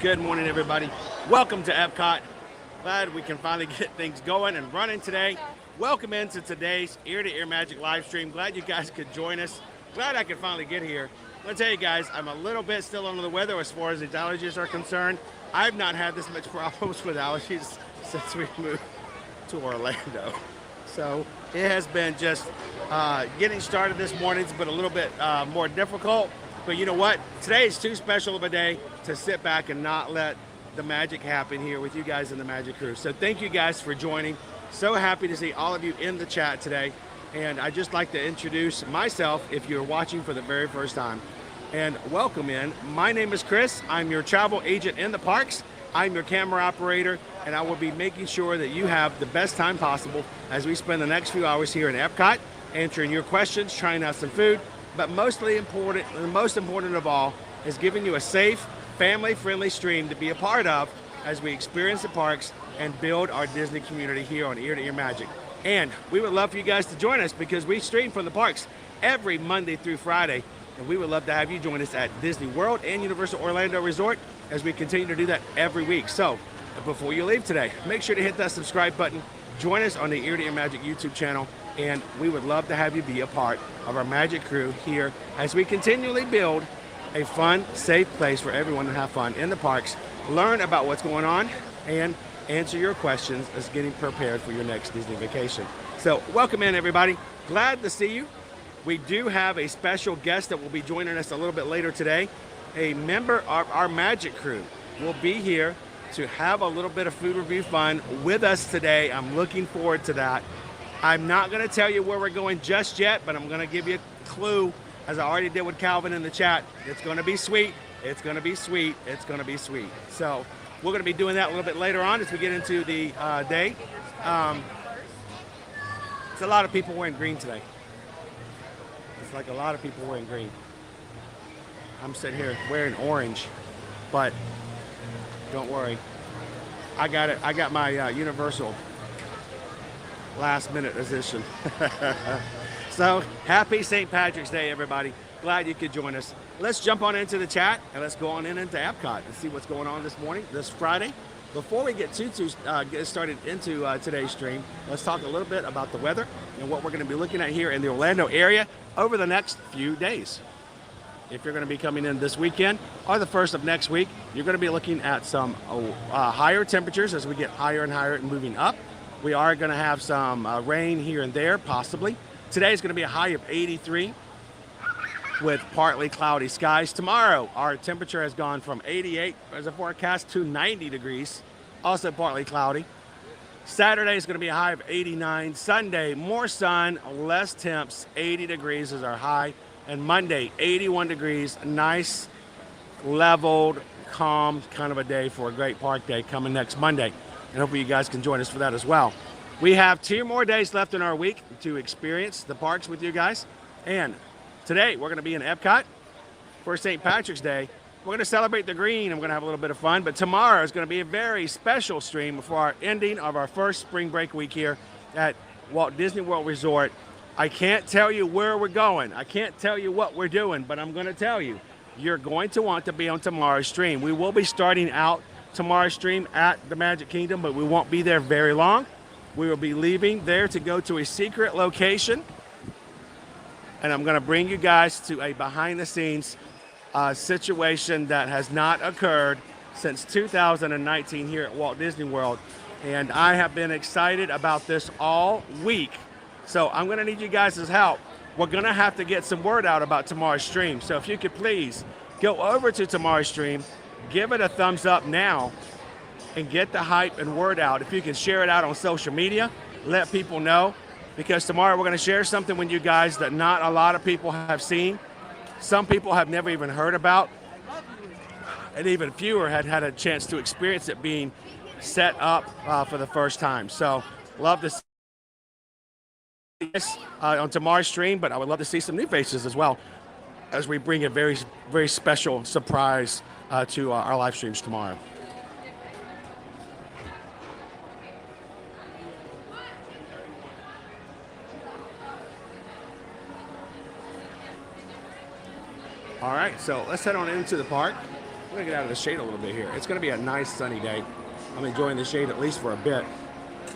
Good morning, everybody. Welcome to Epcot. Glad we can finally get things going and running today. Welcome into today's Ear-to-Ear Magic live stream. Glad you guys could join us. Glad I could finally get here. I'm gonna tell you guys, I'm a little bit still under the weather as far as the allergies are concerned. I've not had this much problems with allergies since we moved to Orlando. So it has been just getting started this morning. It's been a little bit more difficult. But you know what? Today is too special of a day to sit back and not let the magic happen here with you guys in the Magic Crew. So thank you guys for joining. So happy to see all of you in the chat today. And I'd just like to introduce myself if you're watching for the very first time. And welcome in. My name is Chris. I'm your travel agent in the parks. I'm your camera operator, and I will be making sure that you have the best time possible as we spend the next few hours here in Epcot, answering your questions, trying out some food, but mostly important, the most important of all, is giving you a safe, family-friendly stream to be a part of as we experience the parks and build our Disney community here on Ear-to-Ear Magic. And we would love for you guys to join us because we stream from the parks every Monday through Friday, and we would love to have you join us at Disney World and Universal Orlando Resort as we continue to do that every week. So before you leave today, make sure to hit that subscribe button, join us on the Ear-to-Ear Magic YouTube channel, and we would love to have you be a part of our Magic Crew here as we continually build a fun, safe place for everyone to have fun in the parks, learn about what's going on, and answer your questions as getting prepared for your next Disney vacation. So welcome in, everybody. Glad to see you. We do have a special guest that will be joining us a little bit later today. A member of our Magic Crew will be here to have a little bit of food review fun with us today. I'm looking forward to that. I'm not going to tell you where we're going just yet, but I'm going to give you a clue, as I already did with Calvin in the chat. It's going to be sweet. It's going to be sweet. It's going to be sweet. So we're going to be doing that a little bit later on as we get into the day. It's a lot of people wearing green today. It's like a lot of people wearing green. I'm sitting here wearing orange, but don't worry. I got it. I got my Universal last minute edition. So happy St. Patrick's Day, everybody. Glad you could join us. Let's jump on into the chat and let's go on into Epcot and see what's going on this morning, this Friday. Before we get get started into today's stream, let's talk a little bit about the weather and what we're going to be looking at here in the Orlando area over the next few days. If you're going to be coming in this weekend or the first of next week, you're going to be looking at some higher temperatures as we get higher and higher and moving up. We are going to have some rain here and there, possibly. Today is going to be a high of 83 with partly cloudy skies. Tomorrow, our temperature has gone from 88 as a forecast to 90 degrees, also partly cloudy. Saturday is going to be a high of 89. Sunday, more sun, less temps, 80 degrees is our high. And Monday, 81 degrees, nice, leveled, calm kind of a day for a great park day coming next Monday. And hopefully you guys can join us for that as well. We have 2 more days left in our week to experience the parks with you guys. And today we're going to be in Epcot for St. Patrick's Day. We're going to celebrate the green and we're going to have a little bit of fun. But tomorrow is going to be a very special stream for our ending of our first spring break week here at Walt Disney World Resort. I can't tell you where we're going. I can't tell you what we're doing, but I'm going to tell you, you're going to want to be on tomorrow's stream. We will be starting out tomorrow's stream at the Magic Kingdom, but we won't be there very long. We will be leaving there to go to a secret location, and I'm going to bring you guys to a behind-the-scenes situation that has not occurred since 2019 here at Walt Disney World, and I have been excited about this all week. So I'm going to need you guys' help. We're going to have to get some word out about tomorrow's stream. So if you could please go over to tomorrow's stream, give it a thumbs up now, and get the hype and word out. If you can share it out on social media, let people know. Because tomorrow we're going to share something with you guys that not a lot of people have seen. Some people have never even heard about. And even fewer had had a chance to experience it being set up for the first time. So love to see this on tomorrow's stream, but I would love to see some new faces as well as we bring a very, very special surprise to our live streams tomorrow. All right, so let's head on into the park. gonna get out of the shade a little bit here. It's gonna be a nice sunny day. I'm enjoying the shade at least for a bit.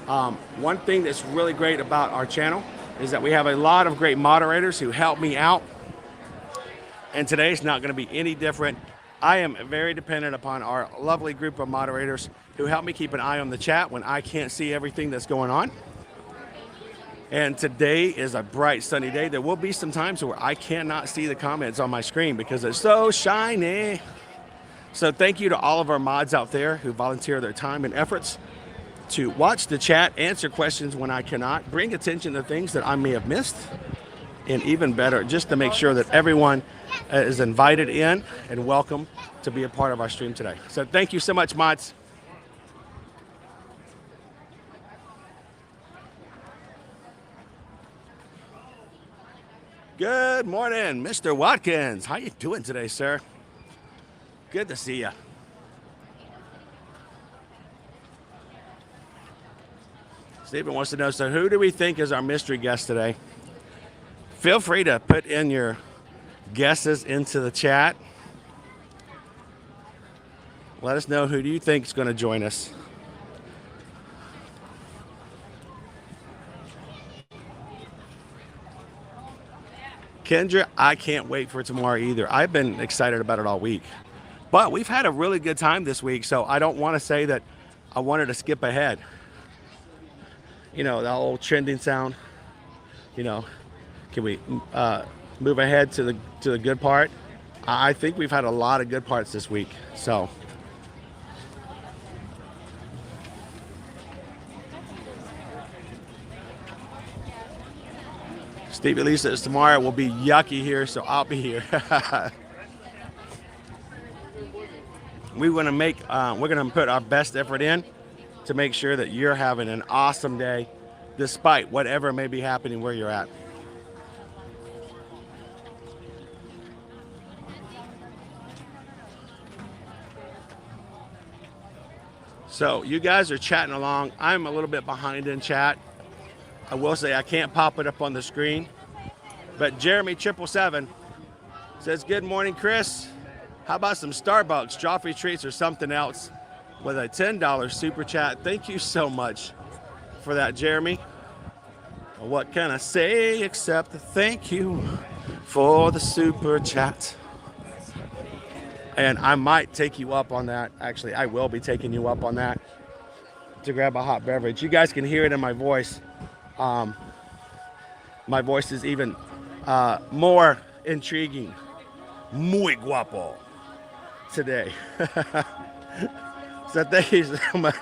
One thing that's really great about our channel is that we have a lot of great moderators who help me out. And today's not gonna be any different. I am very dependent upon our lovely group of moderators who help me keep an eye on the chat when I can't see everything that's going on. And today is a bright sunny day. There will be some times where I cannot see the comments on my screen because it's so shiny. So thank you to all of our mods out there who volunteer their time and efforts to watch the chat, answer questions when I cannot, bring attention to things that I may have missed, and even better, just to make sure that everyone is invited in and welcome to be a part of our stream today. So thank you so much, mods. Good morning, Mr. Watkins. How you doing today, sir? Good to see you. Stephen wants to know, so who do we think is our mystery guest today? Feel free to put in your guesses into the chat. Let us know who do you think is going to join us. Kendra, I can't wait for tomorrow either. I've been excited about it all week. But we've had a really good time this week, so I don't want to say that I wanted to skip ahead. You know, the old trending sound. You know, can we move ahead to the good part? I think we've had a lot of good parts this week, so. Stevie Lee says tomorrow will be yucky here, so I'll be here. we're gonna put our best effort in to make sure that you're having an awesome day, despite whatever may be happening where you're at. So you guys are chatting along. I'm a little bit behind in chat. I will say I can't pop it up on the screen, but Jeremy 777 says, good morning, Chris. How about some Starbucks, Joffrey treats, or something else with a $10 super chat? Thank you so much for that, Jeremy. What can I say except thank you for the super chat? And I might take you up on that. Actually, I will be taking you up on that to grab a hot beverage. You guys can hear it in my voice. My voice is even more intriguing. Muy guapo today. So thank you so much,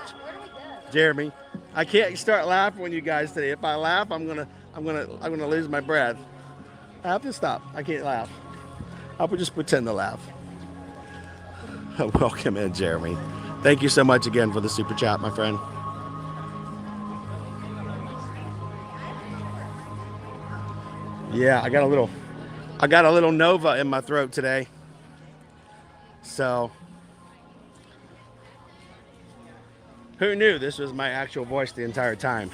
Jeremy. I can't start laughing when you guys say. If I laugh, I'm gonna lose my breath. I have to stop. I can't laugh. I'll just pretend to laugh. Welcome in, Jeremy. Thank you so much again for the super chat, my friend. Yeah, I got a little Nova in my throat today. So, who knew this was my actual voice the entire time?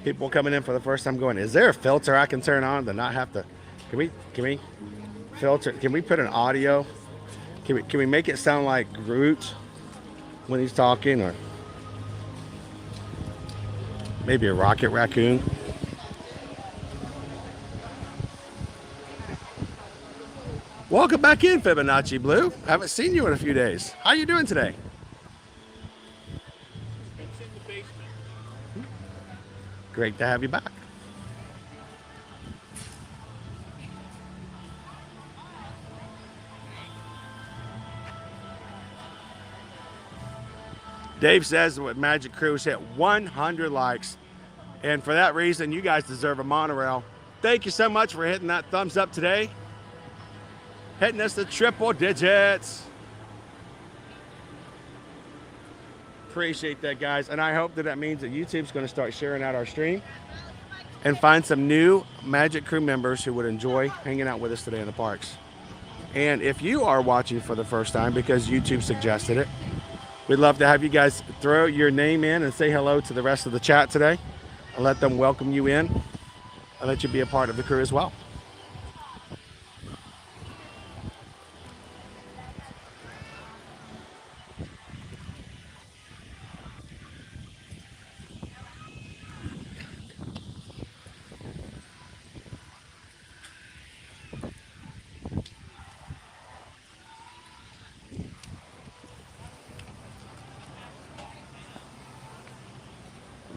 People coming in for the first time going, is there a filter I can turn on to not have to, can we filter, can we put an audio? Can we make it sound like Groot when he's talking, or maybe a rocket raccoon? Welcome back in, Fibonacci Blue. I haven't seen you in a few days. How are you doing today? It's in the basement. Great to have you back. Dave says what Magic Cruise hit 100 likes. And for that reason, you guys deserve a monorail. Thank you so much for hitting that thumbs up today. Hitting us to triple digits. Appreciate that, guys. And I hope that means that YouTube's going to start sharing out our stream and find some new Magic Crew members who would enjoy hanging out with us today in the parks. And if you are watching for the first time because YouTube suggested it, we'd love to have you guys throw your name in and say hello to the rest of the chat today and let them welcome you in and let you be a part of the crew as well.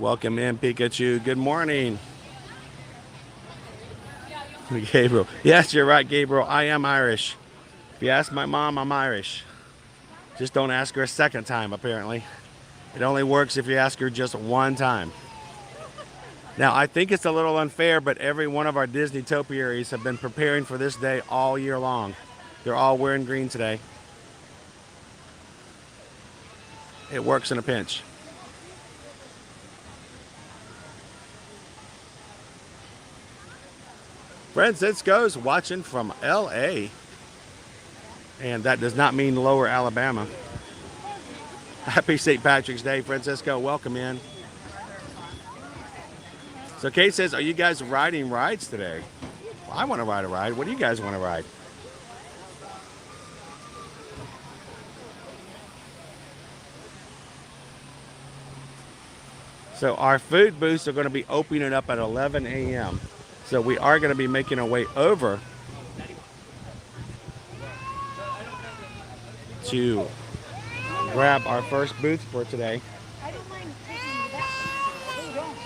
Welcome in, Pikachu. Good morning. Gabriel. Yes, you're right, Gabriel. I am Irish. If you ask my mom, I'm Irish. Just don't ask her a second time, apparently. It only works if you ask her just one time. Now, I think it's a little unfair, but every one of our Disney topiaries have been preparing for this day all year long. They're all wearing green today. It works in a pinch. Francisco's watching from LA. And that does not mean Lower Alabama. Happy St. Patrick's Day, Francisco. Welcome in. So Kate says, are you guys riding rides today? Well, I want to ride a ride. What do you guys want to ride? So our food booths are going to be opening up at 11 a.m. So we are going to be making our way over to grab our first booth for today. I don't mind taking you back. They don't.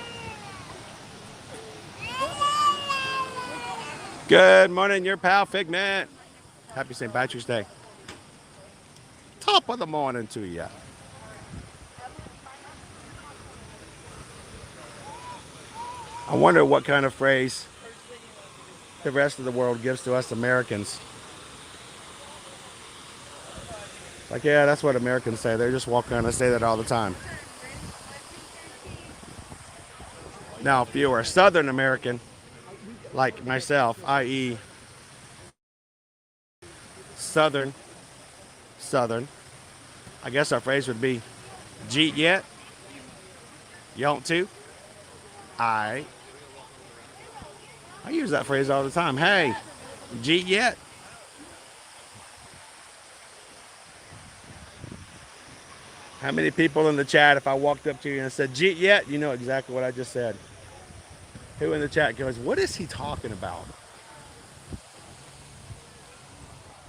Good morning, your pal Figment. Happy St. Patrick's Day. Top of the morning to you. I wonder what kind of phrase the rest of the world gives to us Americans. Like, yeah, that's what Americans say. They just walk around and say that all the time. Now, if you are a Southern American, like myself, i.e. Southern, I guess our phrase would be, "Jeet yet? You want to? I use that phrase all the time. Hey, jeet yet? How many people in the chat, if I walked up to you and said, jeet yet? You know exactly what I just said. Who in the chat goes, what is he talking about?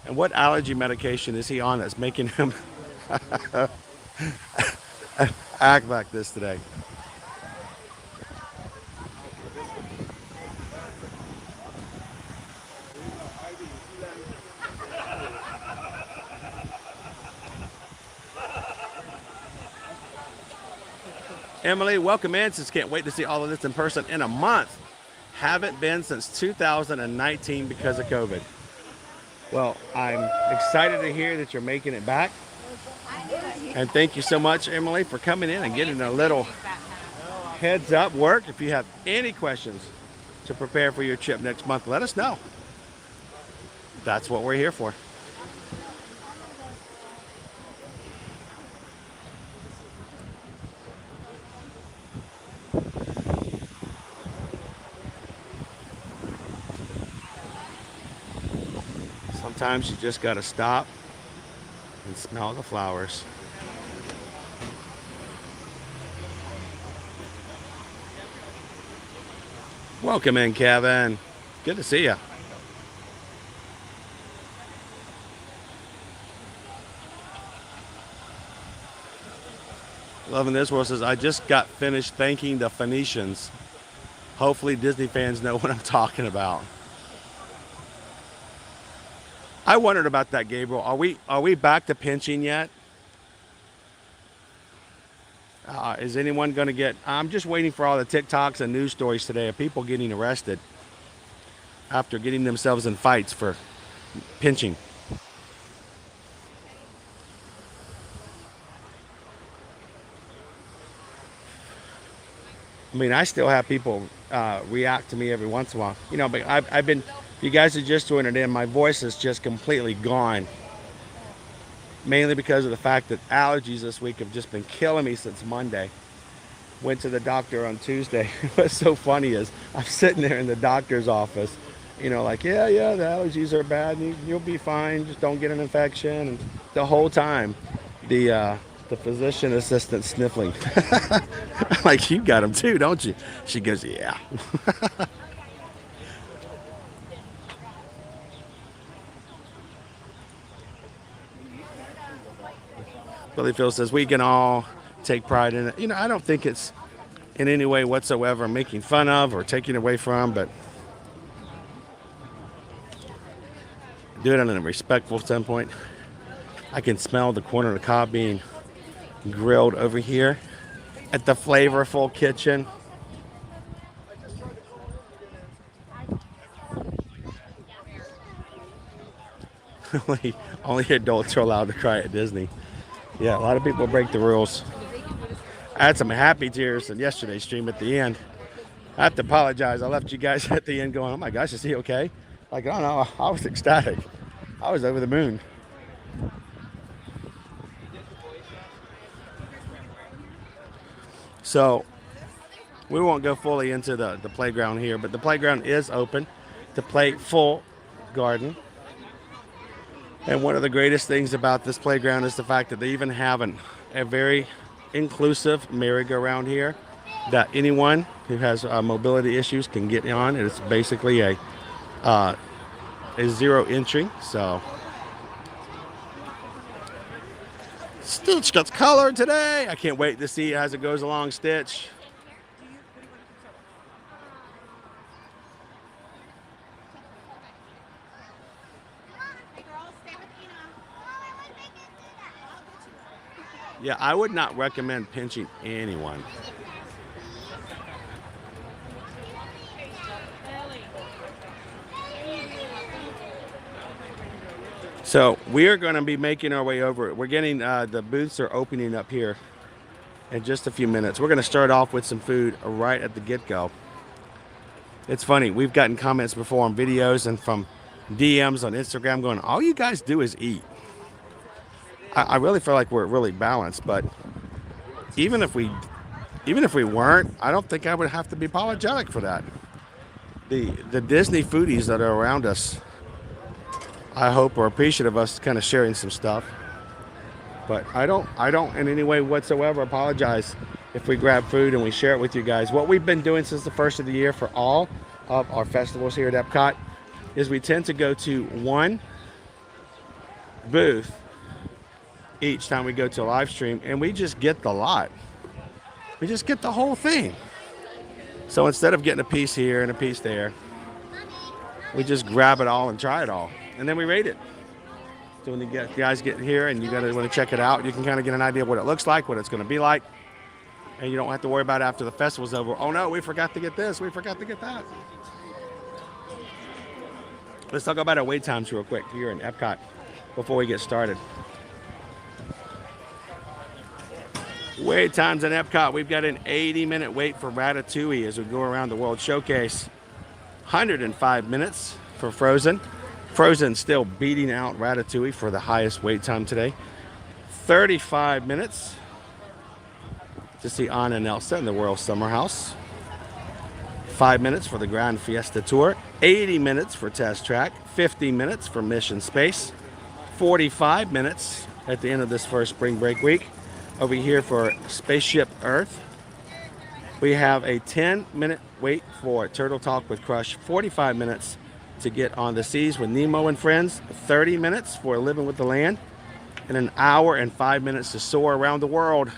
And what allergy medication is he on that's making him act like this today? Emily, welcome in. Just can't wait to see all of this in person in a month. Haven't been since 2019 because of COVID. Well, I'm excited to hear that you're making it back. And thank you so much, Emily, for coming in and getting a little heads up work. If you have any questions to prepare for your trip next month, let us know. That's what we're here for. Sometimes you just got to stop and smell the flowers. Welcome in, Kevin. Good to see you. Loving this one says, I just got finished thanking the Phoenicians. Hopefully Disney fans know what I'm talking about. I wondered about that, Gabriel. Are we back to pinching yet? Is anyone going to get... I'm just waiting for all the TikToks and news stories today of people getting arrested after getting themselves in fights for pinching. I mean, I still have people react to me every once in a while. You know, but I've been... If you guys are just joining in, my voice is just completely gone. Mainly because of the fact that allergies this week have just been killing me since Monday. Went to the doctor on Tuesday. What's so funny is I'm sitting there in the doctor's office, you know, like, yeah, the allergies are bad. You'll be fine. Just don't get an infection. And the whole time, the physician assistant sniffling. I'm like, you got them too, don't you? She goes, yeah. Billy Phil says, we can all take pride in it. You know, I don't think it's in any way whatsoever making fun of or taking away from, but do it on a respectful standpoint. I can smell the corner of the cob being grilled over here at the flavorful kitchen. Only adults are allowed to cry at Disney. Yeah, a lot of people break the rules. I had some happy tears in yesterday's stream at the end. I have to apologize. I left you guys at the end going, oh my gosh, is he okay? Like, oh no, I was ecstatic. I was over the moon. So, we won't go fully into the playground here, but the playground is open to play full garden. And one of the greatest things about this playground is the fact that they even have a very inclusive merry-go-round here that anyone who has mobility issues can get on. It's basically a zero entry. So Stitch gets colored today. I can't wait to see as it goes along, Stitch. Yeah, I would not recommend pinching anyone. So we are going to be making our way over. We're getting, the booths are opening up here in just a few minutes. We're going to start off with some food right at the get-go. It's funny, we've gotten comments before on videos and from DMs on Instagram going, all you guys do is eat. I really feel like we're really balanced, but even if we weren't, I don't think I would have to be apologetic for that. The Disney foodies that are around us, I hope are appreciative of us kind of sharing some stuff. But I don't in any way whatsoever apologize if we grab food and we share it with you guys. What we've been doing since the first of the year for all of our festivals here at Epcot is we tend to go to one booth each time we go to a live stream, and we just get the lot. We just get the whole thing. So instead of getting a piece here and a piece there, we just grab it all and try it all, and then we rate it. So when you guys get here and you want to check it out, you can kind of get an idea of what it looks like, what it's going to be like, and you don't have to worry about it after the festival's over. Oh no, we forgot to get this, we forgot to get that. Let's talk about our wait times real quick here in Epcot before we get started. Wait times in Epcot. We've got an 80-minute wait for Ratatouille as we go around the World Showcase. 105 minutes for Frozen. Frozen still beating out Ratatouille for the highest wait time today. 35 minutes to see Anna and Elsa in the Royal Summer House. 5 minutes for the Grand Fiesta Tour. 80 minutes for Test Track. 50 minutes for Mission Space. 45 minutes at the end of this first spring break week. Over here for Spaceship Earth, we have a 10-minute wait for Turtle Talk with Crush, 45 minutes to get on the seas with Nemo and Friends, 30 minutes for Living with the Land, and an hour and 5 minutes to soar around the world.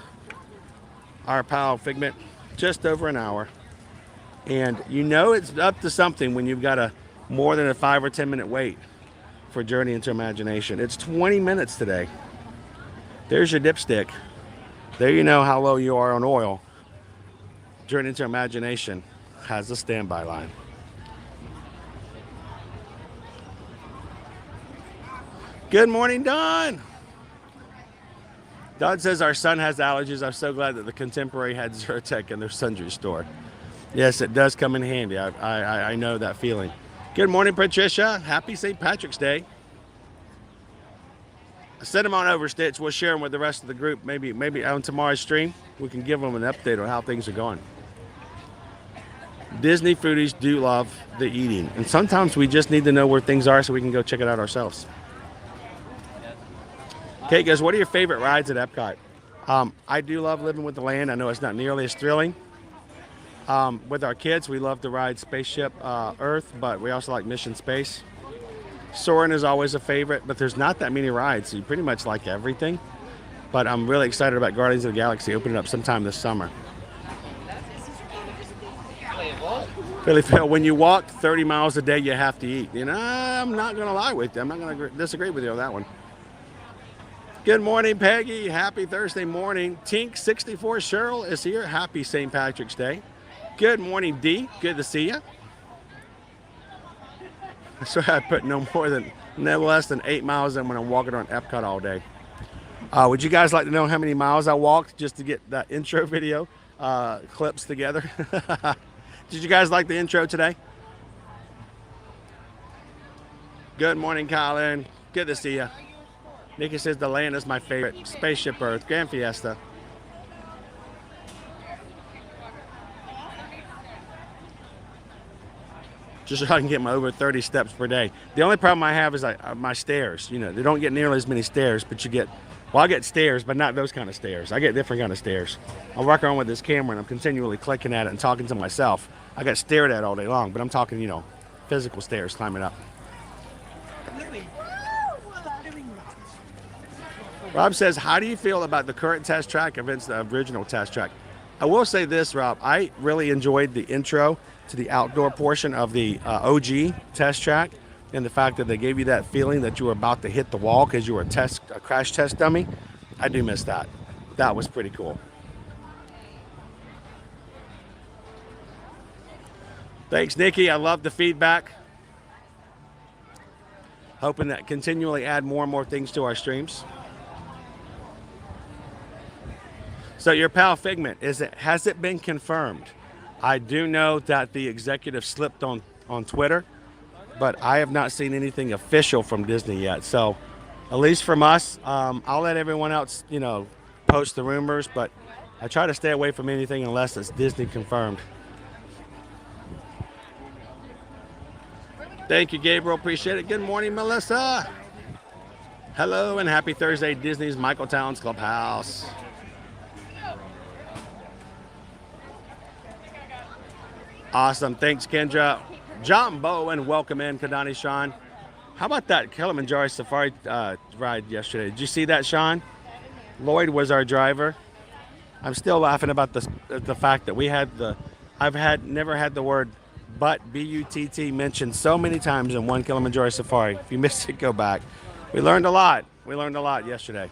Our pal Figment, just over an hour. And you know it's up to something when you've got more than a 5 or 10 minute wait for Journey into Imagination. It's 20 minutes today. There's your dipstick. There you know how low you are on oil. Journey into Imagination has a standby line. Good morning, Don. Don says our son has allergies. I'm so glad that the Contemporary had Zyrtec in their sundry store. Yes, it does come in handy. I know that feeling. Good morning, Patricia. Happy St. Patrick's Day. Send them on over, Stitch. We'll share them with the rest of the group. Maybe on tomorrow's stream, we can give them an update on how things are going. Disney foodies do love the eating. And sometimes we just need to know where things are so we can go check it out ourselves. Okay, guys, what are your favorite rides at Epcot? I do love Living with the Land. I know it's not nearly as thrilling. With our kids, we love to ride Spaceship Earth, but we also like Mission Space. Soarin' is always a favorite, but there's not that many rides, so you pretty much like everything. But I'm really excited about Guardians of the Galaxy opening up sometime this summer. Really feel when you walk 30 miles a day, you have to eat. You know, I'm not going to lie with you. I'm not going to disagree with you on that one. Good morning, Peggy. Happy Thursday morning. Tink64 Cheryl is here. Happy St. Patrick's Day. Good morning, D. Good to see you. So I put no less than 8 miles in when I'm walking around Epcot all day. Would you guys like to know how many miles I walked just to get that intro video clips together? Did you guys like the intro today? Good morning, Colin. Good to see you. Nikki says the land is my favorite. Spaceship Earth, Grand Fiesta. Just so I can get my over 30 steps per day. The only problem I have is my stairs. You know, they don't get nearly as many stairs, but you get, well, I get stairs, but not those kind of stairs. I get different kind of stairs. I'm working on with this camera and I'm continually clicking at it and talking to myself. I got stared at all day long, but I'm talking, you know, physical stairs climbing up. Rob says, how do you feel about the current test track against the original test track? I will say this, Rob. I really enjoyed the intro to the outdoor portion of the OG test track and the fact that they gave you that feeling that you were about to hit the wall because you were a crash test dummy. I do miss that. That was pretty cool. Thanks, Nikki. I love the feedback. Hoping that continually add more and more things to our streams. So your pal Figment, has it been confirmed? I do know that the executive slipped on Twitter, but I have not seen anything official from Disney yet. So at least from us, I'll let everyone else, you know, post the rumors, but I try to stay away from anything unless it's Disney confirmed. Thank you, Gabriel. Appreciate it. Good morning, Melissa. Hello and happy Thursday, Disney's Michael Towns Clubhouse. Awesome. Thanks, Kendra. John Bowen, welcome in, Kadani Sean. How about that Kilimanjaro Safari ride yesterday? Did you see that, Sean? Lloyd was our driver. I'm still laughing about the fact that we had never had the word B-U-T-T mentioned so many times in one Kilimanjaro Safari. If you missed it, go back. We learned a lot. We learned a lot yesterday.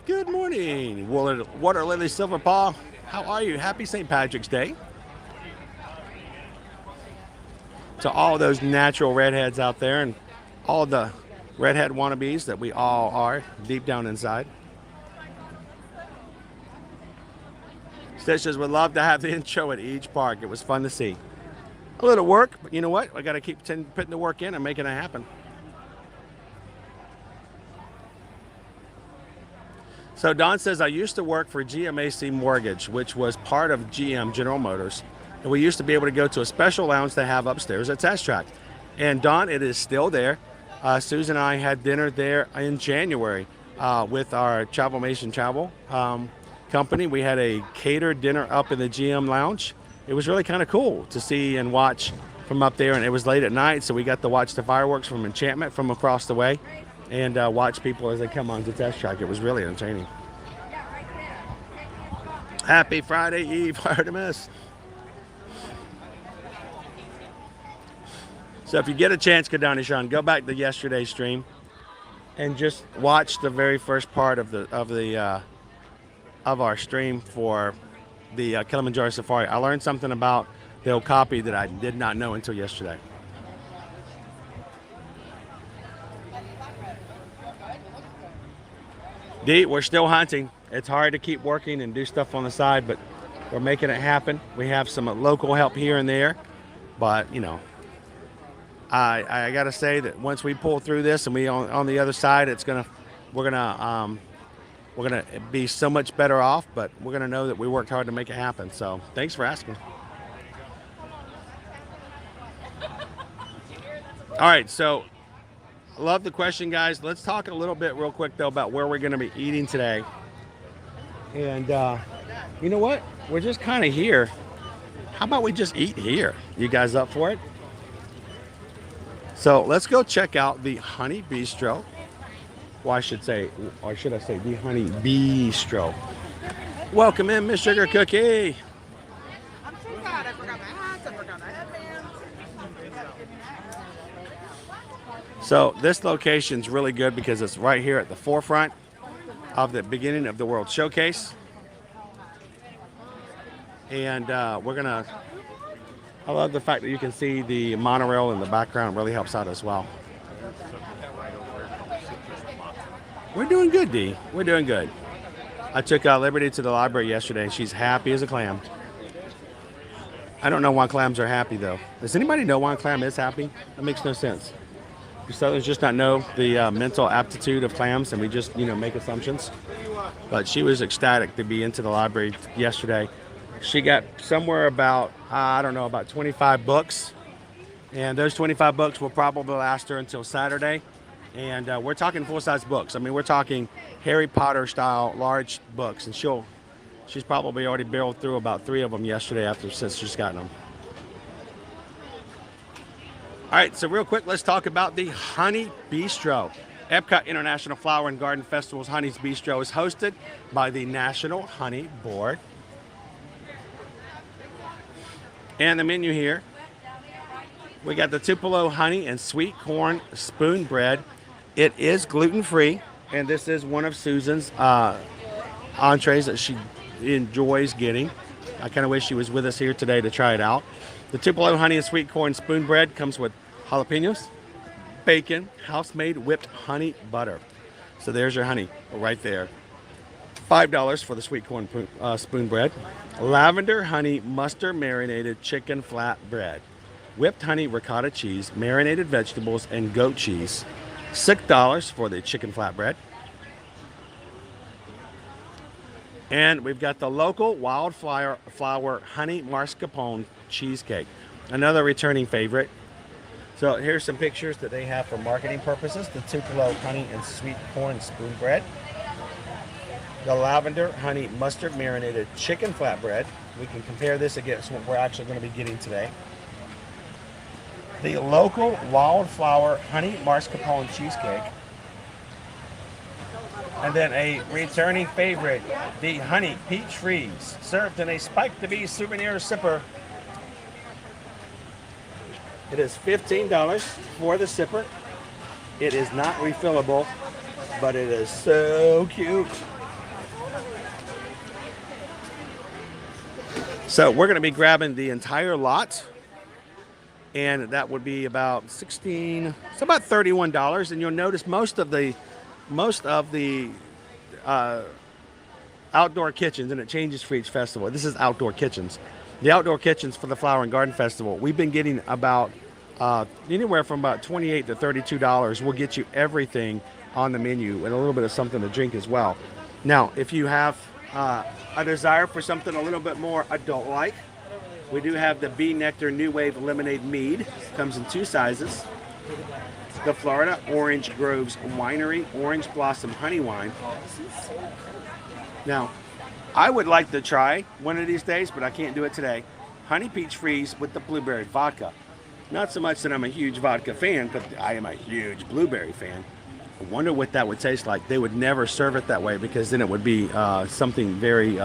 Good morning, Water Lily Silverpaw. How are you? Happy St. Patrick's Day. To all those natural redheads out there and all the redhead wannabes that we all are deep down inside. Stitches would love to have the intro at each park. It was fun to see. A little work, but you know what? I got to keep putting the work in and making it happen. So Don says, I used to work for GMAC Mortgage, which was part of GM, General Motors. And we used to be able to go to a special lounge they have upstairs at Test Track. And Don, it is still there. Susan and I had dinner there in January with our Travelmation Travel company. We had a catered dinner up in the GM lounge. It was really kind of cool to see and watch from up there. And it was late at night, so we got to watch the fireworks from Enchantment from across the way. And watch people as they come on to Test Track. It was really entertaining. Happy Friday Eve, Artemis. So if you get a chance, Kadani Sean, go back to yesterday's stream and just watch the very first part of our stream for the Kilimanjaro Safari. I learned something about the Okapi that I did not know until yesterday. D, we're still hunting. It's hard to keep working and do stuff on the side, but we're making it happen. We have some local help here and there, but you know, I got to say that once we pull through this and we on the other side, we're gonna be so much better off. But we're gonna know that we worked hard to make it happen. So thanks for asking. All right, so. Love the question, guys. Let's talk a little bit real quick, though, about where we're going to be eating today. And you know what? We're just kind of here. How about we just eat here? You guys up for it? So let's go check out the Honey Bistro Well, I should say, or should I say, the Honey Bistro. Welcome in, Miss Sugar Cookie. I'm so glad I forgot my hats, I forgot my headbands. So this location's really good because it's right here at the forefront of the beginning of the World Showcase. And I love the fact that you can see the monorail in the background. It really helps out as well. We're doing good, Dee. We're doing good. I took Liberty to the library yesterday, and she's happy as a clam. I don't know why clams are happy, though. Does anybody know why a clam is happy? That makes no sense. Do Southerners just not know the mental aptitude of clams, and we just, make assumptions? But she was ecstatic to be into the library yesterday. She got somewhere about, about 25 books. And those 25 books will probably last her until Saturday. And we're talking full-size books. I mean, we're talking Harry Potter style large books. And she's probably already barreled through about 3 of them yesterday since she's gotten them. All right, so real quick, let's talk about the Honey Bistro. Epcot International Flower and Garden Festival's Honey's Bistro is hosted by the National Honey Board. And the menu here, we got the Tupelo honey and sweet corn spoon bread. It is gluten-free, and this is one of Susan's entrees that she enjoys getting. I kind of wish she was with us here today to try it out. The Tupelo honey and sweet corn spoon bread comes with jalapenos, bacon, house-made whipped honey butter. So there's your honey right there. $5 for the sweet corn spoon bread. Lavender honey mustard marinated chicken flat bread. Whipped honey ricotta cheese, marinated vegetables, and goat cheese. $6 for the chicken flatbread. And we've got the local wildflower honey mascarpone cheesecake, another returning favorite. So here's some pictures that they have for marketing purposes. The Tupelo honey and sweet corn spoon bread. The lavender honey mustard marinated chicken flatbread. We can compare this against what we're actually going to be getting today. The local wildflower honey mascarpone cheesecake. And then a returning favorite, the honey peach freeze, served in a spiked to be souvenir sipper. It is $15 for the sipper. It is not refillable, but it is so cute. So we're going to be grabbing the entire lot, and that would be about $31. And you'll notice most of the outdoor kitchens, and it changes for each festival. This is outdoor kitchens. The outdoor kitchens for the Flower and Garden Festival, we've been getting about anywhere from about $28 to $32. We'll get you everything on the menu and a little bit of something to drink as well. Now, if you have a desire for something a little bit more adult-like, we do have the Bee Nectar New Wave Lemonade Mead. Comes in 2 sizes. The Florida Orange Groves Winery Orange Blossom Honey Wine. Now, I would like to try one of these days, but I can't do it today. Honey Peach Freeze with the blueberry vodka. Not so much that I'm a huge vodka fan, but I am a huge blueberry fan. I wonder what that would taste like. They would never serve it that way because then it would be something very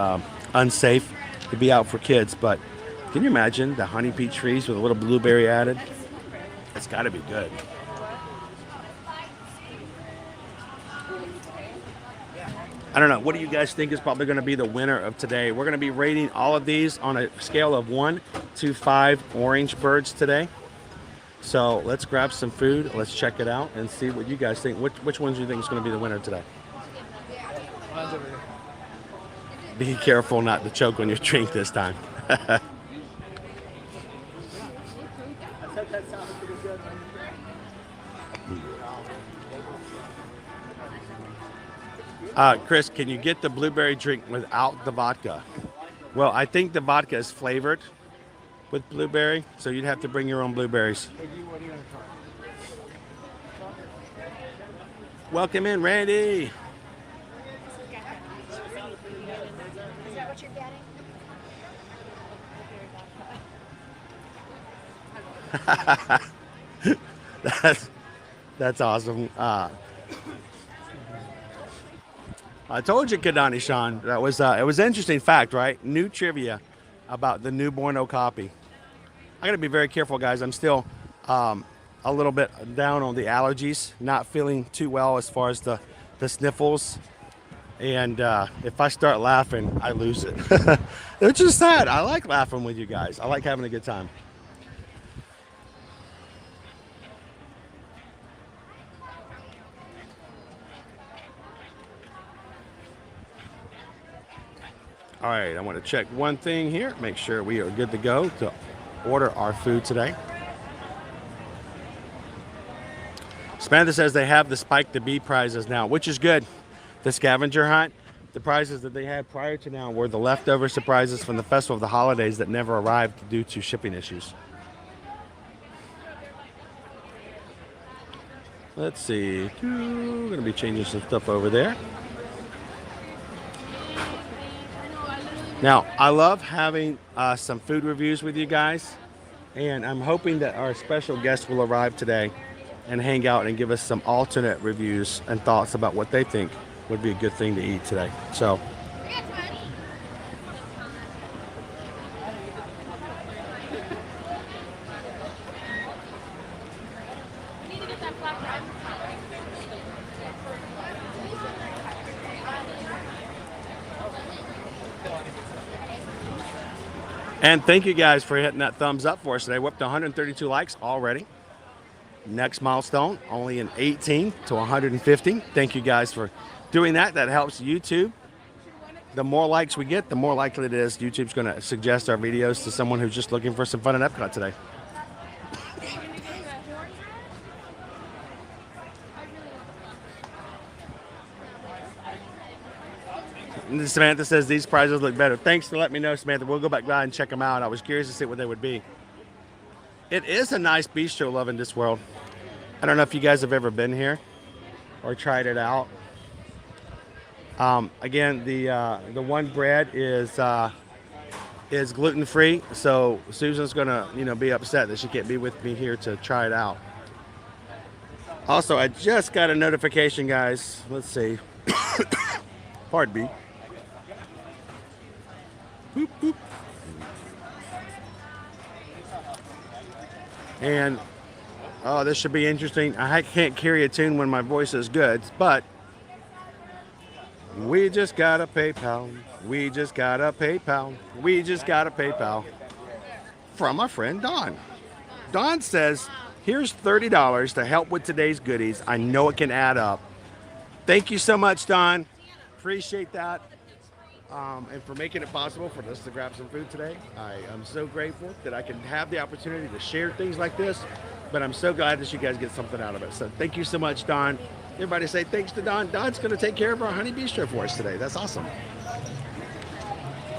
unsafe to be out for kids. But can you imagine the Honey Peach Freeze with a little blueberry added? It's got to be good. I don't know. What do you guys think is probably going to be the winner of today? We're going to be rating all of these on a scale of 1 to 5 orange birds today. So let's grab some food. Let's check it out and see what you guys think. Which ones do you think is going to be the winner today? Be careful not to choke on your drink this time. Chris, can you get the blueberry drink without the vodka? Well, I think the vodka is flavored with blueberry, so you'd have to bring your own blueberries. Welcome in, Randy. Is that what you're getting? That's awesome. I told you, Kadani Sean. That was it was an interesting fact, right? New trivia about the newborn okapi. I got to be very careful, guys. I'm still a little bit down on the allergies, not feeling too well as far as the sniffles. And if I start laughing, I lose it. It's just sad. I like laughing with you guys. I like having a good time. All right, I want to check one thing here, make sure we are good to go to order our food today. Samantha says they have the Spike the Bee prizes now, which is good. The scavenger hunt, the prizes that they had prior to now were the leftover surprises from the Festival of the Holidays that never arrived due to shipping issues. Let's see. We're going to be changing some stuff over there. Now, I love having some food reviews with you guys, and I'm hoping that our special guest will arrive today and hang out and give us some alternate reviews and thoughts about what they think would be a good thing to eat today. So, and thank you guys for hitting that thumbs up for us today. We're up to 132 likes already. Next milestone, only in 18 to 150. Thank you guys for doing that. That helps YouTube. The more likes we get, the more likely it is YouTube's going to suggest our videos to someone who's just looking for some fun at Epcot today. Samantha says these prizes look better. Thanks for letting me know, Samantha. We'll go back by and check them out. I was curious to see what they would be. It is a nice bistro, Love in This World. I don't know if you guys have ever been here or tried it out. Again, the one bread is gluten free, so Susan's gonna be upset that she can't be with me here to try it out. Also, I just got a notification, guys. Let's see. Pardon me. Boop, boop. And oh, this should be interesting. I can't carry a tune when my voice is good, but we just got a PayPal. We just got a PayPal. We just got a PayPal from our friend Don. Don says, here's $30 to help with today's goodies. I know it can add up. Thank you so much, Don. Appreciate that. And for making it possible for us to grab some food today. I am so grateful that I can have the opportunity to share things like this, but I'm so glad that you guys get something out of it. So thank you so much, Don. Everybody say thanks to Don. Don's going to take care of our honey bistro for us today. That's awesome.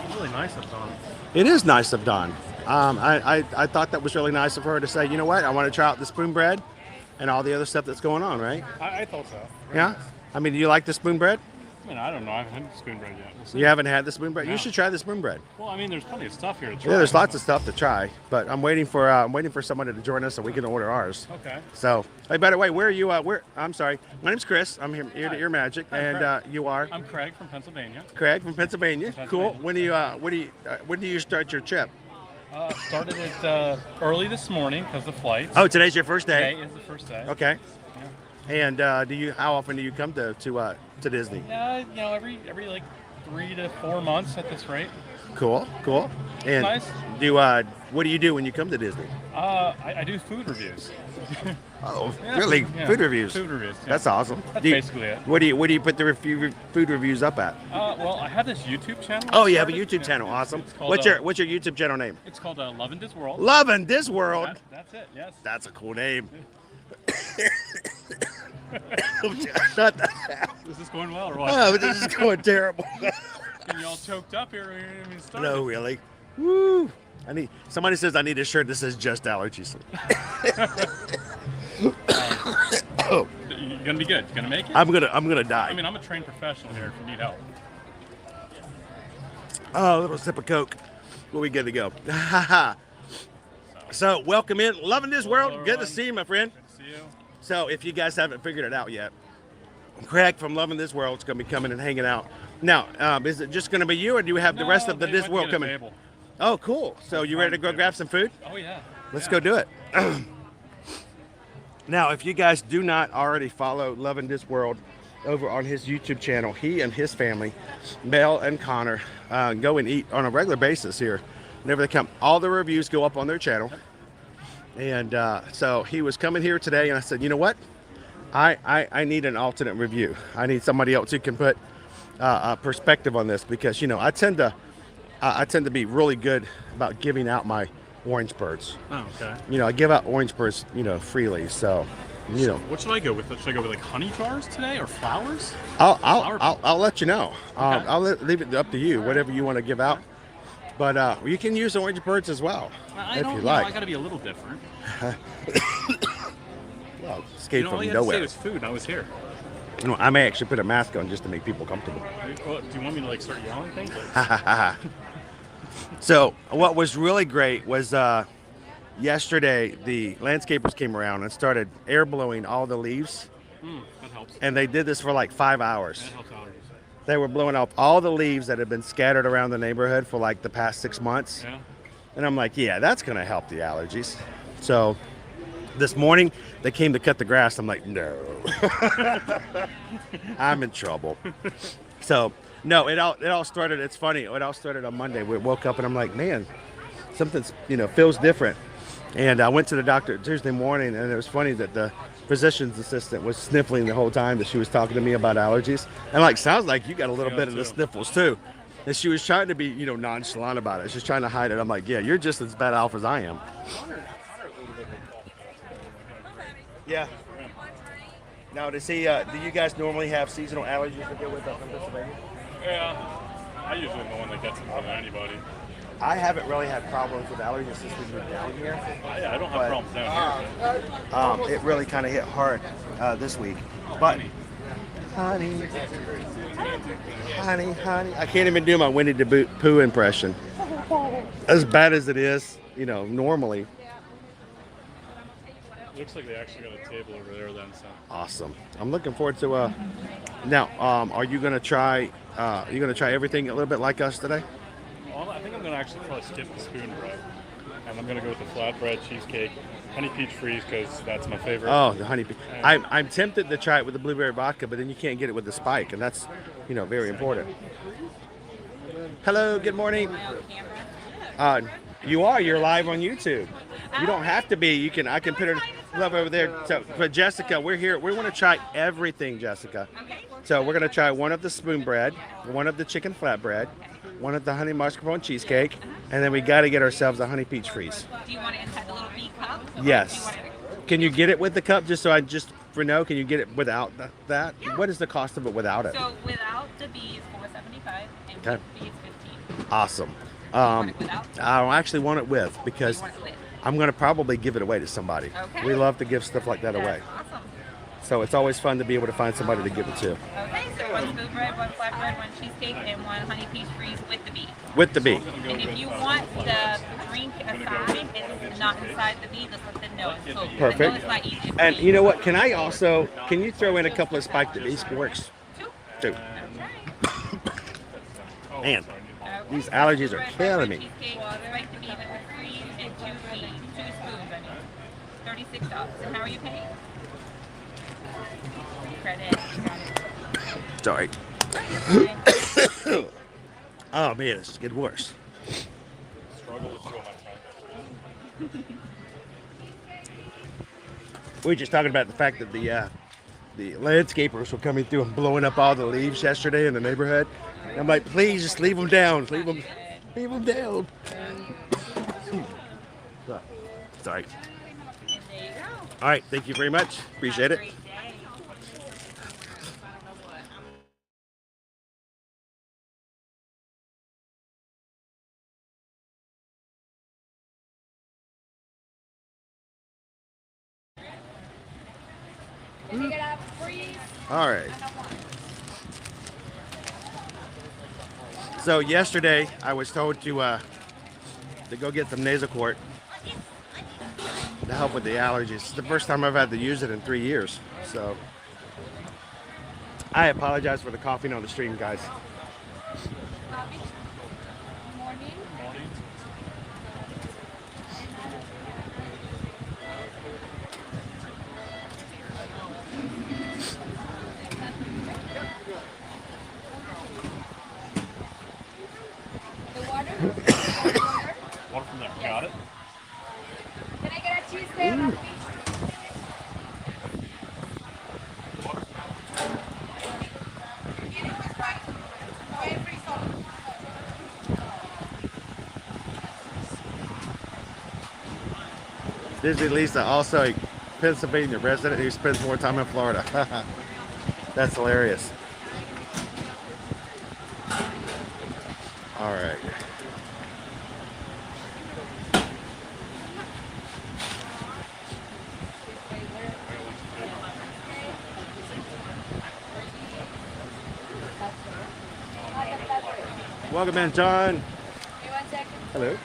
It's really nice of Don. It is nice of Don. I thought that was really nice of her to say, you know what, I want to try out the spoon bread and all the other stuff that's going on, right? I thought so. Yeah? Nice. I mean, do you like the spoon bread? I mean, I don't know. I haven't had spoon bread yet. We'll see. You haven't had the spoon bread? No. You should try the spoon bread. Well, I mean, there's plenty of stuff here to try. Yeah, there's lots of stuff to try, but I'm waiting for someone to join us so we can order ours. Okay. So, hey, by the way, where are you? I'm sorry. My name's Chris. I'm here at Your Magic, Hi, and Craig. you are I'm Craig from Pennsylvania. Craig from Pennsylvania. Cool. Pennsylvania. When do you start your trip? Started it early this morning because of flights. Oh, today's your first day. Today is the first day. Okay. Yeah. And how often do you come to Disney? Every like 3 to 4 months at this rate. Cool. And Nice. what do you do when you come to Disney? I do food reviews. Oh, Yeah, really? yeah. Food reviews. Food reviews. Yeah. That's awesome. That's Do you- basically it. What do you put the food reviews up at? Well, I have this YouTube channel. Oh, you have a started. YouTube Yeah, channel. it's- Awesome. it's called, What's your YouTube channel name? It's called Love in This World. Love in This World. That's it. Yes. That's a cool name. Is this going well or what? Oh, this is going terrible. Getting you all choked up here. We haven't even started. No, really. Woo. Somebody says I need a shirt that says just allergies. Oh, You're gonna be good. You're gonna make it. I'm gonna die. I mean, I'm a trained professional here. If you need help. Oh, a little sip of Coke. Well, we good to go. So, welcome in. Loving this world. Hello, Good to everyone. see you, my friend. Good to see you. So, if you guys haven't figured it out yet, Craig from Loving This World is going to be coming and hanging out. Now, is it just going to be you, or do you have the rest of the This World coming? Table. Oh, cool. So you ready to go grab some food? Oh yeah. Let's go do it. Now, if you guys do not already follow Loving This World over on his YouTube channel, he and his family, Mel and Connor, go and eat on a regular basis here. Whenever they come, all the reviews go up on their channel. And so he was coming here today, and I said, you know what? I need an alternate review. I need somebody else who can put a perspective on this, because, you know, I tend to be really good about giving out my orange birds. Oh, okay. You know, I give out orange birds, you know, freely. So, you know, What should I go with? Should I go with like honey jars today or flowers? I'll let you know. Okay. I'll leave it up to you, whatever you want to give out. But you can use orange birds as well, if you like. I got to be a little different. Well, escape All from you had to say nowhere. was food. I was here. You know, I may actually put a mask on just to make people comfortable. Well, do you want me to like start yelling things? So what was really great was yesterday the landscapers came around and started air blowing all the leaves, That helps. and they did this for like 5 hours. That helps allergies. They were blowing up all the leaves that had been scattered around the neighborhood for like the past 6 months. Yeah. And I'm like, yeah, that's gonna help the allergies. So this morning they came to cut the grass. I'm like, no. I'm in trouble. So no, it all started, it's funny, it all started on Monday. We woke up and I'm like, man, something's, you know, feels different. And I went to the doctor Tuesday morning, and it was funny that the physician's assistant was sniffling the whole time that she was talking to me about allergies. And like, sounds like you got a little bit of the sniffles too. And she was trying to be, you know, nonchalant about it. She's trying to hide it. I'm like, yeah, you're just as bad off as I am. Yeah. Now, does he? Do you guys normally have seasonal allergies to deal with up in Pennsylvania? Yeah. I usually am the one that gets it more than anybody. I haven't really had problems with allergies since we moved down here. Yeah, I don't have problems down here. It really kind of hit hard this week. But honey, I can't even do my Winnie the Pooh impression. As bad as it is, you know, normally. Looks like they actually got a table over there then. So. Awesome. I'm looking forward to. Now, are you gonna try? You gonna try everything a little bit like us today? Well, I think I'm gonna actually probably skip the spoon bread, and I'm gonna go with the flatbread cheesecake, honey peach freeze, because that's my favorite. Oh, the honey. I'm tempted to try it with the blueberry vodka, but then you can't get it with the spike, and that's, you know, very important. Hello. Good morning. You're live on YouTube. You don't have to be. You can. I can put her love over there. So, but Jessica, we're here. We want to try everything, Jessica. So we're gonna try one of the spoon bread, one of the chicken flatbread, one of the honey mascarpone cheesecake, and then we got to get ourselves a honey peach freeze. Do you want it inside the little bee cup? Yes. Can you get it with the cup? Just so for no, can you get it without that? Yeah. What is the cost of it without it? So without the bee is $4.75, and Okay. with the bee is $15. Awesome. want it without? I actually want it with, because You want it with? I'm going to probably give it away to somebody. Okay. We love to give stuff like that away. That's awesome. So it's always fun to be able to find somebody to give it to. Okay, so one spoon bread, one flatbread, one cheesecake, and one honey peach freeze with the bee. With the bee. And if you want the drink aside, it's not inside the bee, just let them know it's full. Perfect. I know it's not easy to And eat. you know what? Can you throw in a couple of spiked anise works? Two. Man, these allergies are killing me. Cheesecake, spiked the bee with the freeze, and two spoons, I mean. $36. And how are you paying? Credit. Sorry. Fine. Oh man, this is getting worse. Struggle to show my time. We were just talking about the fact that the landscapers were coming through and blowing up all the leaves yesterday in the neighborhood. And I'm like, please just leave them down. Leave them down. Sorry. And there you go. All right, thank you very much. Appreciate it. Have a great day. All right. So yesterday I was told to go get some Nasacort to help with the allergies. It's the first time I've had to use it in 3 years. So I apologize for the coughing on the stream, guys. Bobby? Morning. Morning. The water? Water? Water from there. Got it. Can I get a cheese there, Bobby? Disney Lisa, also a Pennsylvania resident who spends more time in Florida. That's hilarious. All right. Welcome in, John. Hey, 1 second. Hello.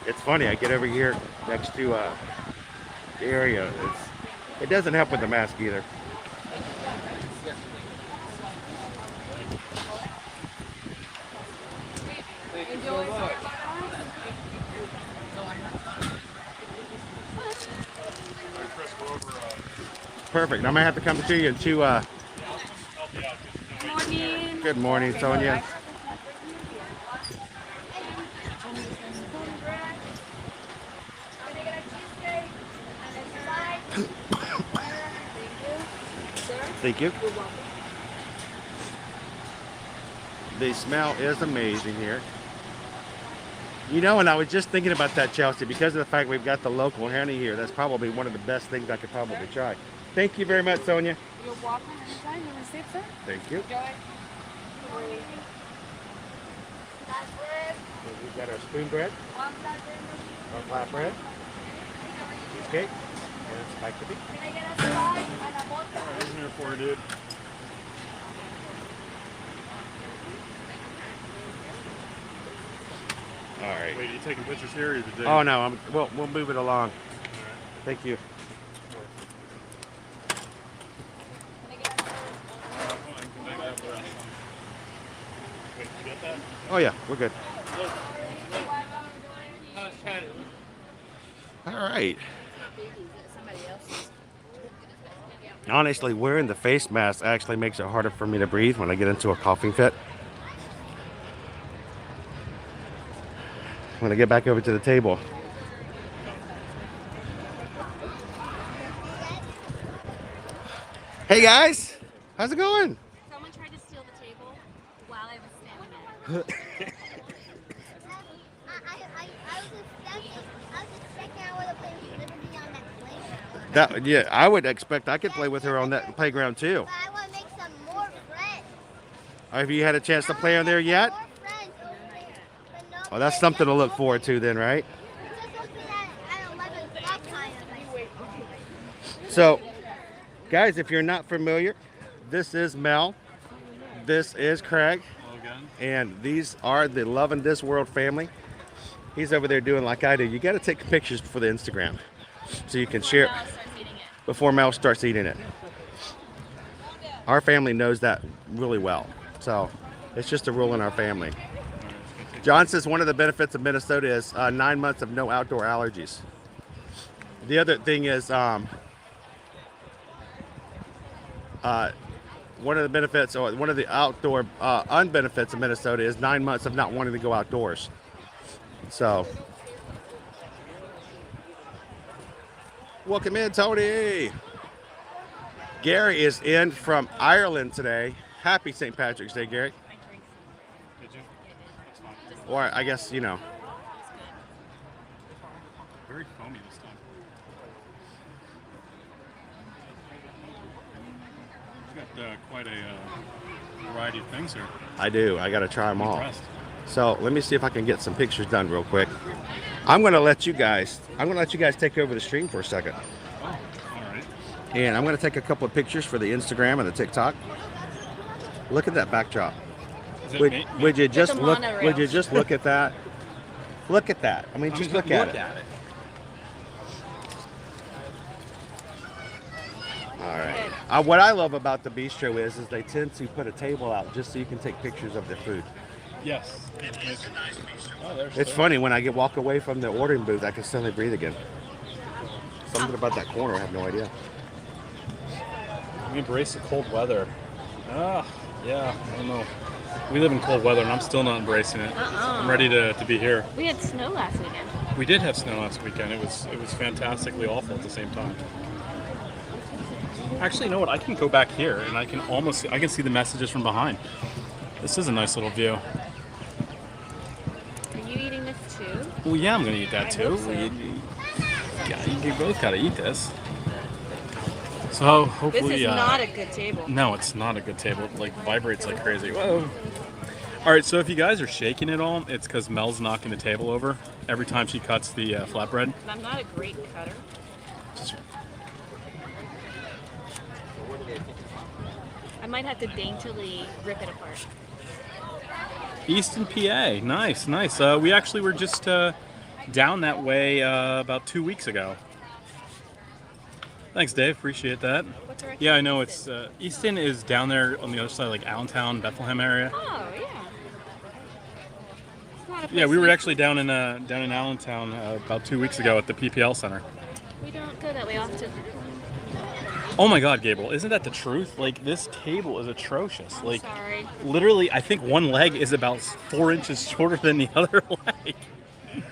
It's funny, I get over here next to the area. It doesn't help with the mask either. Perfect. I might have to come to you in two. Morning. Good morning, Sonia. Thank you. The smell is amazing here. You know, and I was just thinking about that, Chelsea, because of the fact we've got the local honey here. That's probably one of the best things I could probably try. Thank you very much, Sonia. You're welcome anytime. You want to sit, sir? Thank you. Enjoy. We've got our spoon bread, our flat bread, cheesecake, and spaghetti. Can I get a slide and a bottle? I'm here for it, dude. All right. Wait, are you taking pictures here or today? Oh no, we'll move it along. Thank you. Wait, you got that? Oh yeah, we're good. All right. Honestly, wearing the face mask actually makes it harder for me to breathe when I get into a coughing fit. When I get back over to the table. Hey guys, how's it going? Someone tried to steal the table while I was standing there. I was expecting I would have been Liberty on that playground. Yeah, I would expect I could play with her on that playground too. But I want to make some more friends. Have you had a chance to play on there yet? More friends over there. But no, Well, that's something to look forward to then, right? it's just open at 11 o'clock kind of. So, guys, if you're not familiar, this is Mel, this is Craig, Logan. and these are the Loving This World family. He's over there doing like I do. You got to take pictures for the Instagram so you can share it Mel starts eating it. before Mel starts eating it. Our family knows that really well. So it's just a rule in our family. John says one of the benefits of Minnesota is 9 months of no outdoor allergies. The other thing is one of the benefits, or one of the outdoor unbenefits of Minnesota is 9 months of not wanting to go outdoors. So, welcome in, Tony. Gary is in from Ireland today. Happy St. Patrick's Day, Gary. Did you? That's fine. Or I guess, you know. Very foamy this time. You've got quite a variety of things here. I do. I got to try them all. Impressed. So let me see if I can get some pictures done real quick. I'm going to let you guys take over the stream for a second. Oh, all right. And I'm going to take a couple of pictures for the Instagram and the TikTok. Look at that backdrop. Is it Would you just the look? monorail. Would you just look at that? Look at that. I mean, just look at it. All right. What I love about the bistro is they tend to put a table out just so you can take pictures of their food. Yes. Oh, there's It's funny when I walk away from the ordering booth, I can suddenly breathe again. Something about that corner, I have no idea. We embrace the cold weather. Yeah, I don't know. We live in cold weather, and I'm still not embracing it. I'm ready to be here. We had snow last weekend. We did have snow last weekend. It was fantastically awful at the same time. Actually, you know what? I can go back here, and I can see the messages from behind. This is a nice little view. Are you eating this too? Well, yeah, I'm gonna eat that too. hope so. You both gotta eat this. So hopefully, This is not a good table. No, it's not a good table. It like vibrates like crazy. Whoa. All right, so if you guys are shaking it all, it's because Mel's knocking the table over every time she cuts the flatbread. And I'm not a great cutter. I might have to daintily rip it apart. Easton, PA. Nice. We actually were just down that way about 2 weeks ago. Thanks, Dave. Appreciate that. What direction Yeah, I know is it's it? Easton is down there on the other side, like Allentown, Bethlehem area. Oh, yeah. It's not a Yeah, place we were we- actually down in Allentown about 2 weeks ago at the PPL Center. We don't go that way often. Oh my God, Gabriel, isn't that the truth? Like, this table is atrocious. I'm Like, sorry. literally, I think one leg is about 4 inches shorter than the other leg. Should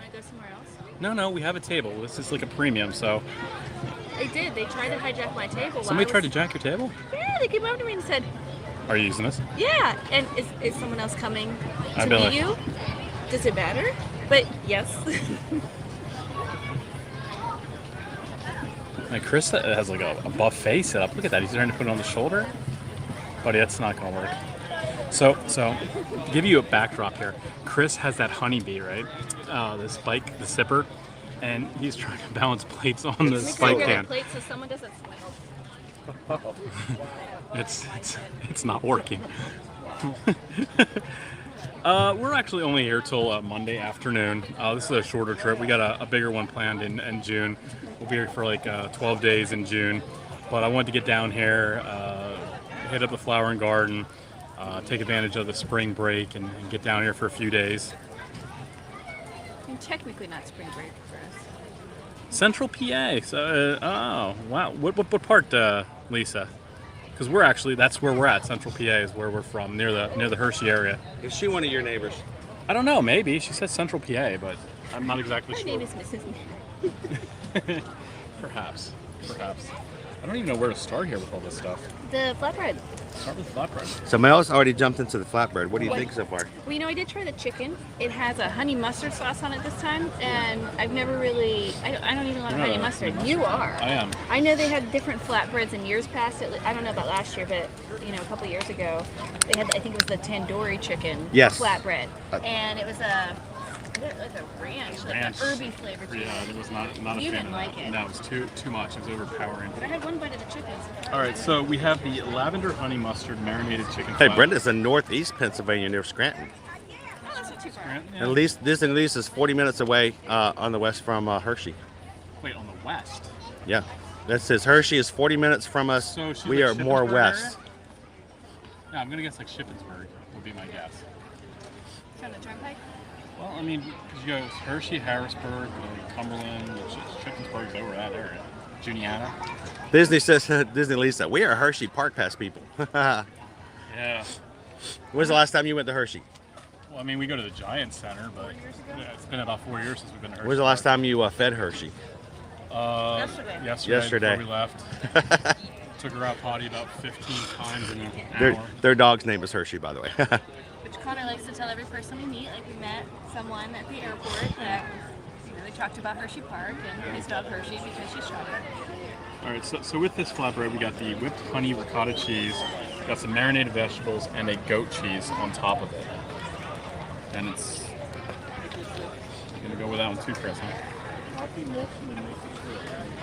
I go somewhere else? No, we have a table. This is like a premium, so. They did. They tried to hijack my table. while Somebody I tried to was- jack your table? Yeah, they came over to me and said, Are you using this? yeah. And is someone else coming to I'd be meet like- you? Does it matter? But yes. Like Chris has like a buffet set up. Look at that. He's trying to put it on the shoulder. Buddy, that's not going to work. So, to give you a backdrop here, Chris has that honeybee, right? The spike, the sipper, and he's trying to balance plates on the Make sure spike you grab a can. plate so someone doesn't smell. It's not working. We're actually only here till Monday afternoon. This is a shorter trip. We got a bigger one planned in June. We'll be here for like 12 days in June. But I wanted to get down here, hit up the flower and garden, take advantage of the spring break, and get down here for a few days. And technically not spring break for us. Central PA. So, oh wow. What part, Lisa? Because that's where we're at. Central PA is where we're from, near the Hershey area. Is she one of your neighbors? I don't know. Maybe she said Central PA, but I'm not exactly My sure. name is Mrs. Perhaps. I don't even know where to start here with all this stuff. The flatbread. Start with flatbread. So Mel's already jumped into the flatbread. What do you think so far? Well, I did try the chicken. It has a honey mustard sauce on it this time, and I've never really. I don't even love You're not honey a mustard. honey You mustard. are. I am. I know they had different flatbreads in years past. I don't know about last year, but a couple years ago, they had. I think it was the tandoori chicken Yes. flatbread, and it was a ranch, like Ranch. a herby flavor to Yeah, it. it was not a You fan didn't of like that. it. No, it was too much. It was overpowering. But I had one bite of the chicken. So All right, so we have the lavender honey mustard marinated chicken. Hey, flat. Brenda's in northeast Pennsylvania near Scranton. oh, that's not too far. Yeah. At least is 40 minutes away on the west from Hershey. Wait, on the west. Yeah, that says Hershey is 40 minutes from us. So she's We like are more Shippensburg west. area? Yeah, I'm gonna guess like Shippensburg would be my guess. From the turnpike. Well, I mean, because you go Hershey, Harrisburg, Cumberland, Shippensburg's over that area. Juniata. Disney says Disney Lisa. We are Hershey Park Pass people. Yeah. When's the last time you went to Hershey? Well, I mean, we go to the Giant Center, but yeah, it's been about 4 years since we've been to Hershey. When's the last time you fed Hershey? Yesterday. Before we left. Took her out potty about 15 times in an hour. Their dog's name is Hershey, by the way. Which Connor likes to tell every person we meet. Like we met someone at the airport that they talked about Hershey Park and his dog Hershey because she's chocolate. All right, so with this flatbread, we got the whipped honey ricotta cheese, got some marinated vegetables, and a goat cheese on top of it. And it's gonna go with that one too, Chris. Huh?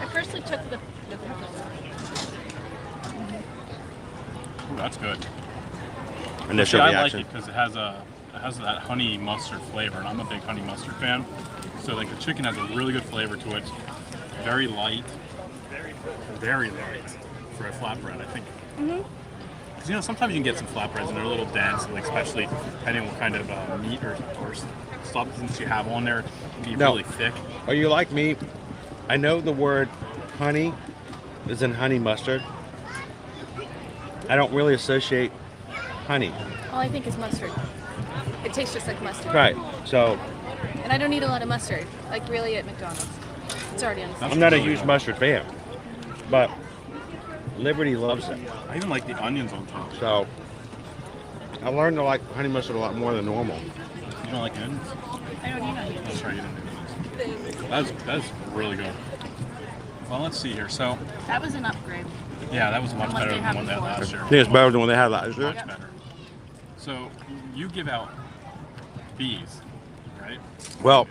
I personally took the pickles. that's good. Initial See, I reaction. like it because it has that honey mustard flavor, and I'm a big honey mustard fan. So like the chicken has a really good flavor to it. Very light, very light for a flatbread, I think. Because you know sometimes you can get some flatbreads and they're a little dense, like especially depending on what kind of meat or substance you have on there, it can be really thick. Are you like me? I know the word honey is in honey mustard. I don't really associate honey. All I think is mustard. It tastes just like mustard. Right. So And I don't eat a lot of mustard, like really at McDonald's. It's already on the I'm not a huge mustard fan, but Liberty loves it. I even like the onions on top. So I learned to like honey mustard a lot more than normal. You don't like onions? I don't eat onions. Let's try getting onions. That's really good. Well, let's see here. So That was an upgrade. yeah, that was much From what better they than had the one they had before. last year. I think it's better than what they had last year. Much better. So you give out bees, right? Well,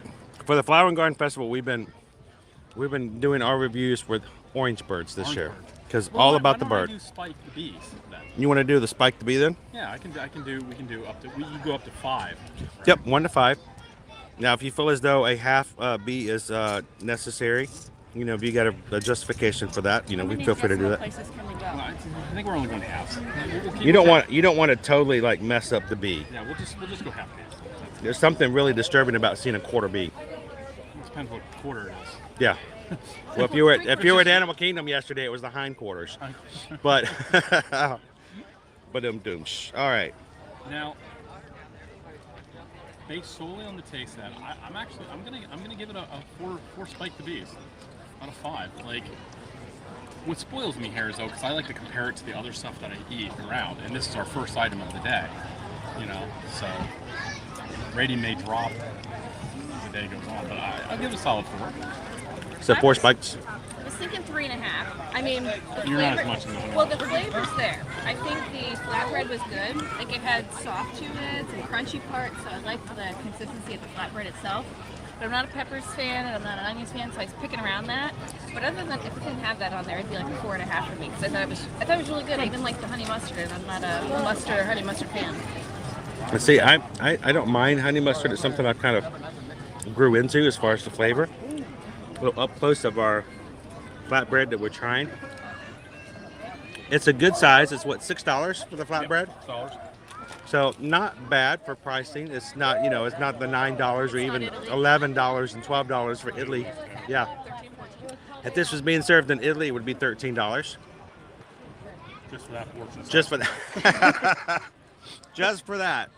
for the Flower and Garden Festival, we've been doing our reviews with orange birds this year because Well, all why about the don't I bird. do spike the bees then? You want to do the spike the bee then? Yeah, we can do up to. You go up to 5. Yep, 1 to 5. Now, if you feel as though a half bee is necessary, you know, if you got a justification for that, you know, we feel free to do that. Places can we go? Well, I think we're only going halves. We'll keep You don't it want to totally like mess up the bee. Yeah, we'll just go half halves. There's something really disturbing about seeing a quarter bee. It depends what quarter it is. Yeah. Well, if you were at Animal Kingdom yesterday, it was the hindquarters. But doom. All right. Now, based solely on the taste, that I'm gonna give it a 4 spike the bees out of 5. Like, what spoils me here is though, because I like to compare it to the other stuff that I eat around, and this is our first item of the day. You know, so rating may drop as the day goes on, but I'll give it a solid 4. So 4 spikes. I was thinking 3.5. I mean, the You're not flavor, as much in the honey well, the mustard. flavor's there. I think the flatbread was good. Like it had soft to it, some crunchy parts, so I liked the consistency of the flatbread itself. But I'm not a peppers fan and I'm not an onions fan, so I was picking around that. But other than if it didn't have that on there, it'd be like a 4.5 for me because I thought it was really good. I even like the honey mustard, and I'm not a mustard or honey mustard fan. Let's see, I don't mind honey mustard. It's something I've kind of grew into as far as the flavor. A little up close of our flatbread that we're trying. It's a good size. It's what, $6 for the flatbread? $6. So not bad for pricing. It's not, you know, it's not the $9 or even $11 and $12 for Italy. Yeah. If this was being served in Italy, it would be $13. Just for that portion. Just for that. Just for that.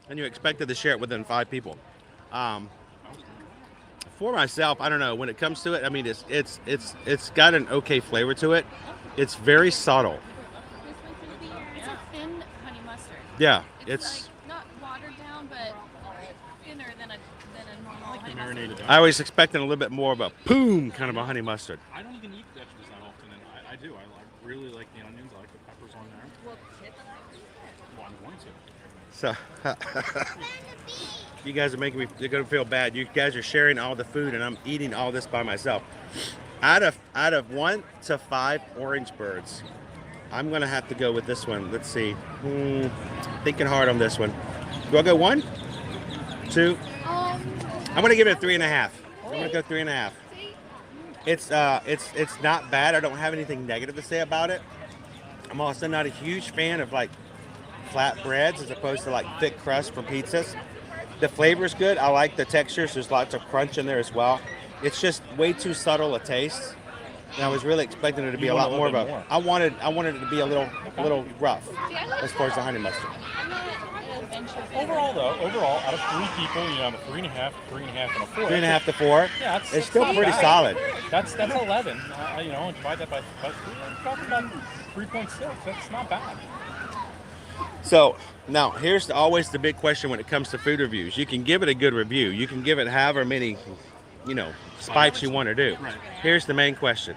And you expected to share it within 5 people. For myself, I don't know. When it comes to it, I mean, it's got an okay flavor to it. It's very subtle. It's a thin honey mustard. Yeah, It's like not watered down, but thinner than a normal honey mustard. Marinated. I was expecting a little bit more of a boom kind of a honey mustard. I don't even eat vegetables that often, and I do. I really like the onions. I like the peppers on there. Well, Well, I'm going to. So you guys are making me, you're gonna feel bad. You guys are sharing all the food and I'm eating all this by myself. Out of 1 to 5 orange birds, I'm gonna have to go with this one. Let's see. Thinking hard on this one. Do I go 1? 2? I'm gonna give it a 3.5. I'm gonna go 3.5. It's not bad. I don't have anything negative to say about it. I'm also not a huge fan of like flat breads as opposed to like thick crust for pizzas. The flavor is good. I like the textures. There's lots of crunch in there as well. It's just way too subtle a taste. And I was really expecting it to be a lot more of a. I wanted it to be a little rough as far as the honey mustard. Overall, out of 3 people, you have a 3.5, 3.5, and a 4. 3.5 to 4. Yeah, It's still pretty solid. That's 11. You know, and divide that by 3. Talking about 3.6. That's not bad. So now here's always the big question when it comes to food reviews. You can give it a good review. You can give it however many, you know, spikes you want to do. Right. Here's the main question.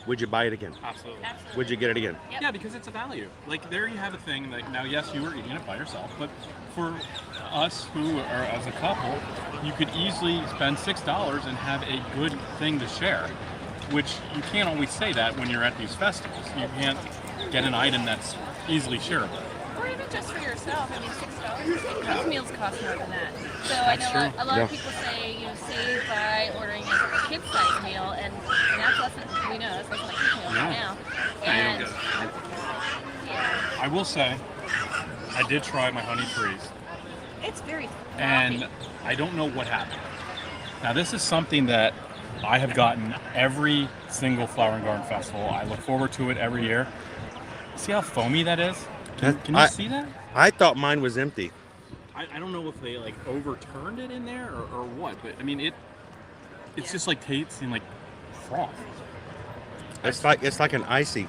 Would you buy it again? Absolutely. Would you get it again? Yeah, because it's a value. Like, there you have a thing. Like, now, yes, you were eating it by yourself, but for us who are as a couple, you could easily spend $6 and have a good thing to share, which you can't always say that when you're at these festivals. You can't get an item that's easily shareable. Or even just for yourself. I mean, $6. Those meals cost more than that. So I That's know true. a lot of people say, save by ordering a kid size meal, and that's less than, we know, that's less than a kid's meal right now. And yeah, I will say, I did try my honey freeze, it's very and I don't know what happened. Now, this is something that I have gotten every single Flower and Garden Festival. I look forward to it every year. See how foamy that is? Can you see that? I thought mine was empty. I don't know if they like overturned it in there or what, but I mean it's just like tasting like froth. It's like an icy,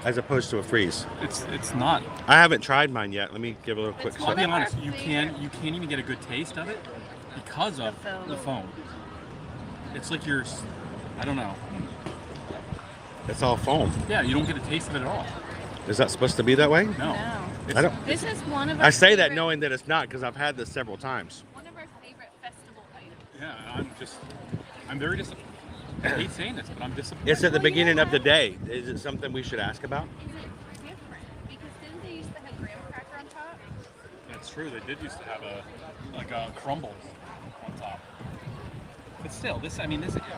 as opposed to a freeze. It's not. I haven't tried mine yet. Let me give it a little quick It's I'll sip. be honest, you can't even get a good taste of it because of the foam. It's like I don't know. It's all foam. Yeah, you don't get a taste of it at all. Is that supposed to be that way? No. No. I don't. This is one of our I say that favorite- knowing that it's not, because I've had this several times. one of our favorite festival items. Yeah, I'm very disappointed. I hate saying this, but I'm disappointed. It's at the beginning of the day. Is it something we should ask about? Is it different? Because didn't they used to have graham cracker on top? That's true. They did used to have a crumbles on top. But still, this is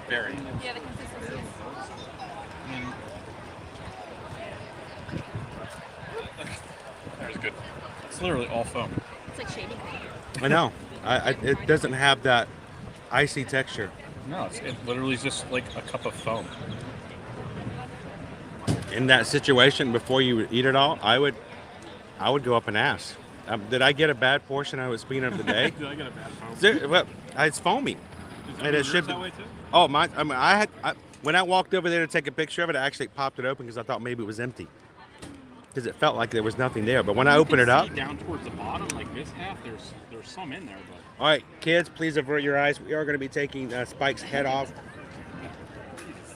very. Yeah, the consistency is. I mean, there's good. It's literally all foam. It's like shaving cream. I know. It doesn't have that icy texture. No, it literally is just like a cup of foam. In that situation, before you eat it all, I would go up and ask. Did I get a bad portion out of the beginning of the day? Did I get a bad foam? Well, it's foamy. And it should be. That way too? Oh, mine. I mean, when I walked over there to take a picture of it, I actually popped it open because I thought maybe it was empty. Because it felt like there was nothing there. But when I opened it up, down towards the bottom, like this half, there's some in there, but all right, kids, please avert your eyes. We are going to be taking Spike's head off.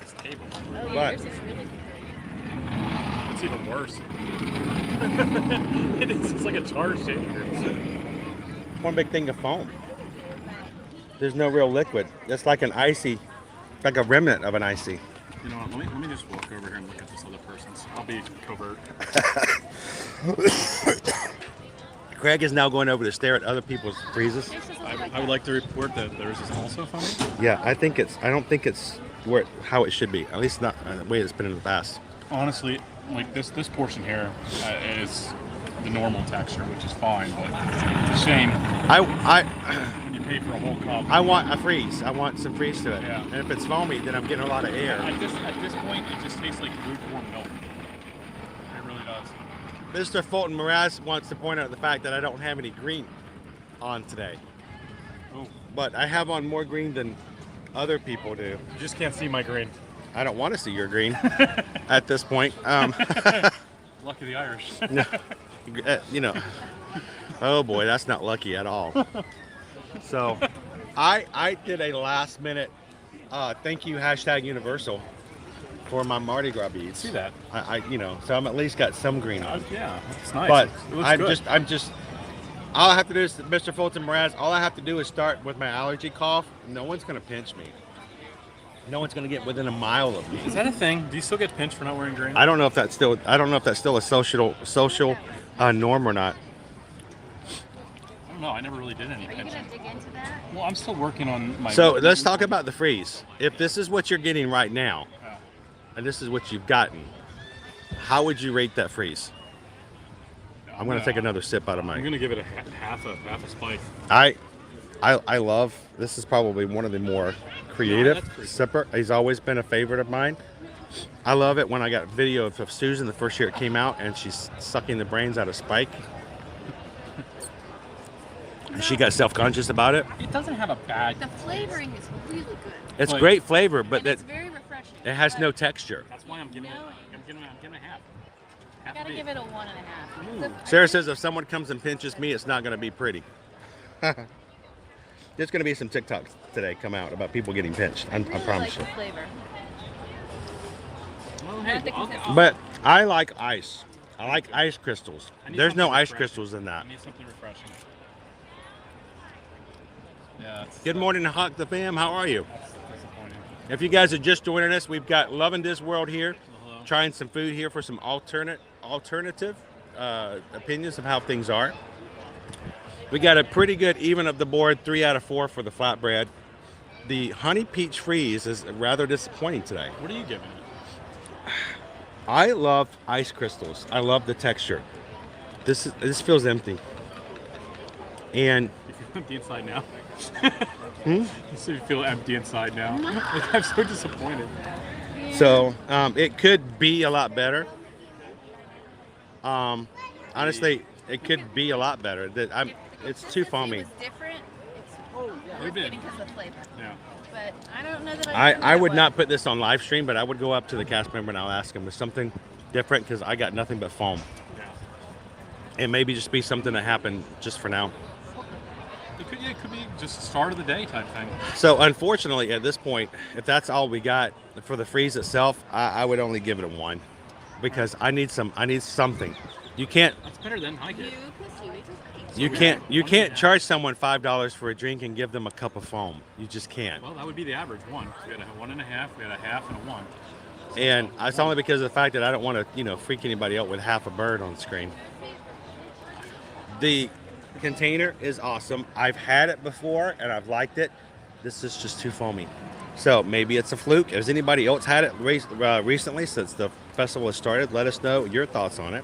this table. Oh, yeah, But- yours is really It's even worse. It's like a tar shaker. One big thing of foam. There's no real liquid. It's like an icy, like a remnant of an icy. You know what? Let me just walk over here and look at this other person's. I'll be covert. Craig is now going over to stare at other people's freezes. I would like to report that theirs is also foamy. Yeah, I don't think it's how it should be. At least not the way it's been in the past. Honestly, like this portion here is the normal texture, which is fine, but it's a shame when you pay for a whole cup. I want a freeze. I want some freeze to it. Yeah. And if it's foamy, then I'm getting a lot of air. At this point, it just tastes like lukewarm milk. It really does. Mr. Fulton Mraz wants to point out the fact that I don't have any green on today. Oh, But I have on more green than other people do. you just can't see my green. I don't want to see your green at this point. Lucky the Irish. You know, oh boy, that's not lucky at all. So I did a last minute thank you #Universal for my Mardi Gras beads. See that? So I'm at least got some green on. Yeah, it's nice. But It looks good. all I have to do is, Mr. Fulton Mraz, all I have to do is start with my allergy cough. No one's gonna pinch me. No one's gonna get within a mile of me. Is that a thing? Do you still get pinched for not wearing green? I don't know if that's still a social norm or not. I don't know. I never really did any Are you pinching. gonna dig into that? Well, I'm still working on my. So let's talk about the freeze. If this is what you're getting right now, Yeah. and this is what you've gotten, how would you rate that freeze? I'm gonna take another sip out of I'm mine. gonna give it a half a spike. I love, this is probably one of the more creative that's pretty sipper. He's always been a favorite of mine. I love it when I got video of Susan the first year it came out and she's sucking the brains out of Spike. And she got self-conscious about it. It doesn't have a bad. The flavoring is really good. It's Like- great flavor, but And it it's very refreshing. it has But no texture. That's why I'm giving it. I'm giving it a half. I Half gotta a give beat. it a 1.5. Sarah says if someone comes and pinches me, it's not going to be pretty. There's going to be some TikToks today come out about people getting pinched. I really promise like you. the flavor. Well, I hey, think I'll- it's- I'll- But I like ice. I like ice crystals. I need There's no something ice refreshing. crystals in that. I need something refreshing. Yeah, it's Good morning, Hawk the Fam. How are you? disappointing. If you guys are just joining us, we've got Loving This World here, Hello. trying some food here for some alternative opinions of how things are. We got a pretty good even of the board, 3 out of 4 for the flatbread. The honey peach freeze is rather disappointing today. What are you giving it? I love ice crystals. I love the texture. This feels empty. And You feel empty inside now. So you feel empty inside now. Like, I'm so disappointed. so it could be a lot better. Honestly, it could be a lot better. It's too foamy. It was different. It's We did. getting because of the flavor. Yeah. But I don't know that I would not put this on live stream, but I would go up to the cast member and I'll ask him, is something different? Because I got nothing but foam. Yeah. And maybe just be something that happened just for now. It could be just start of the day type thing. So unfortunately, at this point, if that's all we got for the freeze itself, I would only give it a 1, because I need something. You can't That's better than I get. you can't charge someone $5 for a drink and give them a cup of foam. You just can't. Well, that would be the average one. We had a 1.5, we had a half, and a 1. And it's only because of the fact that I don't want to, freak anybody out with half a bird on the screen. The container is awesome. I've had it before and I've liked it. This is just too foamy. So maybe it's a fluke. Has anybody else had it recently since the festival has started? Let us know your thoughts on it.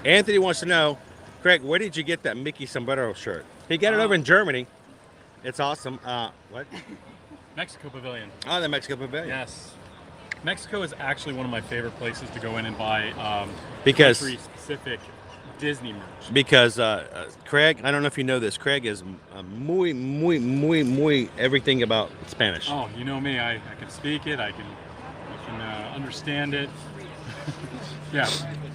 Anthony wants to know, Craig, where did you get that Mickey sombrero shirt? He got it over in Germany. It's awesome. What? Mexico Pavilion. Oh, the Mexico Pavilion. Yes. Mexico is actually one of my favorite places to go in and buy Because- country-specific Disney merch. Because Craig, I don't know if you know this, Craig is muy everything about Spanish. Oh, you know me. I can speak it. I can understand it. Yeah.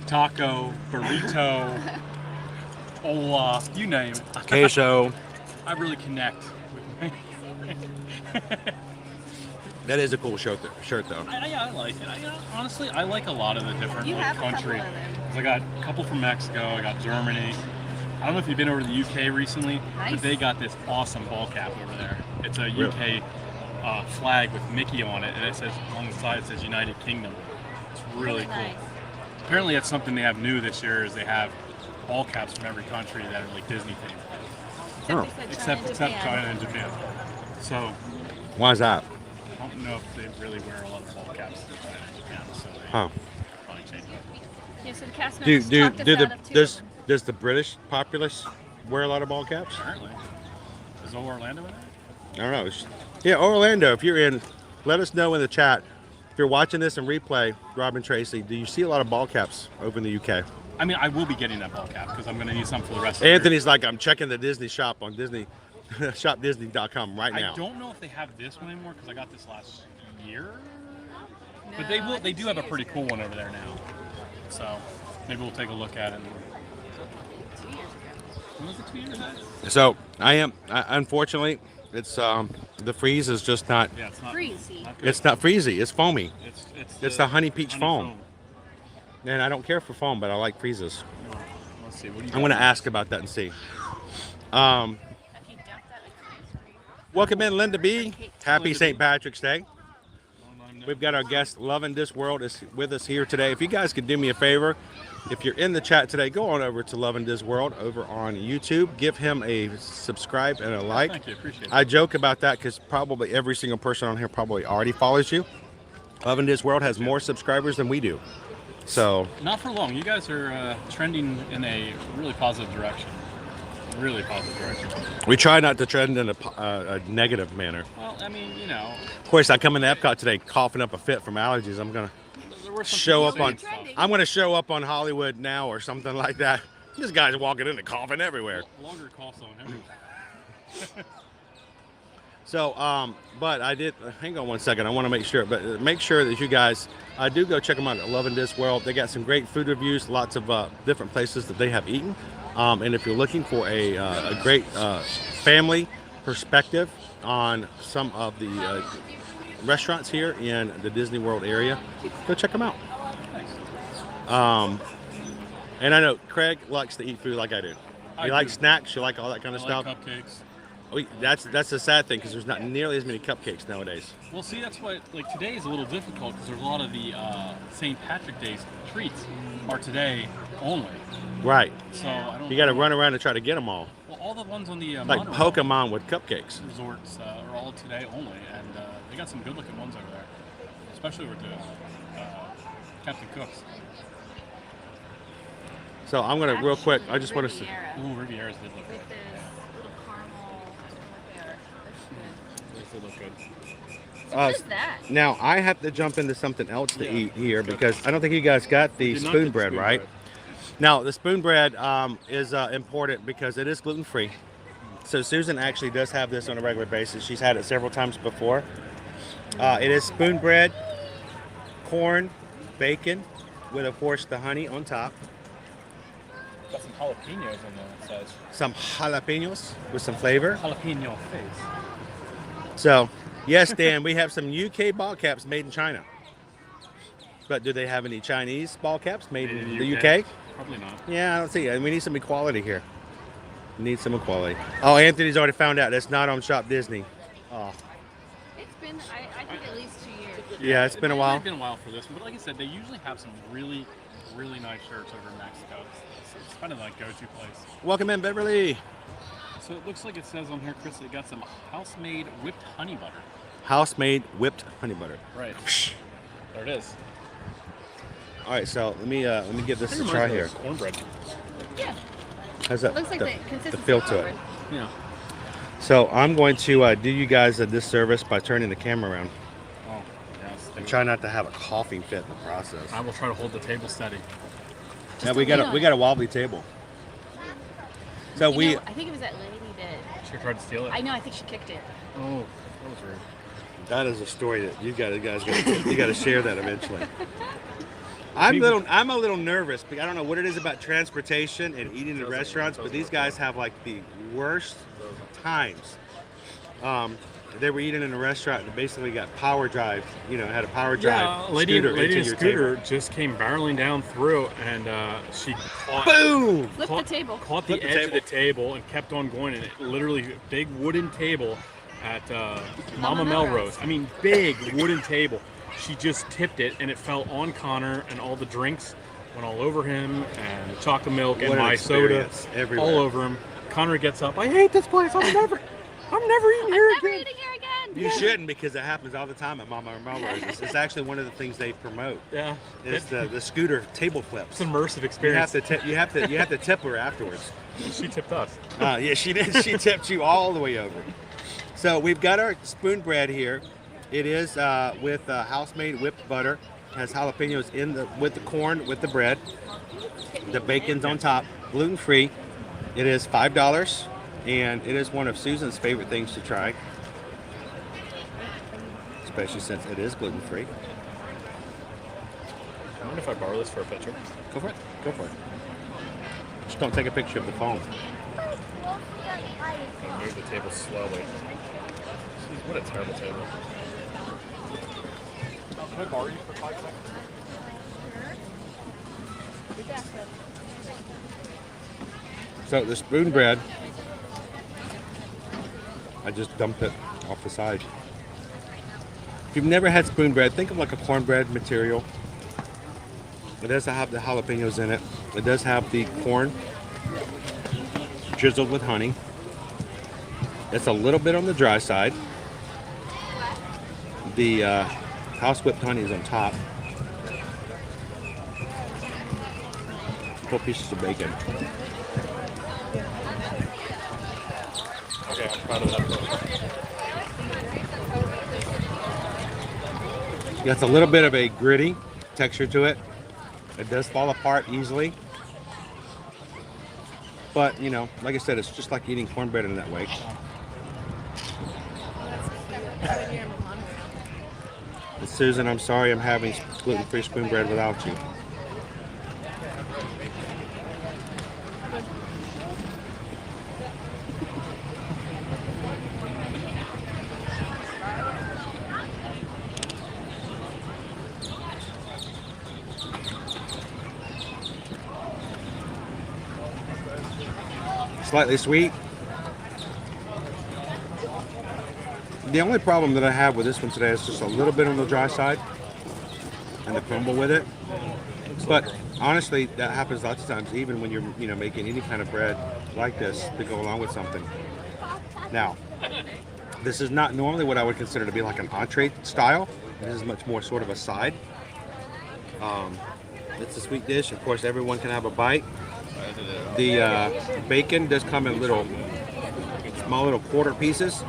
Taco, burrito, hola, you name it. Queso. I really connect with That is a cool shirt though. I like it. Honestly, I like a lot of the different You have a couple country. of them. 'Cause I got a couple from Mexico. I got Germany. I don't know if you've been over to the UK recently, Nice. but they got this awesome ball cap over there. It's a UK flag with Mickey on it, and it says on the side it says United Kingdom. It's really cool. nice. Apparently, that's something they have new this year. Is they have ball caps from every country that are like Disney themed, Oh. except China and Japan. So Why is that? I don't know if they really wear a lot of ball caps in China and Japan. So they Huh. probably change it. Yeah, so the cast Do members talked us out of 2 of them. does the British populace wear a lot of ball caps? Apparently, is Orlando in there? I don't know. Yeah, Orlando, if you're in, let us know in the chat. If you're watching this in replay, Robin Tracy, do you see a lot of ball caps over in the UK? I mean, I will be getting that ball cap because I'm going to need some for the rest of the year. Anthony's like, I'm checking the Disney shop on Disney, shopdisney.com right now. I don't know if they have this one anymore because I got this last year. But they will. They do have a pretty cool one over there now. So maybe we'll take a look at it. 2 years ago. When was it 2 years ago? So unfortunately, it's the freeze is just not. Yeah, it's not. Freezy. Not good. It's not freezy. It's foamy, It's the honey peach honey foam. and I don't care for foam, but I like freezes. Let's see. What do you I'm got? going to ask about that and see. If you dump that, like, Welcome in, Linda B. Happy Linda St. B. Patrick's Day. Long time no- We've got our guest, Loving This World, is with us here today. If you guys could do me a favor, if you're in the chat today, go on over to Loving This World over on YouTube. Give him a subscribe and a like. Thank you. Appreciate it. I joke about that because probably every single person on here probably already follows you. Loving This World has more subscribers than we do. So, Not for long. You guys are trending in a really positive direction. Really positive direction. we try not to trend in a negative manner. Well, I mean, you know, Of course, I come into Epcot today coughing up a fit from allergies. I'm going to there were some show people up on saying I'm going to show up on Hollywood Now or something like that. This guy's walking in and coughing everywhere. longer call zone everywhere. So, but I did, hang on one second. I want to make sure, but make sure that you guys do go check them out at Loving This World. They got some great food reviews, lots of different places that they have eaten. And if you're looking for a great family perspective on some of the restaurants here in the Disney World area, go check them out. And I know Craig likes to eat food like I do. I You like do. snacks, you like all that kind I of like stuff. cupcakes. That's the sad thing because there's not nearly as many cupcakes nowadays. Well, see, that's what, like, today is a little difficult because there's a lot of the St. Patrick Day's treats are today only. Right. So I don't You got to know. run around and try to get them all. Well, all the ones on the Like monorail Pokemon with cupcakes. resorts are all today only, and they got some good-looking ones over there, especially with the Captain Cook's. So I'm gonna real quick. I just want to. Riviera Ooh, Riviera's did look good. with this little caramel. There. That's good. Those did look good. So what is that? Now I have to jump into something else to Yeah. eat here because I don't think you guys got the Did not spoon get the bread, spoon right? bread. Now the spoon bread is important because it is gluten free. So Susan actually does have this on a regular basis. She's had it several times before. It is spoon bread, corn, bacon, with of course the honey on top. Got some jalapenos on the sides. Some jalapenos with some flavor. Jalapeno face. So, yes, Dan, we have some UK ball caps made in China. But do they have any Chinese ball caps made in the UK? Probably not. Yeah, I don't see it. We need some equality here. We need some equality. Oh, Anthony's already found out. That's not on Shop Disney. Oh, It's been, I think, at least 2 years. yeah, it's been a while. It's been a while for this one, but like I said, they usually have some really, really nice shirts over in Mexico. It's kind of like go-to place. Welcome in, Beverly. So it looks like it says on here, Chris, they got some house-made whipped honey butter. House-made whipped honey butter. Right. There it is. All right, so let me give this a It try reminds me here. of cornbread. Yeah. How's that? It looks like the, the consistency the feel to it. cornbread. Yeah. So I'm going to do you guys a disservice by turning the camera around Oh, yes. and try not to have a coughing fit in the process. I will try to hold the table steady. Yeah, we got a wobbly table. So You we know, I think it was that lady that. She tried to steal it. I know. I think she kicked it. Oh, that was rude. that is a story that you guys got to share that eventually. I'm a little nervous because I don't know what it is about transportation and eating in restaurants, but these guys have like the worst times. They were eating in a restaurant and basically got power drive. You know, had a power drive lady scooter in into a your scooter table. just came barreling down through, and she caught, Boom! Flip the table. caught the Flip the edge table. of the table and kept on going. And it literally big wooden table at Mama Melrose. I mean, big wooden table. She just tipped it, and it fell on Connor, and all the drinks went all over him, and the chocolate milk and What an my soda experience everywhere. all over him. Connor gets up. I hate this place. I'm never eating here Never again. eating here again. You shouldn't because it happens all the time at Mama Melrose. It's actually one of the things they promote. Yeah, Is the scooter table flips. it's an immersive You have experience. to tip her afterwards. She tipped us. Yeah, she did. She tipped you all the way over. So we've got our spoon bread here. It is with house-made whipped butter. Has jalapenos with the corn with the bread. The bacon's on top. Gluten-free. It is $5, and it is one of Susan's favorite things to try, especially since it is gluten-free. I wonder if I borrow this for a picture. Go for it. Go for it. Just don't take a picture of the phone. Move the table slowly. Jeez, what a terrible table. Can I borrow you for 5 seconds? So the spoon bread, I just dumped it off the side. If you've never had spoon bread, think of like a cornbread material. It does have the jalapenos in it. It does have the corn drizzled with honey. It's a little bit on the dry side. The house whipped honey is on top. Couple pieces of bacon. Okay, I'm proud of that. It's a little bit of a gritty texture to it. It does fall apart easily. But, you know, like I said, it's just like eating cornbread in that way. And Susan, I'm sorry I'm having gluten-free spoon bread without you. Slightly sweet. The only problem that I have with this one today is just a little bit on the dry side and the crumble with it. But honestly, that happens lots of times, even when you're, making any kind of bread like this to go along with something. Now, this is not normally what I would consider to be like an entree style. This is much more sort of a side. It's a sweet dish. Of course, everyone can have a bite. The bacon does come in small little quarter pieces.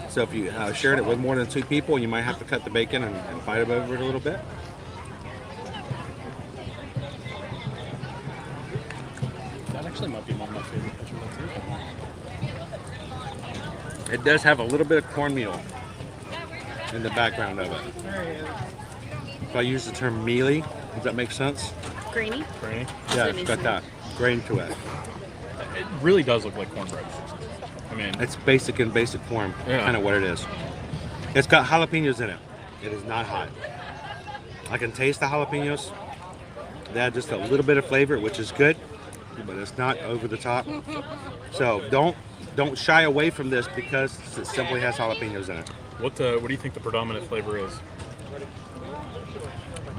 So if you shared it with more than 2 people, you might have to cut the bacon and fight over it a little bit. That actually might be one of my favorite pictures too. It does have a little bit of cornmeal in the background of it. If I use the term mealy, does that make sense? Grainy. Grainy. Yeah, it's got that grain to it. It really does look like cornbread. I mean, It's basic form, Yeah. kind of what it is. It's got jalapenos in it. It is not hot. I can taste the jalapenos. They add just a little bit of flavor, which is good, but it's not over the top. So don't shy away from this because it simply has jalapenos in it. what do you think the predominant flavor is?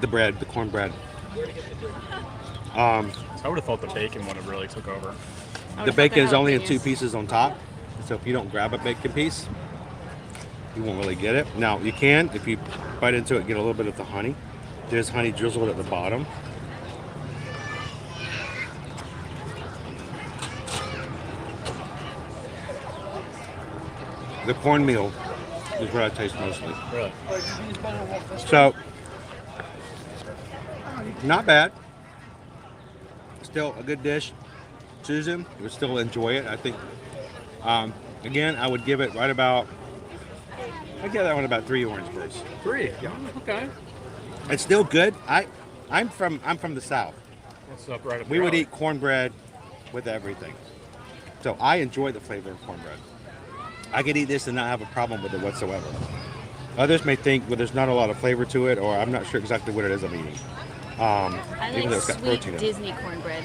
The bread, the cornbread. So I would have thought the bacon would have really took over. The bacon is only in 2 pieces on top, so if you don't grab a bacon piece, you won't really get it. Now you can, if you bite into it, get a little bit of the honey. There's honey drizzled at the bottom. The cornmeal is what I taste mostly. Really? So, not bad. Still a good dish. Susan would still enjoy it. I think, again, I would give it right about, I'd give that one about 3 Orangeburgs. 3. Yeah. Okay. It's still good. I'm from the South. What's up right up We your would alley? eat cornbread with everything. So I enjoy the flavor of cornbread. I could eat this and not have a problem with it whatsoever. Others may think, well, there's not a lot of flavor to it, or I'm not sure exactly what it is I'm eating. I Even though like it's got sweet protein in it. Disney cornbread.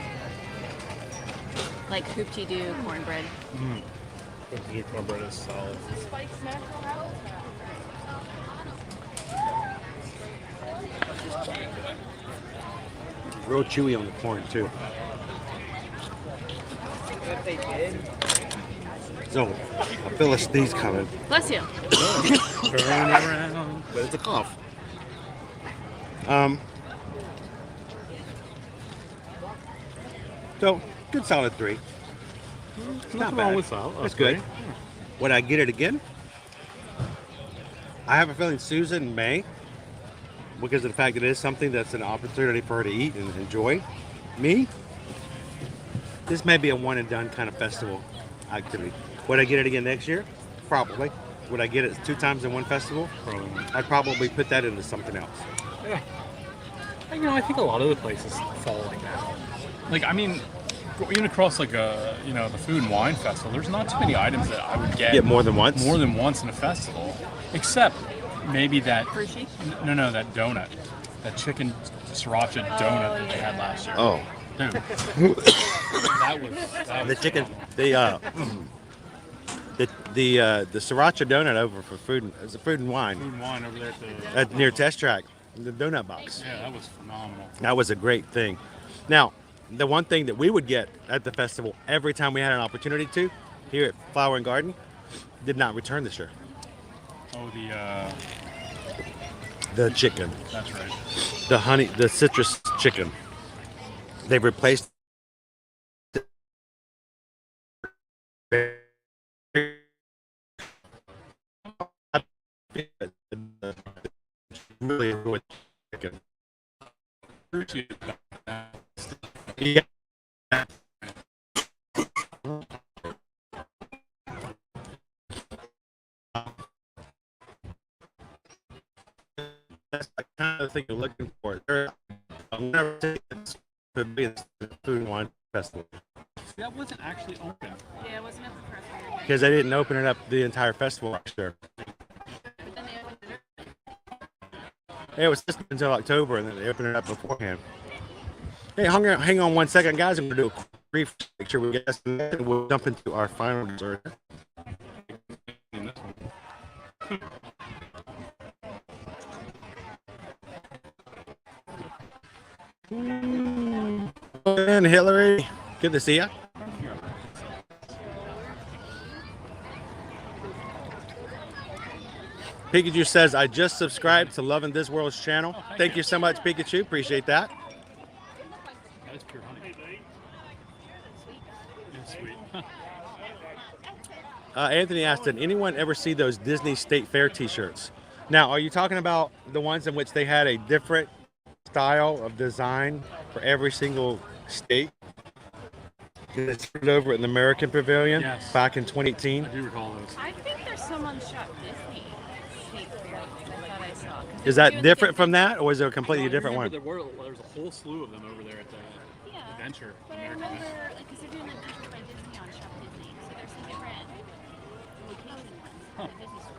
Like hoop-de-doo cornbread. The cornbread is solid. Real chewy on the corn too. So I feel a sneeze coming, Bless you. Turn around. but it's a cough. So good solid 3. Nothing bad. wrong with that. That's good. Would I get it again? I have a feeling Susan may, because of the fact that it is something that's an opportunity for her to eat and enjoy. Me, this may be a one and done kind of festival activity. Would I get it again next year? Probably. Would I get it 2 times in one festival? Probably. I'd probably put that into something else. Yeah. I think a lot of the places fall like that. Like, I mean, even across like the food and wine festival, there's not too many items that I would Get more than once? more than once in a festival, except maybe that Hershey? no that donut, that chicken sriracha donut that they had last year. Oh. Dude, that was The chicken, the sriracha donut over for food, it's a food and wine food and wine over there at the near Test Track, the donut box. yeah, that was phenomenal. That was a great thing. Now, the one thing that we would get at the festival every time we had an opportunity to, here at Flower and Garden, did not return this year. Oh, The chicken, that's right. the citrus chicken. They've replaced really enjoyed chicken. Yeah. That's the kind of thing you're looking for. I'll never take this to be in the food and wine festival That wasn't actually open. Yeah, it wasn't at the first one. because they didn't open it up the entire festival last year. But then they opened it. It was just until October, and then they opened it up beforehand. Hey, hang on 1 second, guys. I'm going to do a quick brief, make sure we get this, and then we'll jump into our final dessert. In this one. And Hillary, good to see you. Pikachu says, I just subscribed to Loving This World's channel. Thank you so much, Pikachu. Appreciate that. That is pure honey. It's sweet. Anthony asked, did anyone ever see those Disney State Fair t-shirts? Now, are you talking about the ones in which they had a different style of design for every single state? It's put over in the American Pavilion back in 2018. I do recall those. I think there's some on Shop Disney State Fair I thought I saw. 'Cause Is they're that doing different the from that, or is it a completely I different remember one? there was a whole slew of them over there at the Yeah, Adventure. but I remember, like, because they're doing the Adventures by Disney on Shop Disney, so there's some different location ones at the Disney store.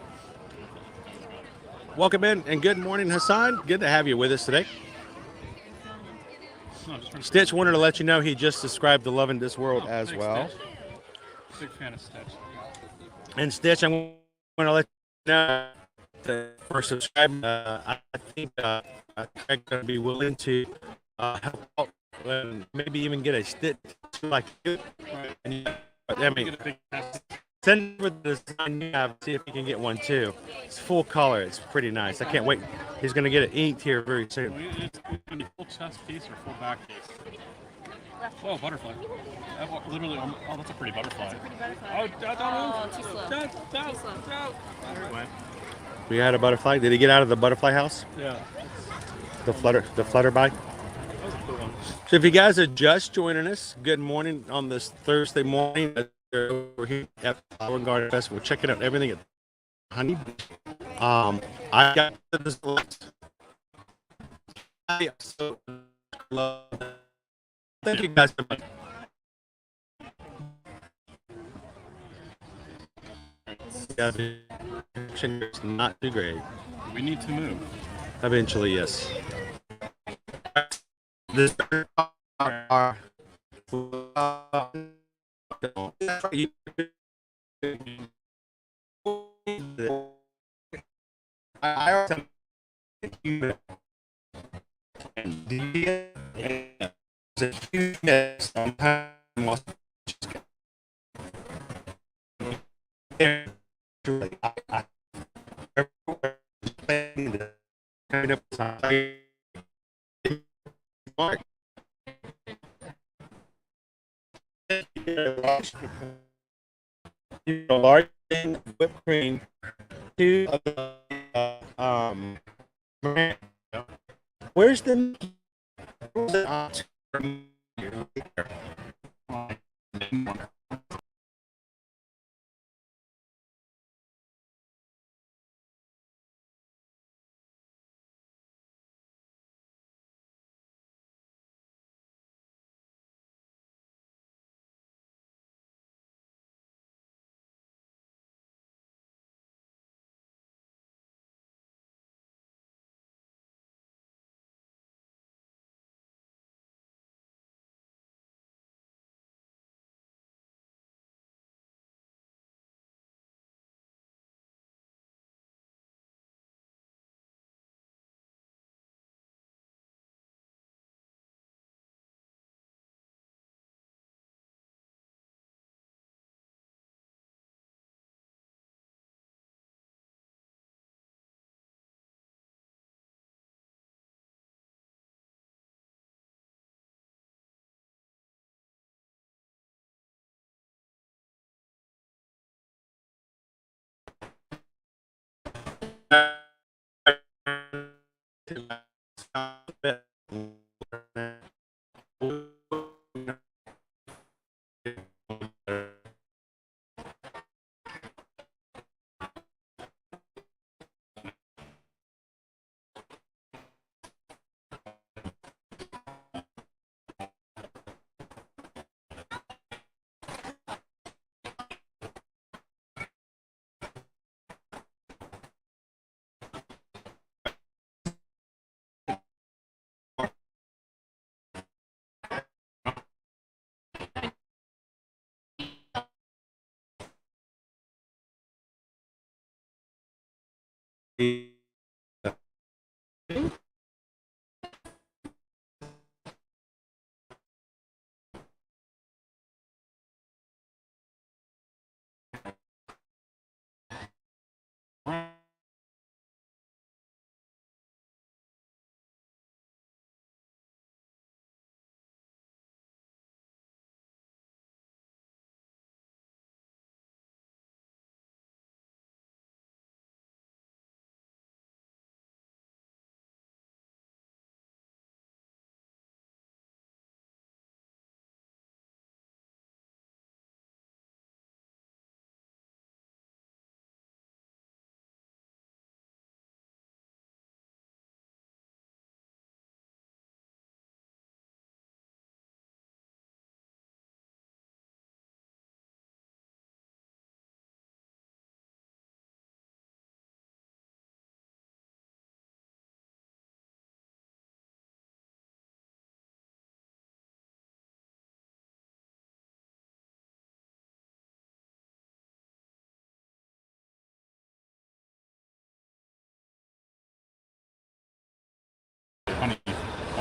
Welcome in, and good morning, Hassan. Good to have you with us today. No, just trying to- Stitch wanted to let you know he just subscribed to Loving This World Oh, as thanks, well. Stitch. Big fan of Stitch. And Stitch, I'm going to let you know that for subscribing, I think Craig's going to be willing to help out and maybe even get a Stitch like you. And, I mean, Get a big test. send over the design you have, see if you can get one too. It's full color. It's pretty nice. I can't wait. He's going to get it inked here very soon. It's going to be full chest piece or full back piece. Oh, butterfly. Literally, oh, that's a pretty butterfly. Pretty butterfly. Oh, don't Too slow. Don't. Too slow. There it went. We had a butterfly. Did he get out of the butterfly house? Yeah. The flutterby? That was a cool one. So if you guys are just joining us, good morning on this Thursday morning. We're here at Flower Garden Festival, checking out everything at Honey. I got this list. I so love. Thank you guys so much. Yeah, the connection is not too great. We need to move. Eventually, yes. This large whipped cream, 2 of the where's the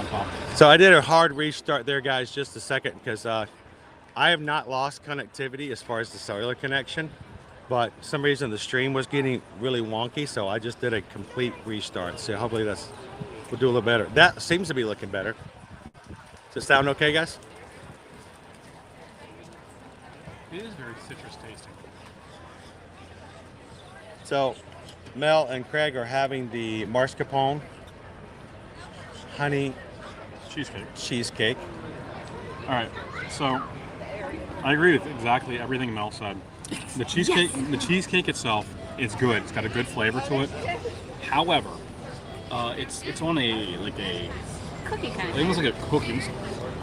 top. So I did a hard restart there, guys, just a second, because I have not lost connectivity as far as the cellular connection, but for some reason the stream was getting really wonky, so I just did a complete restart. So hopefully that's will do a little better. That seems to be looking better. Does it sound okay, guys? It is very citrus tasting. So Mel and Craig are having the mascarpone honey cheesecake. All right, so I agree with exactly everything Mel said. The cheesecake, the cheesecake itself is good. It's got a good flavor to it. However, it's on a Cookie kind of. it looks like a cookie.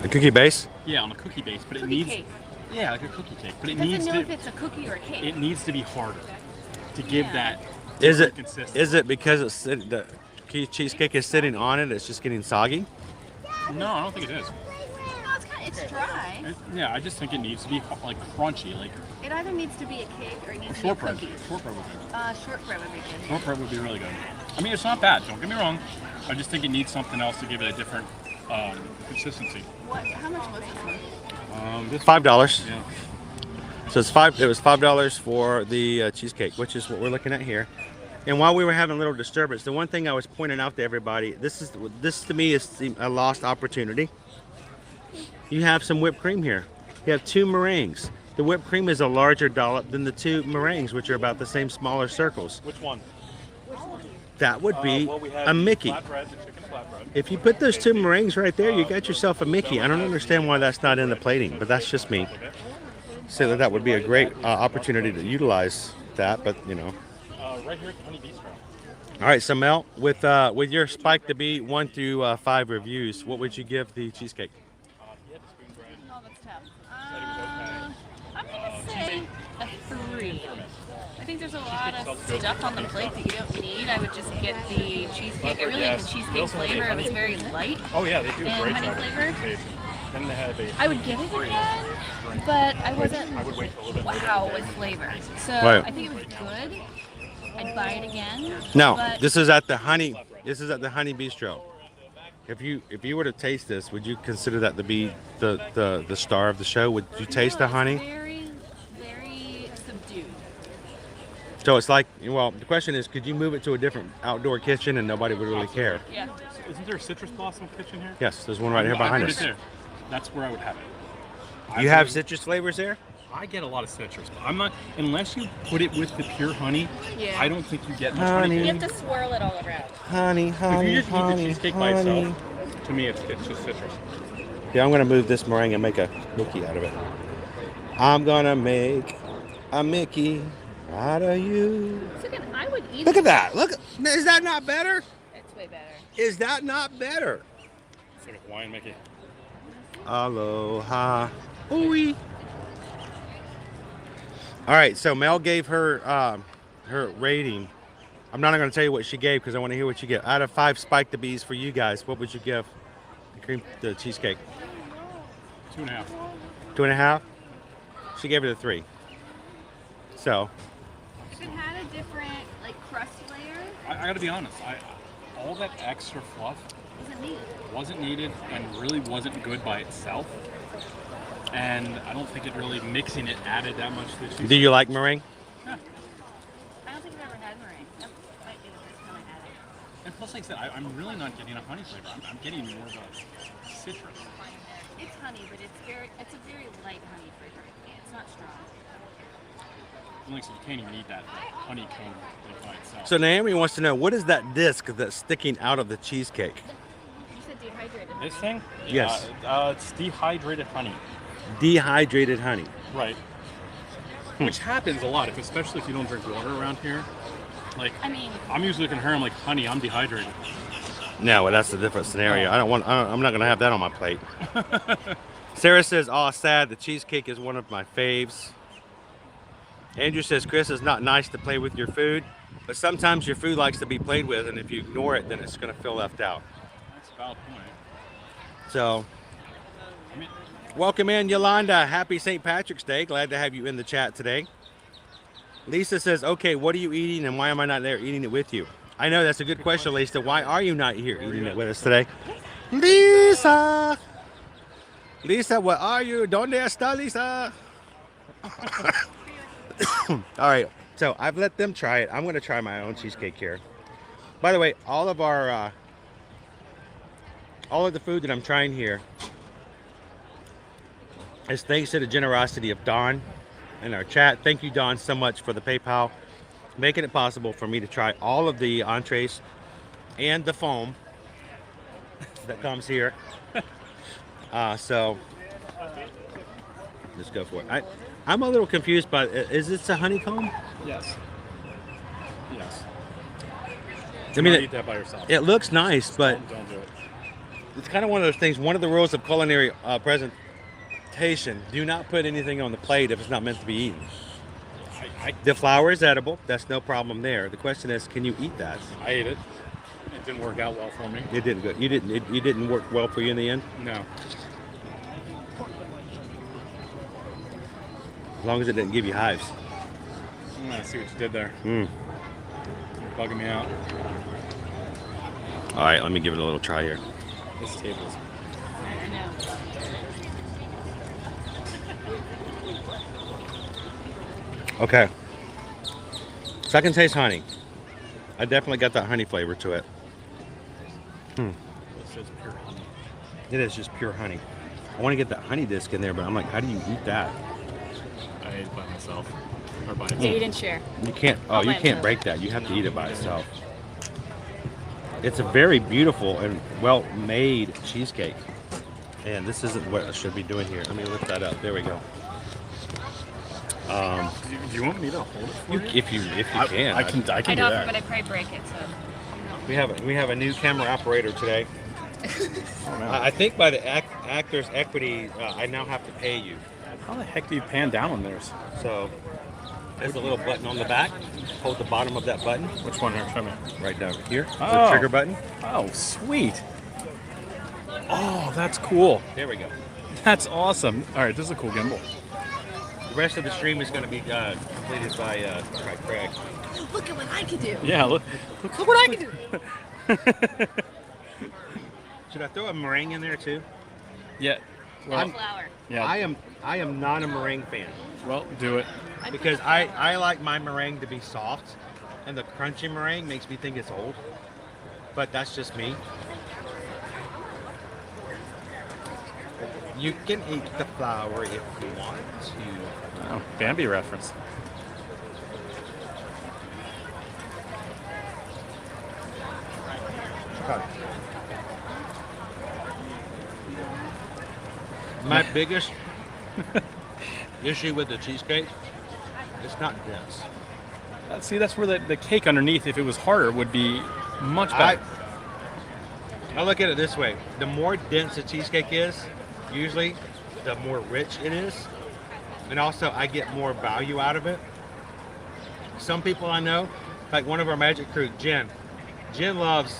A cookie base? Yeah, on a cookie base, but it Cookie needs cake. yeah, like a cookie cake. But it Doesn't needs know to if it's a cookie or a cake. it needs to be harder to give that. Is it consistency. is it because it's the cheesecake is sitting on it, it's just getting soggy? No, I don't think it is. No, it's dry. Yeah, I just think it needs to be like crunchy, like It either needs to be a cake or it needs to be a shortbread. cookie. Shortbread would be. Shortbread would be good. Shortbread would be really good. I mean, it's not bad. Don't get me wrong. I just think it needs something else to give it a different consistency. What? How much was this one? This $5. Yeah. So it's it was $5 for the cheesecake, which is what we're looking at here. And while we were having a little disturbance, the one thing I was pointing out to everybody, this to me is a lost opportunity. You have some whipped cream here. You have 2 meringues. The whipped cream is a larger dollop than the 2 meringues, which are about the same smaller circles. Which one? That would be Well, we have a Mickey. Flatbread, the chicken flatbread. If you put those 2 meringues right there, you got yourself a Mickey. I don't understand why that's not in the plating, but that's just me. So that would be a great opportunity to utilize that, but you know. Right here at Honey Bistro. All right, so Mel, with your spike to be 1 through 5 reviews, what would you give the cheesecake? Oh, that's tough. I'm gonna say a 3. I think there's a lot of stuff on the plate that you don't need. I would just get the cheesecake. I really like the cheesecake flavor. It was very light. Oh yeah, they do a And great honey job. flavor? Then they have a. I would get it again, but I wasn't wow with flavor. So Right. I think it was good. I'd buy it again. No, but this is at the Honey Bistro. If you were to taste this, would you consider that to be the star of the show? Would you taste the it's honey? Very, very subdued. So it's like, well, the question is, could you move it to a different outdoor kitchen and nobody would really care? Yeah. Isn't there a citrus blossom kitchen here? Yes, there's one right here behind I put us. it there. That's where I would have it. You have citrus flavors there? I get a lot of citrus. But I'm not unless you put it with the pure honey. Yeah. I don't think you get much Honey. honey. You have to swirl it all around. Honey, If honey, you just eat the honey, cheesecake by honey. itself, to me it's just citrus. Yeah, I'm gonna move this meringue and make a Mickey out of it. I'm gonna make a Mickey out of you. So again, I would eat Look it. at that. Look, is that not better? It's way better. Is that not better? It's like a Hawaiian Mickey. Aloha. Ooey. All right, so Mel gave her her rating. I'm not going to tell you what she gave because I want to hear what you get. Out of 5 spike the bees for you guys, what would you give the cheesecake? 2.5. 2.5? She gave it a 3. So, If it had a different like crust layer, I gotta be honest. All that extra fluff wasn't needed. wasn't needed and really wasn't good by itself. And I don't think it really mixing it added that much to the cheesecake. do you like meringue? Yeah. I don't think I've ever had meringue. That might be the first time I had it. And plus, like I said, I'm really not getting a honey flavor. I'm getting more of a citrus. It's honey, but it's a very light honey flavor. It's not strong. And like I said, you can't even eat that honeycomb like by itself. So Naomi wants to know, what is that disc that's sticking out of the cheesecake? You said dehydrated. This thing? Yes. It's dehydrated honey. Dehydrated honey. Right. Which happens a lot, especially if you don't drink water around here. Like, I mean, I'm usually looking at her, I'm like, honey, I'm dehydrated. No, well, that's a different scenario. I'm not gonna have that on my plate. Sarah says, "Oh, sad. The cheesecake is one of my faves." Andrew says, "Chris, it's not nice to play with your food, but sometimes your food likes to be played with, and if you ignore it, then it's gonna feel left out." That's a valid point. So, I mean, welcome in, Yolanda. Happy St. Patrick's Day. Glad to have you in the chat today. Lisa says, "Okay, what are you eating, and why am I not there eating it with you?" I know that's a good question, Lisa. Why are you not here eating it with us today? Lisa! Lisa, where are you? ¿Dónde está Lisa? All right, so I've let them try it. I'm going to try my own cheesecake here. By the way, all of the food that I'm trying here is thanks to the generosity of Don in our chat. Thank you, Don, so much for the PayPal, making it possible for me to try all of the entrees and the foam that comes here. So let's go for it. I'm a little confused, but is this a honeycomb? Yes. Yes. I mean, eat that by yourself. It looks nice, but Don't do it. it's kind of one of those things. One of the rules of culinary presentation: do not put anything on the plate if it's not meant to be eaten. The flour is edible. That's no problem there. The question is, can you eat that? I ate it. It didn't work out well for me. It didn't good. You didn't. You didn't work well for you in the end. No. As long as it didn't give you hives. I see what you did there. Mm. You're bugging me out. All right, let me give it a little try here. This table's. I know. Okay. Second taste honey. I definitely got that honey flavor to it. This is pure honey. It is just pure honey. I want to get that honey disc in there, but I'm like, how do you eat that? I ate it by myself. Or by Yeah, you didn't share. You can't. Oh, I'll you let can't it. break that. You have to eat it by itself. It's a very beautiful and well-made cheesecake. And this isn't what I should be doing here. Let me lift that up. There we go. Do you want me to hold it for you? If you can. I can I'd do offer, that. but I'd probably break it. So. We have a new camera operator today. I think by the Actors Equity, I now have to pay you. How the heck do you pan down on theirs? So there's a little button on the back. Hold the bottom of that button Which one here? Show me. right down here. The Oh. trigger button. Oh, sweet. Oh, that's cool. There we go. That's awesome. All right, this is a cool gimbal. The rest of the stream is going to be completed by Craig. Look at what I can do. Yeah, look. Look what I can do. Should I throw a meringue in there too? Yeah. Well, Flour. yeah. I am not a meringue fan Well, do it. because I like my meringue to be soft, and the crunchy meringue makes me think it's old. But that's just me. You can eat the flour if you want to. Oh, Bambi reference. My biggest issue with the cheesecake, it's not dense. See, that's where the cake underneath, if it was harder, would be much better. I look at it this way. The more dense the cheesecake is, usually the more rich it is. And also I get more value out of it. Some people I know, like one of our magic crew, Jen loves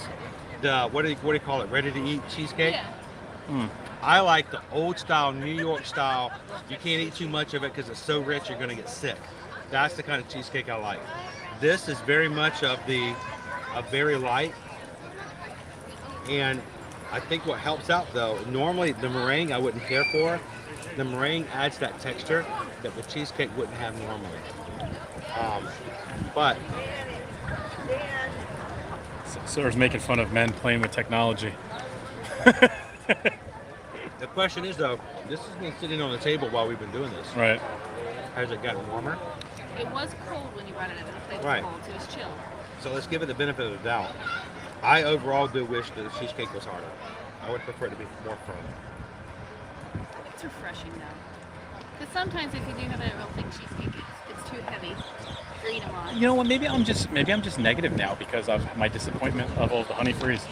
the, what do you call it, ready to eat cheesecake? Yeah. I like the old style, New York style. You can't eat too much of it because it's so rich you're gonna get sick. That's the kind of cheesecake I like. This is very much of a very light. And I think what helps out though, normally the meringue I wouldn't care for. The meringue adds that texture that the cheesecake wouldn't have normally. But Sarah's making fun of men playing with technology. the question is though, this has been sitting on the table while we've been doing this. Right. Has it gotten warmer? It was cold when you brought it in. The plate was Right. cold, so it was chilled. So let's give it the benefit of the doubt. I overall do wish that the cheesecake was harder. I would prefer it to be more firm. It's refreshing though. Because sometimes if you do have a real thick cheesecake, it's too heavy for you to on. You know what? Maybe I'm just negative now because of my disappointment of all the honey freeze.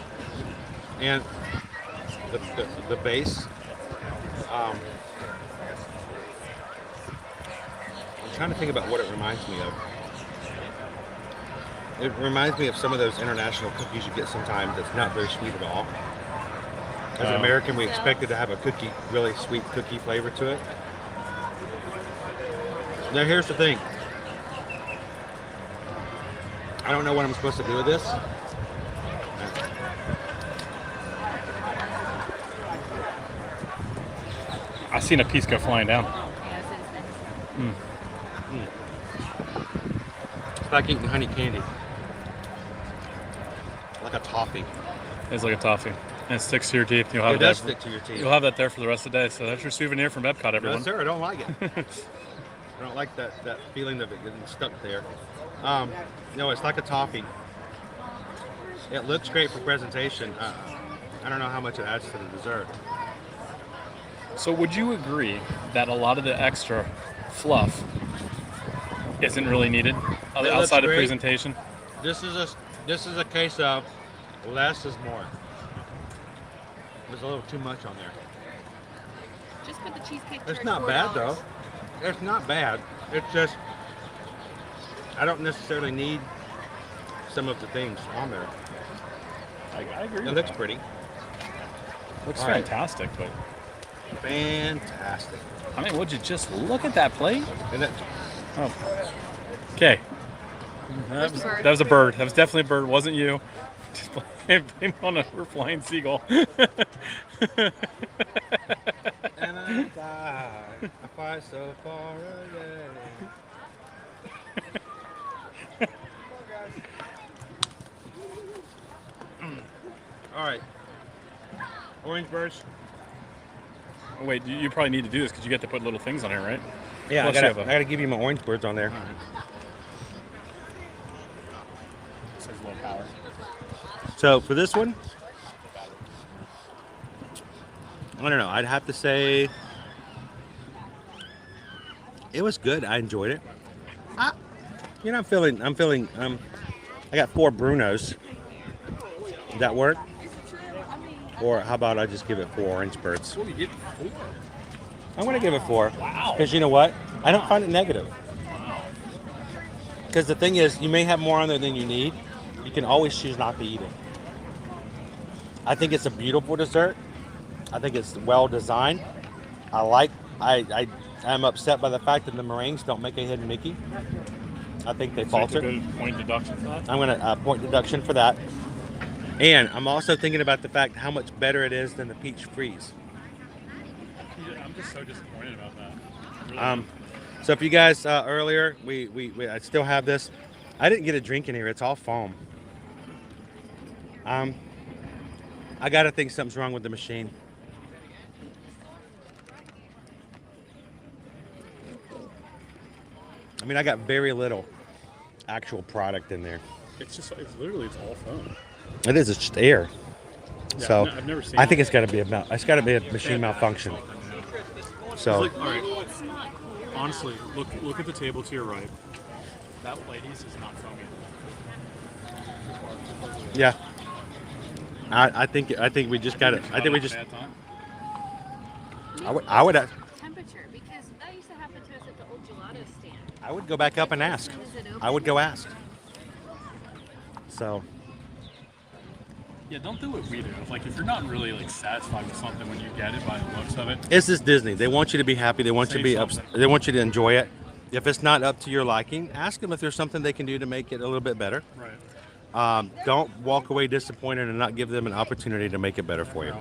And the base, I'm trying to think about what it reminds me of. It reminds me of some of those international cookies you get sometimes that's not very sweet at all. As an American, we expect it to have a cookie, really sweet cookie flavor to it. Now here's the thing. I don't know what I'm supposed to do with this. I seen a piece go flying down. Yeah, this is nice. It's like eating honey candy. Like a toffee. It's like a toffee. And it sticks to your teeth. You'll have It does that. stick to your teeth. You'll have that there for the rest of the day. So that's your souvenir from Epcot, everyone. No, sir, I don't like it. I don't like that feeling of it getting stuck there. No, it's like a toffee. It looks great for presentation. I don't know how much it adds to the dessert. So would you agree that a lot of the extra fluff isn't really needed outside of great. presentation? This is a case of less is more. There's a little too much on there. Just put the cheesecake. It's not bad though. It's not bad. It's just I don't necessarily need some of the things on there. I agree. It with looks that. pretty. Looks All right. fantastic, but Fantastic. I mean, would you just look at that plate? And it, Oh. Okay. That was a bird. That was definitely a bird. It wasn't you. Just blame on a flying seagull. and I die. I fly so far away. All right. Orange burst. Oh, wait, you probably need to do this because you get to put little things on here, right? Yeah, Plus I you have a- gotta give you my orange birds on there. All right. Says low power. So for this one, I don't know. I'd have to say it was good. I enjoyed it. I'm feeling. I got 4 Brunos. Does that work? Or how about I just give it 4 orange birds? What do you get? 4? I'm gonna give it 4. Wow. Because you know what? I don't find it negative. Because the thing is, you may have more on there than you need. You can always choose not to eat it. I think it's a beautiful dessert. I think it's well designed. I'm upset by the fact that the meringues don't make a hidden Mickey. I think they falter. Good point deduction for that. I'm gonna point deduction for that. And I'm also thinking about the fact how much better it is than the peach freeze. I'm just so disappointed about that. Really. So if you guys earlier, I still have this. I didn't get a drink in here. It's all foam. I gotta think something's wrong with the machine. I mean, I got very little actual product in there. It's literally all foam. It is. It's just air. Yeah, So I've never seen I think it. it's got to be a machine malfunction. So Look, all right. Honestly, look at the table to your right. That ladies is not foaming. yeah, I think we just got it. I think we just. Bad time. I would Temperature, because that used to happen to us at the old gelato stand. I would go back up and ask. I would go ask. So Yeah, don't do what we do. Like, if you're not really like satisfied with something when you get it by the looks of it, it's just Disney. They want you to be happy. They want you to be They want you to enjoy it. If it's not up to your liking, ask them if there's something they can do to make it a little bit better. right? Don't walk away disappointed and not give them an opportunity to make it better for you.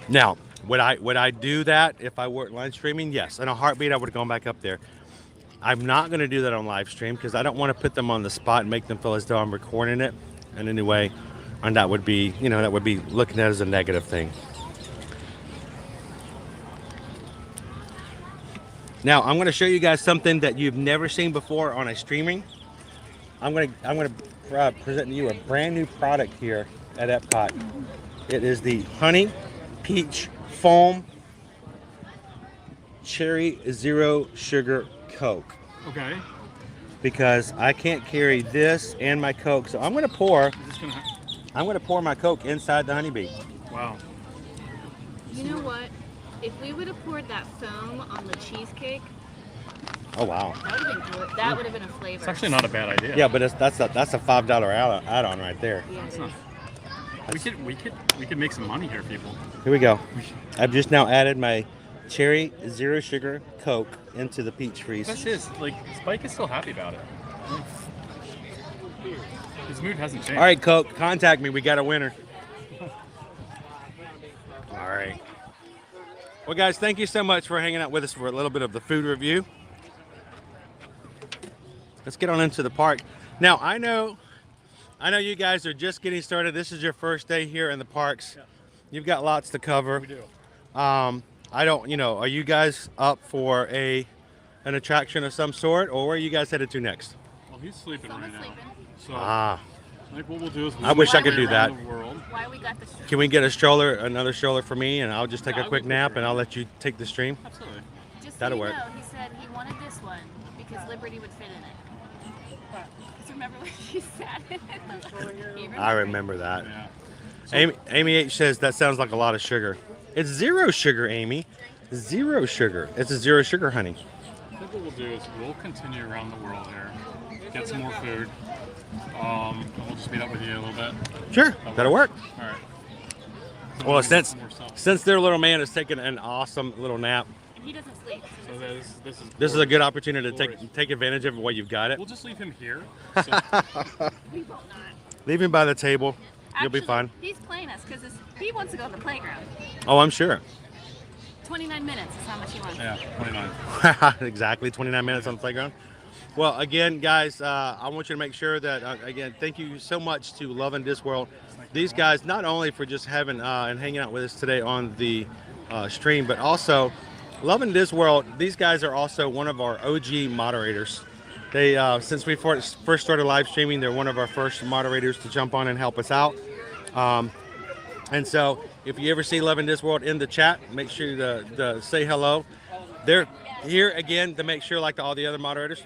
Now, would I do that if I weren't live streaming? Yes. In a heartbeat, I would have gone back up there. I'm not going to do that on live stream because I don't want to put them on the spot and make them feel as though I'm recording it in any way, and that would be looking at it as a negative thing. Now, I'm going to show you guys something that you've never seen before on a streaming. I'm going to present to you a brand new product here at Epcot. It is the Honey Peach Foam Cherry Zero Sugar Coke. Okay. Because I can't carry this and my Coke, so I'm going to pour my Coke inside the honeybee. Wow. You know what? If we would have poured that foam on the cheesecake, Oh wow. that would have been good. That would have been a flavor. It's actually not a bad idea. Yeah, but that's a $5 add-on right there. Yeah, it is. We could make some money here, people. Here we go. I've just now added my Cherry Zero Sugar Coke into the peach freeze. This is like Spike is still happy about it. His mood hasn't changed. All right, Coke, contact me. We got a winner. All right. Well, guys, thank you so much for hanging out with us for a little bit of the food review. Let's get on into the park. Now, I know you guys are just getting started. This is your first day here in the parks. Yeah. You've got lots to cover. We do. I don't, are you guys up for an attraction of some sort, or where are you guys headed to next? Well, he's sleeping right now. Sleeping. So Ah, I think what we'll do is I wish I could do around that. the world. Why we got this? can we get a stroller, another stroller for me, and I'll just take Yeah, a I quick would nap, prefer and I'll that. let you take the stream? Absolutely. Just That'll so you work. know, he said he wanted this one because Liberty would fit in it. Because remember when she sat in it? I remember that. Yeah. Amy H says that sounds like a lot of sugar. It's zero sugar, Amy. Zero sugar. It's a zero sugar honey. I think what we'll do is we'll continue around the world here, get some more food. And we'll just meet up with you a little bit. Sure, that'll work. All right. Well, We'll since get some more stuff. since their little man is taking an awesome little nap, And he doesn't sleep. So this is this is a good opportunity to glorious. take advantage of it while you've got it. We'll just leave him here. So We will not. Leave him by the table. You'll be Actually, fine. He's playing us because he wants to go to the playground. Oh, I'm sure. 29 minutes is how much he wants. yeah, 29. Exactly, 29 minutes on the playground. Well, again, guys, I want you to make sure that, again, thank you so much to Love and Discworld. These guys, not only for just having and hanging out with us today on the stream, but also Love and Discworld. These guys are also one of our OG moderators. They, since we first started live streaming, they're one of our first moderators to jump on and help us out. And so, if you ever see Love and Discworld in the chat, make sure to say hello. They're here again to make sure, like all the other moderators,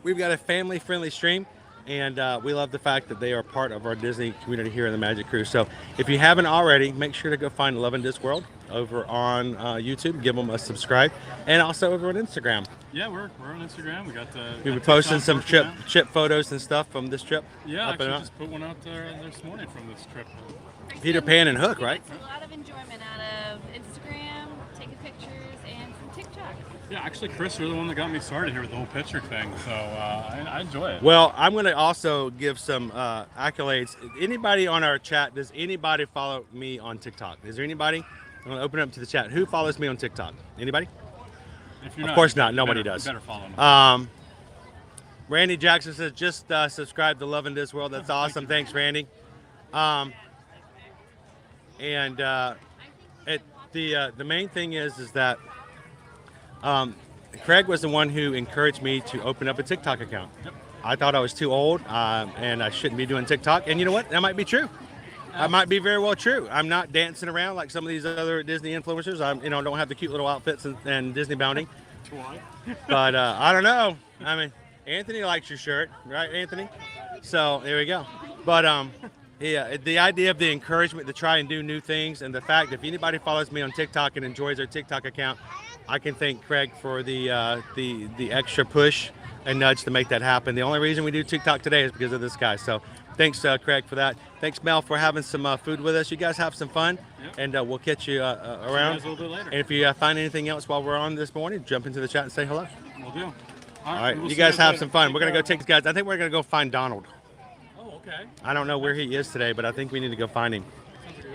we've got a family-friendly stream, and we love the fact that they are part of our Disney community here in the Magic Crew. So if you haven't already, make sure to go find Love and Discworld over on YouTube. Give them a subscribe, and also over on Instagram. Yeah, we're on Instagram. We got the. We've been got posting TikTok some working now. trip photos and stuff from this trip. Yeah, up and actually up. just put one out there this morning from this trip. Peter Pan and Hook, right? He gets a lot of enjoyment out of Instagram, taking pictures, and from TikTok. Yeah, actually, Chris, you're the one that got me started here with the whole picture thing, so I enjoy it. Well, I'm going to also give some accolades. Anybody on our chat, does anybody follow me on TikTok? Is there anybody? I'm going to open up to the chat. Who follows me on TikTok? Anybody? If you're Of course not. you Nobody better- does. You better follow me. Randy Jackson says, just subscribe to Love and Discworld. That's awesome. Thanks, Randy. The main thing is that Craig was the one who encouraged me to open up a TikTok account. Yep. I thought I was too old and I shouldn't be doing TikTok. And you know what? That might be true. That might be very well true. I'm not dancing around like some of these other Disney influencers. Don't have the cute little outfits and Disney bounding. Why? But I don't know. I mean, Anthony likes your shirt, right, Anthony? So there we go. But yeah, the idea of the encouragement to try and do new things, and the fact if anybody follows me on TikTok and enjoys their TikTok account, I can thank Craig for the extra push and nudge to make that happen. The only reason we do TikTok today is because of this guy. So thanks, Craig, for that. Thanks, Mel, for having some food with us. You guys have some fun, Yep. and we'll catch you around. See you guys a little bit later. And if you find anything else while we're on this morning, jump into the chat and say hello. We'll do. All right, we'll you see guys have later. some fun. Take We're gonna care. go take these guys. I think we're gonna go find Donald. Oh, okay. I don't know where he is today, but I think we need to go find him.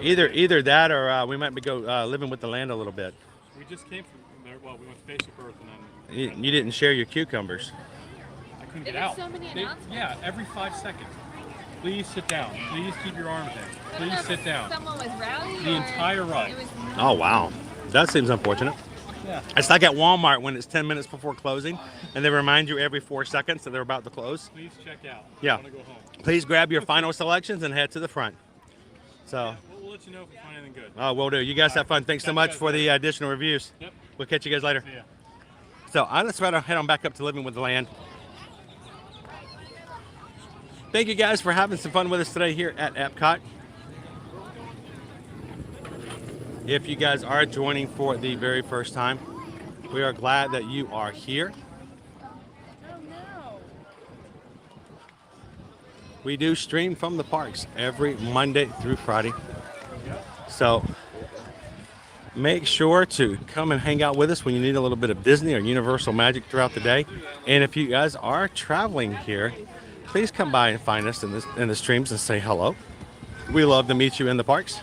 Either that, or we might be go living with the land a little bit. We just came from there. Well, we went to Basic Earth and then You didn't share your cucumbers. I couldn't There get were out. so many announcements. Yeah, every 5 seconds. Please sit down. Please keep your arms in. I don't know Please if sit down. Someone was rowdy. The or entire ride. It was Oh wow, that seems unfortunate. Yeah. It's like at Walmart when it's 10 minutes before closing, and they remind you every 4 seconds that they're about to close. Please check out. Yeah. I want to go home. Please grab your final selections and head to the front. So, We'll let you know if we find anything good. we'll do. You guys have fun. Thanks so Catch you much guys for the later. additional reviews. Yep. We'll catch you guys later. See ya. So let's try to head on back up to Living with the Land. Thank you guys for having some fun with us today here at Epcot. If you guys are joining for the very first time, we are glad that you are here. Oh no. We do stream from the parks every Monday through Friday. So make sure to come and hang out with us when you need a little bit of Disney or Universal magic throughout the day. And if you guys are traveling here, please come by and find us in the streams and say hello. We love to meet you in the parks.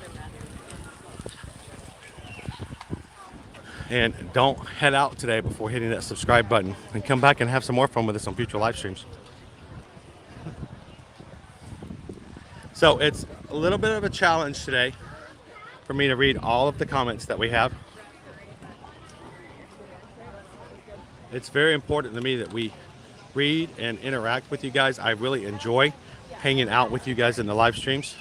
And don't head out today before hitting that subscribe button. And come back and have some more fun with us on future live streams. So it's a little bit of a challenge today for me to read all of the comments that we have. It's very important to me that we read and interact with you guys. I really enjoy hanging out with you guys in the live streams.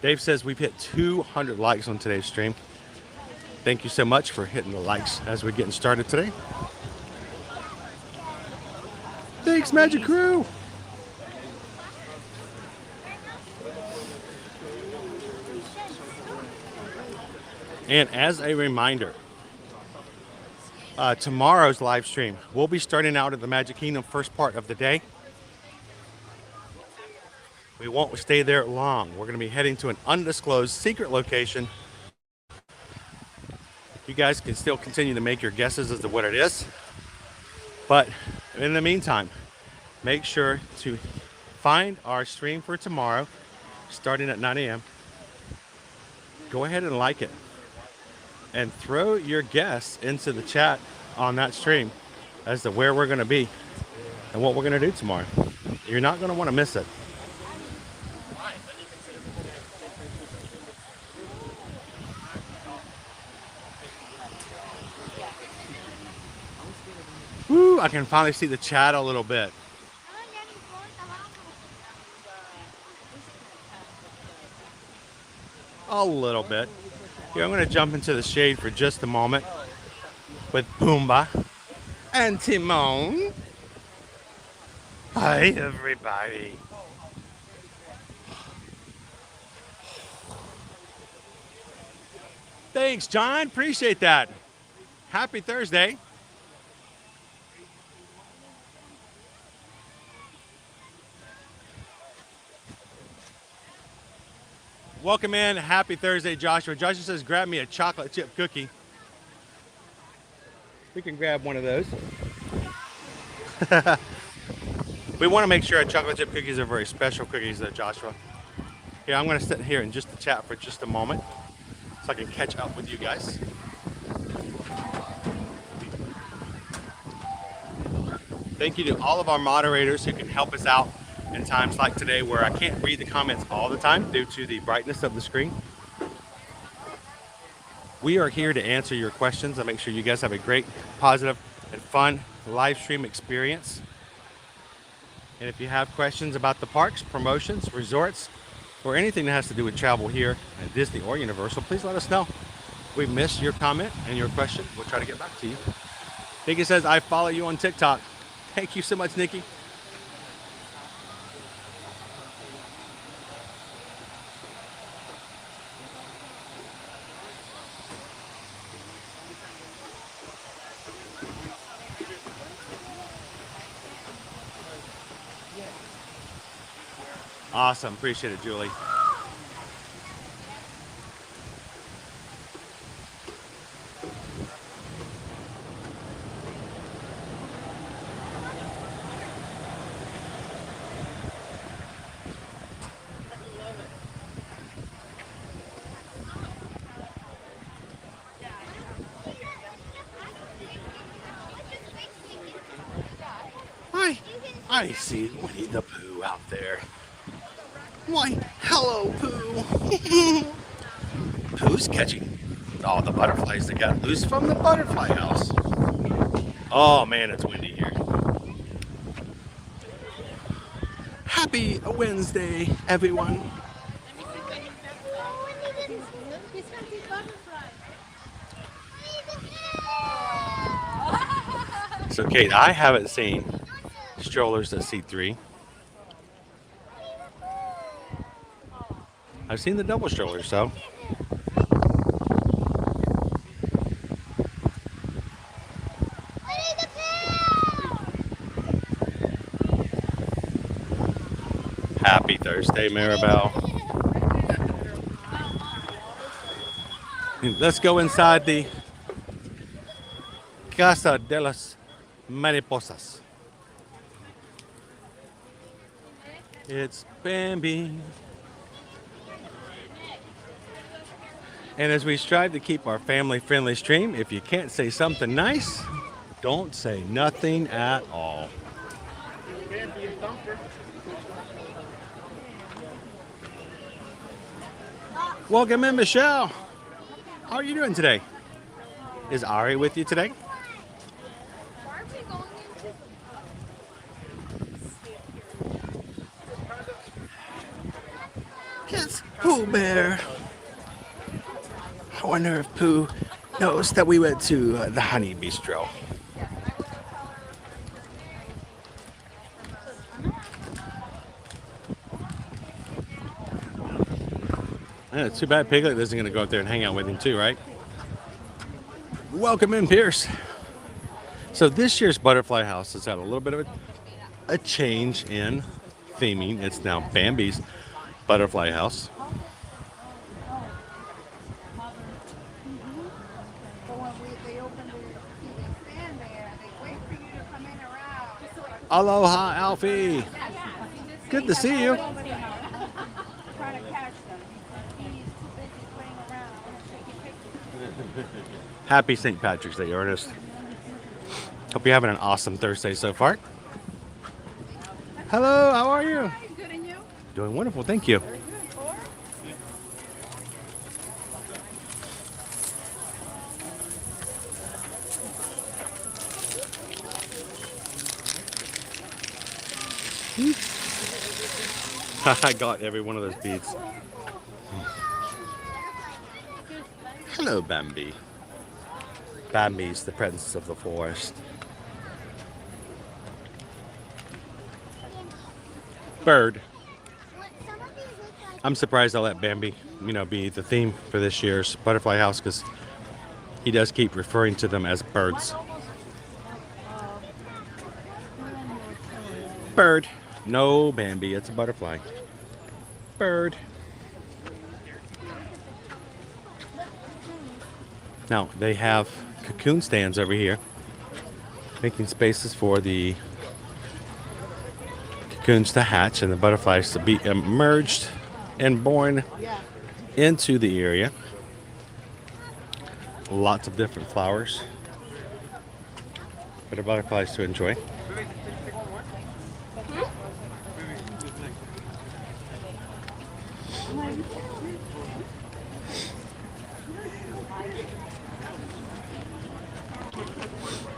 Dave says we've hit 200 likes on today's stream. Thank you so much for hitting the likes as we're getting started today. Thanks, Magic Crew. And as a reminder, tomorrow's live stream, we'll be starting out at the Magic Kingdom first part of the day. We won't stay there long. We're going to be heading to an undisclosed secret location. You guys can still continue to make your guesses as to what it is. But in the meantime, make sure to find our stream for tomorrow, starting at 9 a.m. Go ahead and like it. And throw your guess into the chat on that stream as to where we're going to be and what we're going to do tomorrow. You're not going to want to miss it. Woo, I can finally see the chat a little bit. A little bit. Here, I'm going to jump into the shade for just a moment with Pumbaa and Timon. Hi, everybody. Thanks, John. Appreciate that. Happy Thursday. Welcome in. Happy Thursday, Joshua. Joshua says, grab me a chocolate chip cookie. We can grab one of those. We want to make sure our chocolate chip cookies are very special cookies, though, Joshua. Yeah, I'm going to sit here and just chat for just a moment so I can catch up with you guys. Thank you to all of our moderators who can help us out in times like today where I can't read the comments all the time due to the brightness of the screen. We are here to answer your questions and make sure you guys have a great, positive, and fun live stream experience. And if you have questions about the parks, promotions, resorts, or anything that has to do with travel here at Disney or Universal, please let us know. We missed your comment and your question. We'll try to get back to you. Nikki says, I follow you on TikTok. Thank you so much, Nikki. Awesome. Appreciate it, Julie. Hi. I see Winnie the Pooh out there. Why, hello, Pooh. Pooh's catching all the butterflies that got loose from the butterfly house. Oh, man, it's windy here. Happy Wednesday, everyone. So, Kate, I haven't seen strollers that seat 3. I've seen the double strollers, so. Happy Thursday, Maribel. Let's go inside the Casa de las Mariposas. It's Bambi. And as we strive to keep our family-friendly stream, if you can't say something nice, don't say nothing at all. Welcome in, Michelle. How are you doing today? Is Ari with you today? It's Pooh Bear. I wonder if Pooh knows that we went to the Honey Bistro. Yeah, it's too bad Piglet isn't going to go out there and hang out with him too, right? Welcome in, Pierce. So this year's Butterfly House has had a little bit of a change in theming. It's now Bambi's Butterfly House. Aloha, Alfie. Good to see you. Happy St. Patrick's Day, Ernest. Hope you're having an awesome Thursday so far. Hello, how are you? Good, and you? Doing wonderful, thank you. I got every one of those beads. Hello, Bambi. Bambi's the princess of the forest. Bird. I'm surprised I let Bambi, be the theme for this year's Butterfly House because he does keep referring to them as birds. Bird. No, Bambi, it's a butterfly. Bird. Now, they have cocoon stands over here, making spaces for the cocoons to hatch and the butterflies to be emerged and born into the area. Lots of different flowers for the butterflies to enjoy.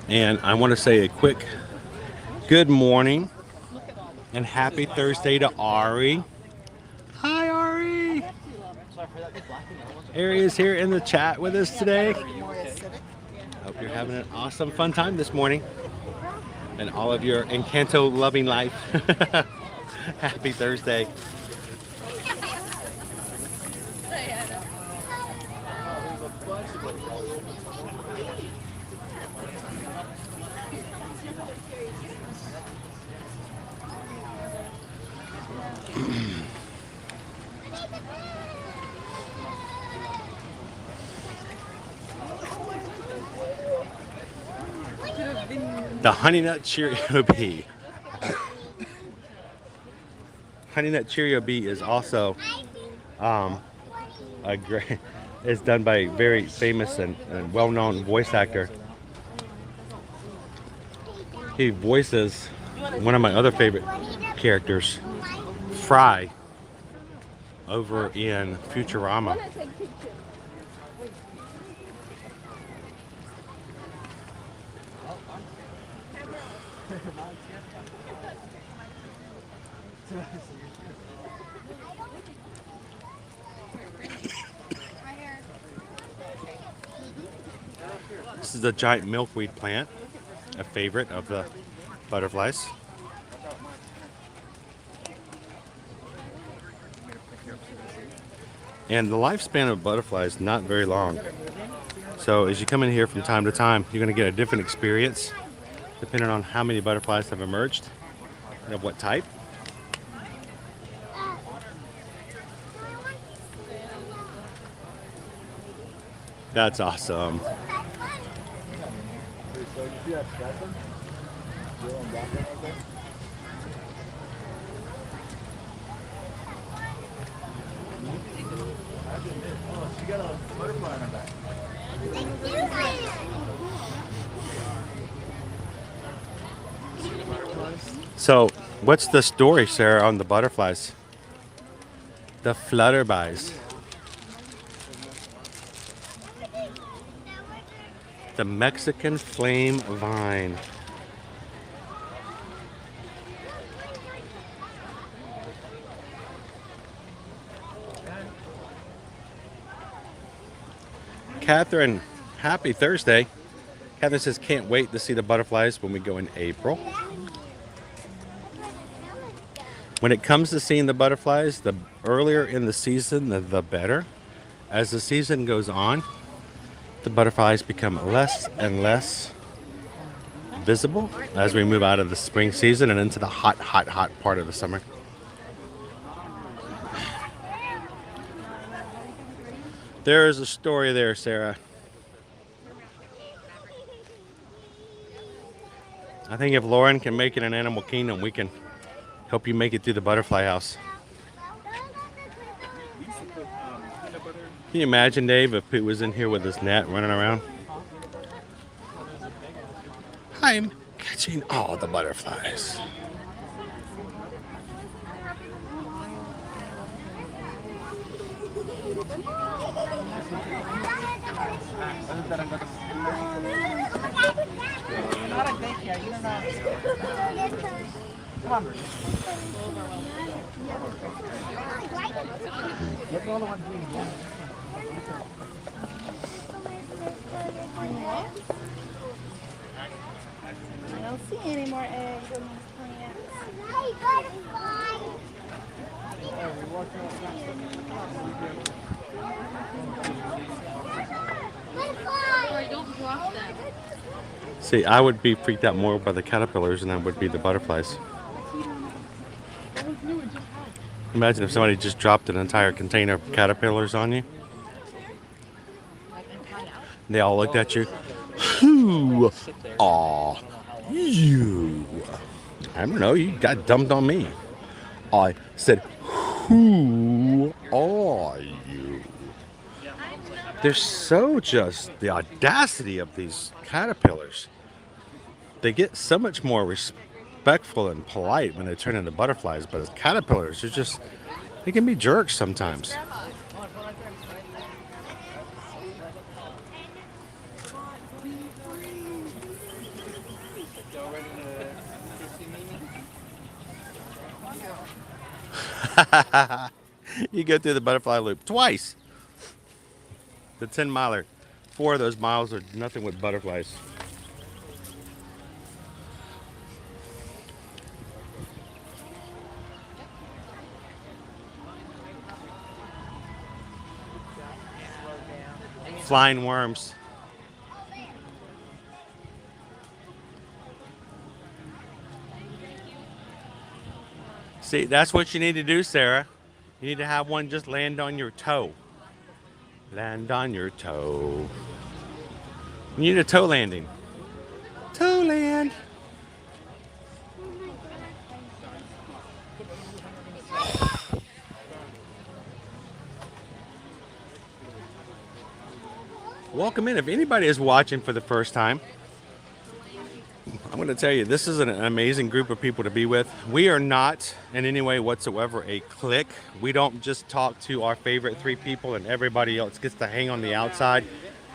And I want to say a quick good morning and happy Thursday to Ari. Hi, Ari. Ari is here in the chat with us today. Hope you're having an awesome, fun time this morning. And all of your Encanto loving life. Happy Thursday. The Honey Nut Cheerio Bee. Honey Nut Cheerio Bee is also a great. It's done by a very famous and well-known voice actor. He voices one of my other favorite characters, Fry, over in Futurama. This is the giant milkweed plant, a favorite of the butterflies. And the lifespan of butterflies is not very long. So as you come in here from time to time, you're going to get a different experience depending on how many butterflies have emerged and of what type. That's awesome. So, what's the story, Sarah, on the butterflies? The flutterbys. The Mexican flame vine. Catherine, happy Thursday. Catherine says, can't wait to see the butterflies when we go in April. When it comes to seeing the butterflies, the earlier in the season, the better. As the season goes on, the butterflies become less and less visible as we move out of the spring season and into the hot part of the summer. There is a story there, Sarah. I think if Lauren can make it in Animal Kingdom, we can help you make it through the butterfly house. Can you imagine, Dave, if Pete was in here with his net running around? I'm catching all the butterflies. Not a daycare, you don't know. Come on. Look at all the ones being born. I don't see any more eggs on these plants. Hey, butterfly! Sorry, don't block them. See, I would be freaked out more by the caterpillars than I would be the butterflies. Imagine if somebody just dropped an entire container of caterpillars on you. They all looked at you. Who are you? I don't know, you got dumped on me. I said, who are you? They're so just the audacity of these caterpillars. They get so much more respectful and polite when they turn into butterflies, but as caterpillars, they're just, they can be jerks sometimes. You go through the butterfly loop twice. The 10-miler. 4 of those miles are nothing with butterflies. Flying worms. See, that's what you need to do, Sarah. You need to have one just land on your toe. Land on your toe. You need a toe landing. Toe land. Welcome in. If anybody is watching for the first time, I'm going to tell you, this is an amazing group of people to be with. We are not in any way whatsoever a clique. We don't just talk to our favorite 3 people and everybody else gets to hang on the outside.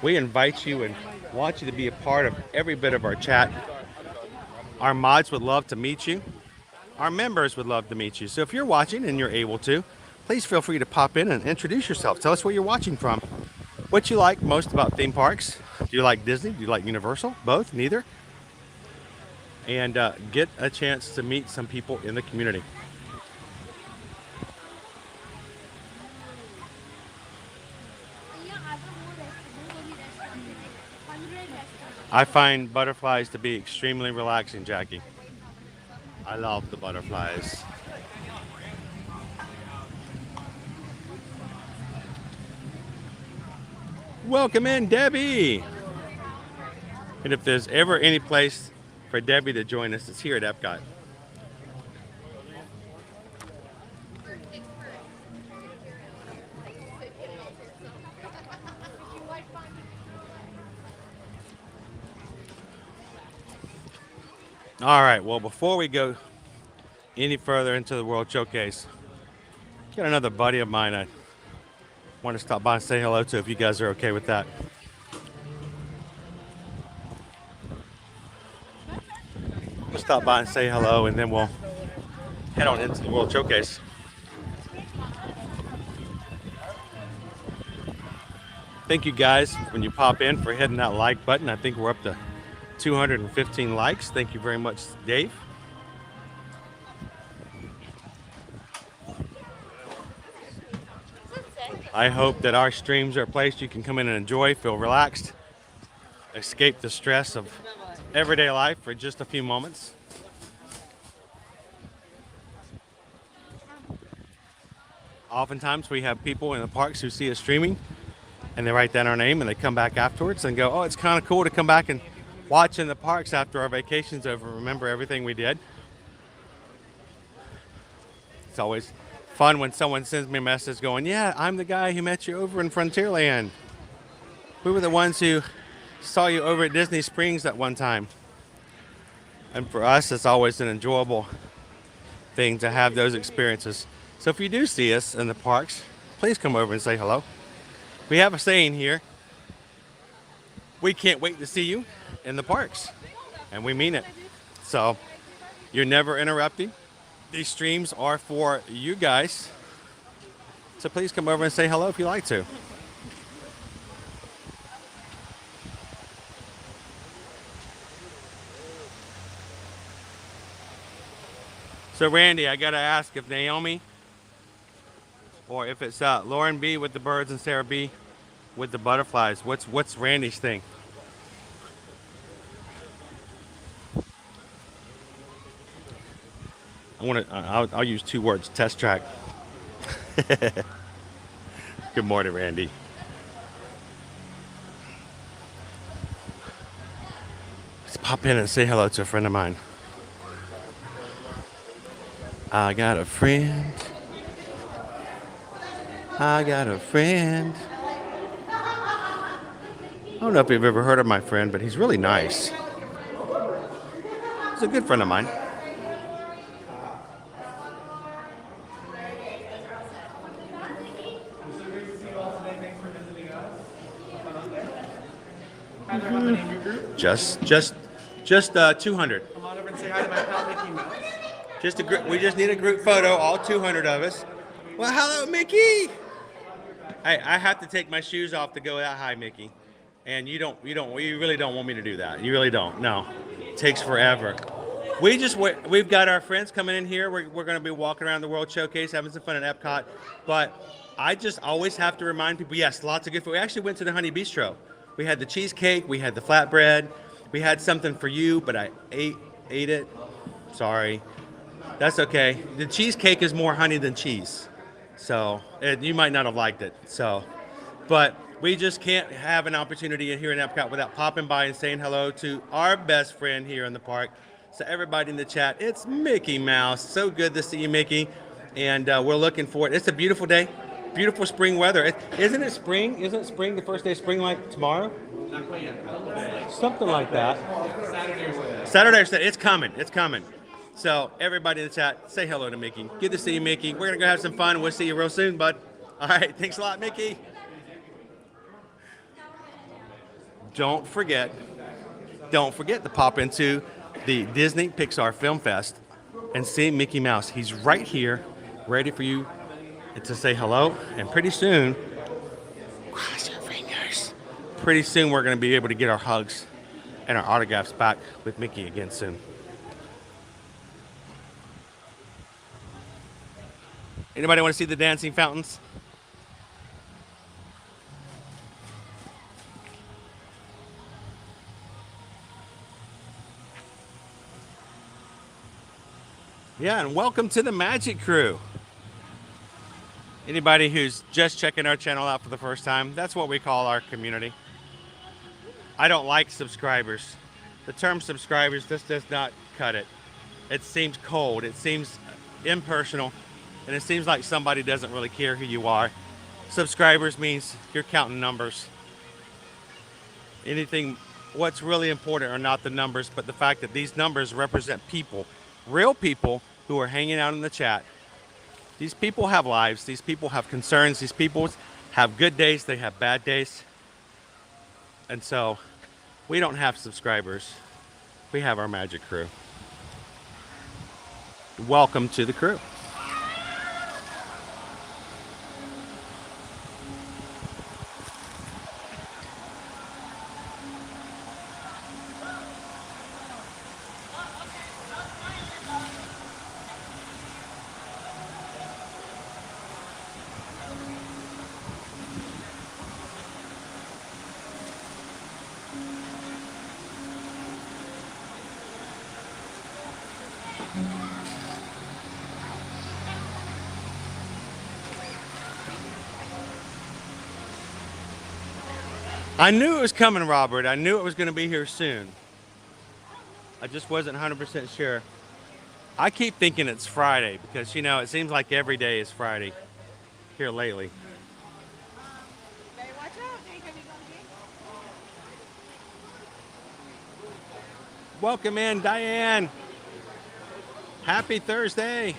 We invite you and want you to be a part of every bit of our chat. Our mods would love to meet you. Our members would love to meet you. So if you're watching and you're able to, please feel free to pop in and introduce yourself. Tell us where you're watching from. What you like most about theme parks. Do you like Disney? Do you like Universal? Both? Neither? And get a chance to meet some people in the community. I find butterflies to be extremely relaxing, Jackie. I love the butterflies. Welcome in, Debbie. And if there's ever any place for Debbie to join us, it's here at Epcot. All right, well, before we go any further into the World Showcase. Got another buddy of mine I want to stop by and say hello to if you guys are okay with that. We'll stop by and say hello, and then we'll head on into the World Showcase. Thank you guys when you pop in for hitting that like button. I think we're up to 215 likes. Thank you very much, Dave. I hope that our streams are a place you can come in and enjoy, feel relaxed, escape the stress of everyday life for just a few moments. Oftentimes we have people in the parks who see us streaming and they write down our name and they come back afterwards and go, oh, it's kind of cool to come back and watch in the parks after our vacation's over and remember everything we did. It's always fun when someone sends me a message going, yeah, I'm the guy who met you over in Frontierland. We were the ones who saw you over at Disney Springs at one time. And for us, it's always an enjoyable thing to have those experiences. So if you do see us in the parks, please come over and say hello. We have a saying here, we can't wait to see you in the parks. And we mean it. So you're never interrupting. These streams are for you guys. So please come over and say hello if you like to. So Randy, I gotta ask if Naomi or if it's Lauren B with the birds and Sarah B with the butterflies. What's Randy's thing? I'll use 2 words, test track. Good morning, Randy. Let's pop in and say hello to a friend of mine. I got a friend. I got a friend. I don't know if you've ever heard of my friend, but he's really nice. He's a good friend of mine. Just 200. Come on over and say hi to my pal Mickey Mouse. We just need a group photo, all 200 of us. Well, hello, Mickey. I have to take my shoes off to go that high, Mickey. And you really don't want me to do that. You really don't. No, it takes forever. We've got our friends coming in here. We're going to be walking around the World Showcase, having some fun at Epcot. But I just always have to remind people, yes, lots of good food. We actually went to the Honey Bistro. We had the cheesecake, we had the flatbread, we had something for you, but I ate it. Sorry. That's okay. The cheesecake is more honey than cheese. So you might not have liked it. But we just can't have an opportunity here in Epcot without popping by and saying hello to our best friend here in the park. So everybody in the chat, it's Mickey Mouse. So good to see you, Mickey. And we're looking forward. It's a beautiful day. Beautiful spring weather. Isn't it spring? Isn't spring the first day of spring like tomorrow? Something like that. Saturday. It's coming. It's coming. So everybody in the chat, say hello to Mickey. Good to see you, Mickey. We're going to go have some fun. We'll see you real soon, bud. All right. Thanks a lot, Mickey. Don't forget to pop into the Disney Pixar Film Fest and see Mickey Mouse. He's right here, ready for you to say hello. And pretty soon, cross your fingers. Pretty soon we're going to be able to get our hugs and our autographs back with Mickey again soon. Anybody want to see the dancing fountains? Yeah, and welcome to the Magic Crew. Anybody who's just checking our channel out for the first time, that's what we call our community. I don't like subscribers. The term subscribers just does not cut it. It seems cold, it seems impersonal, and it seems like somebody doesn't really care who you are. Subscribers means you're counting numbers. What's really important are not the numbers, but the fact that these numbers represent people, real people who are hanging out in the chat. These people have lives. These people have concerns. These people have good days. They have bad days. And so we don't have subscribers. We have our magic crew. Welcome to the crew. I knew it was coming, Robert. I knew it was going to be here soon. I just wasn't 100% sure. I keep thinking it's Friday because, you know, it seems like every day is Friday here lately. Hey, watch out. They gonna be Welcome in, Diane. Happy Thursday.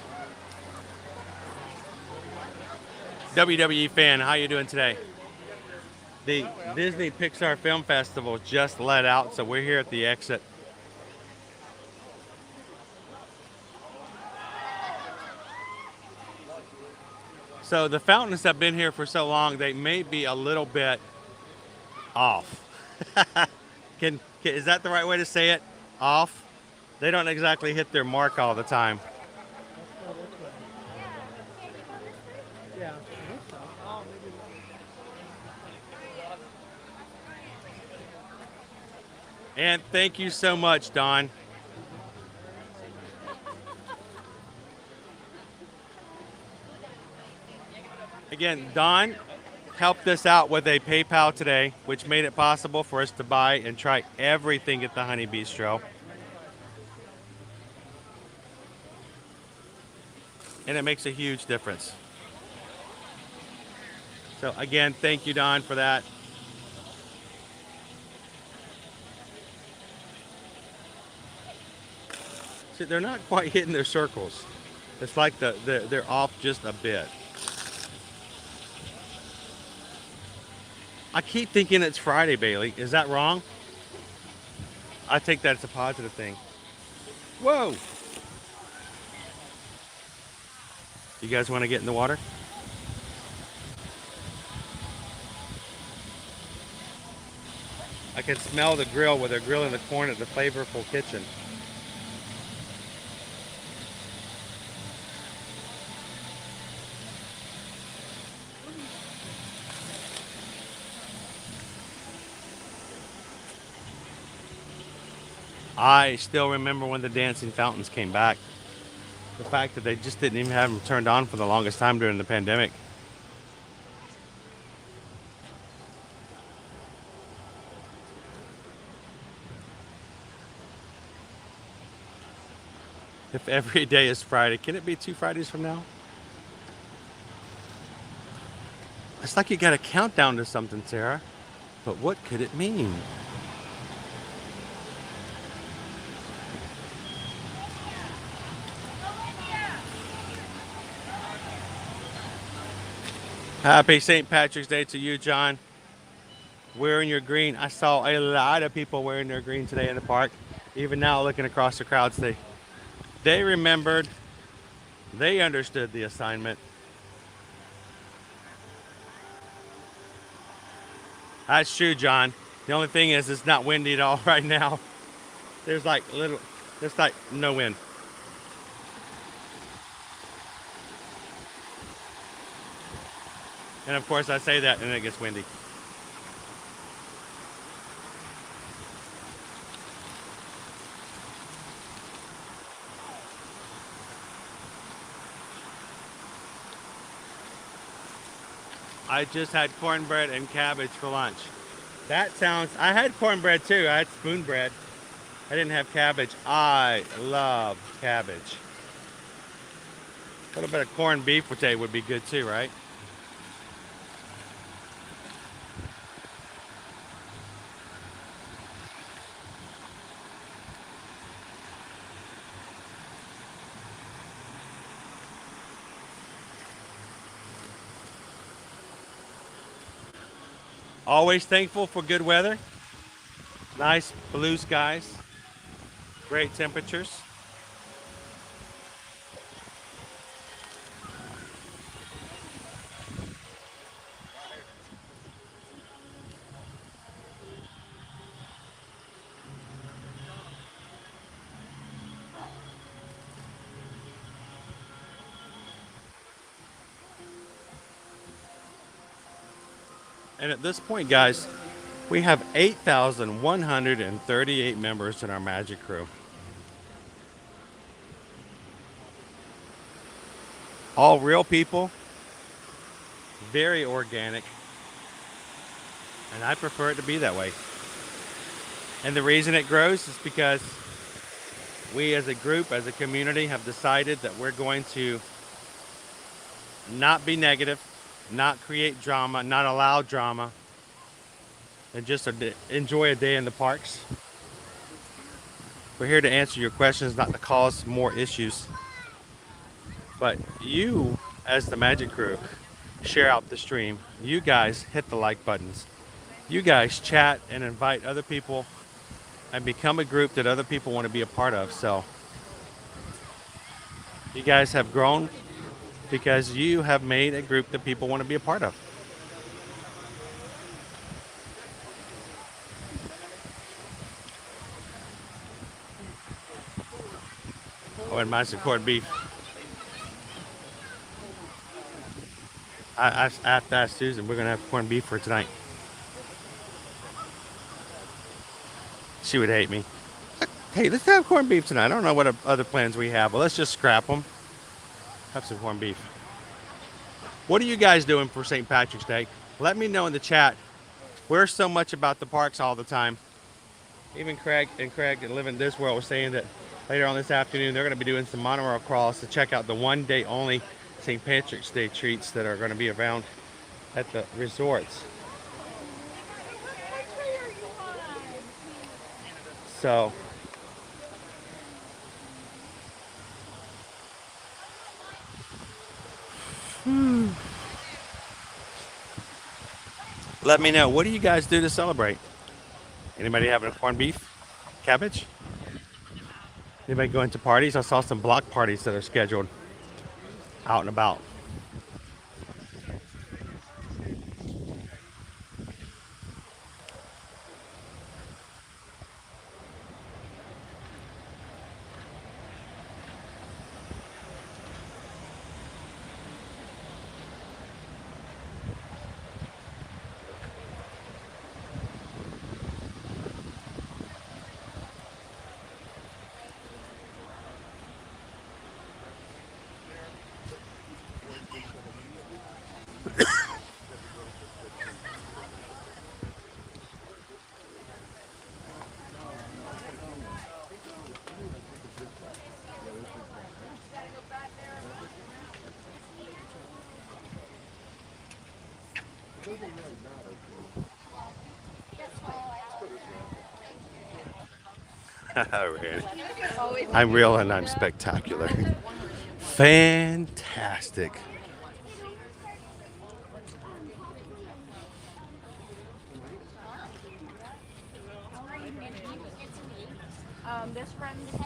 WWE fan, how you doing today? The Disney Pixar Film Festival just let out, so we're here at the exit. So the fountains have been here for so long, they may be a little bit off. Is that the right way to say it? Off? They don't exactly hit their mark all the time. Yeah. And thank you so much, Don. Again, Don helped us out with a PayPal today, which made it possible for us to buy and try everything at the Honey Bistro. And it makes a huge difference. So again, thank you, Don, for that. See, they're not quite hitting their circles. It's like they're off just a bit. I keep thinking it's Friday, Bailey. Is that wrong? I take that as a positive thing. Whoa! You guys want to get in the water? I can smell the grill where they're grilling the corn at the flavorful kitchen. I still remember when the dancing fountains came back. The fact that they just didn't even have them turned on for the longest time during the pandemic. If every day is Friday, can it be 2 Fridays from now? It's like you got a countdown to something, Sarah. But what could it mean? Happy St. Patrick's Day to you, John. Wearing your green. I saw a lot of people wearing their green today in the park. Even now, looking across the crowds, they remembered. They understood the assignment. That's true, John. The only thing is, it's not windy at all right now. There's like no wind. And of course I say that and it gets windy. I just had cornbread and cabbage for lunch. That sounds, I had cornbread too. I had spoon bread. I didn't have cabbage. I love cabbage. A little bit of corned beef potato would be good too, right? Always thankful for good weather. Nice blue skies. Great temperatures. And at this point, guys, we have 8,138 members in our Magic Crew. All real people, very organic, and I prefer it to be that way. And the reason it grows is because we as a group, as a community, have decided that we're going to not be negative, not create drama, not allow drama, and just enjoy a day in the parks. We're here to answer your questions, not to cause more issues. But you, as the Magic Crew, share out the stream. You guys hit the like buttons. You guys chat and invite other people and become a group that other people want to be a part of. So you guys have grown because you have made a group that people want to be a part of. Oh, and mine's some corned beef. I have to ask Susan, we're going to have corned beef for tonight. She would hate me. Hey, let's have corned beef tonight. I don't know what other plans we have, but let's just scrap them. Have some corned beef. What are you guys doing for St. Patrick's Day? Let me know in the chat. We're so much about the parks all the time. Even Craig that live in this world was saying that later on this afternoon they're going to be doing some monorail crawls to check out the one day only St. Patrick's Day treats that are going to be around at the resorts. So let me know, what do you guys do to celebrate? Anybody having a corned beef? Cabbage? Anybody going to parties? I saw some block parties that are scheduled out and about. I'm real and I'm spectacular. Fantastic. This runs through.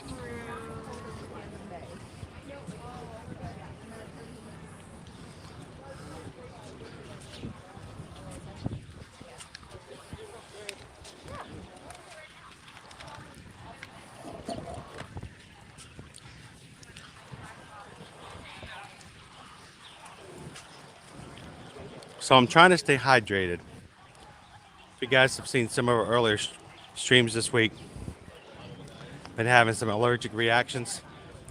So I'm trying to stay hydrated. If you guys have seen some of our earlier streams this week, been having some allergic reactions.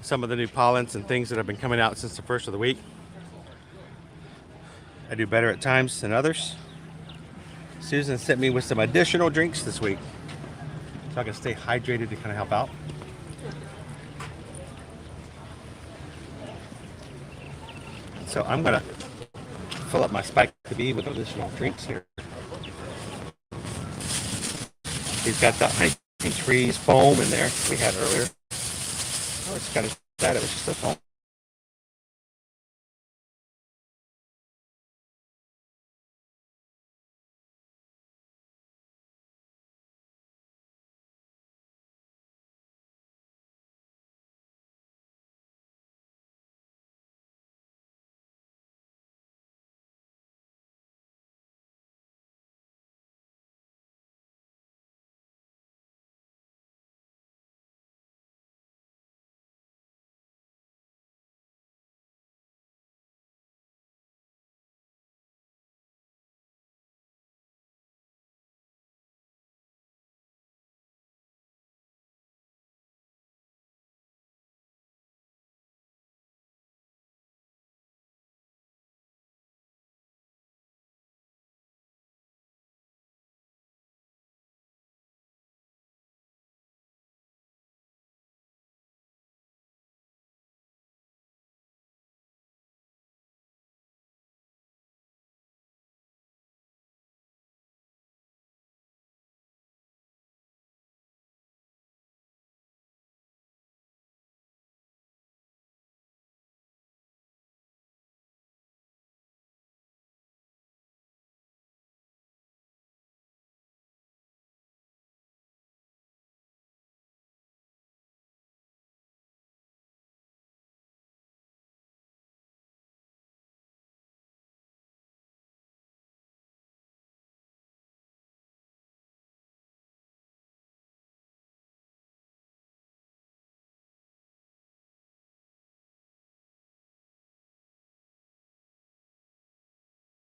Some of the new pollens and things that have been coming out since the first of the week. I do better at times than others. Susan sent me with some additional drinks this week so I can stay hydrated to kind of help out. So I'm gonna fill up my Spike to be with additional drinks here. He's got that honey trees foam in there we had earlier. Oh, it's kind of sad. It was just a foam.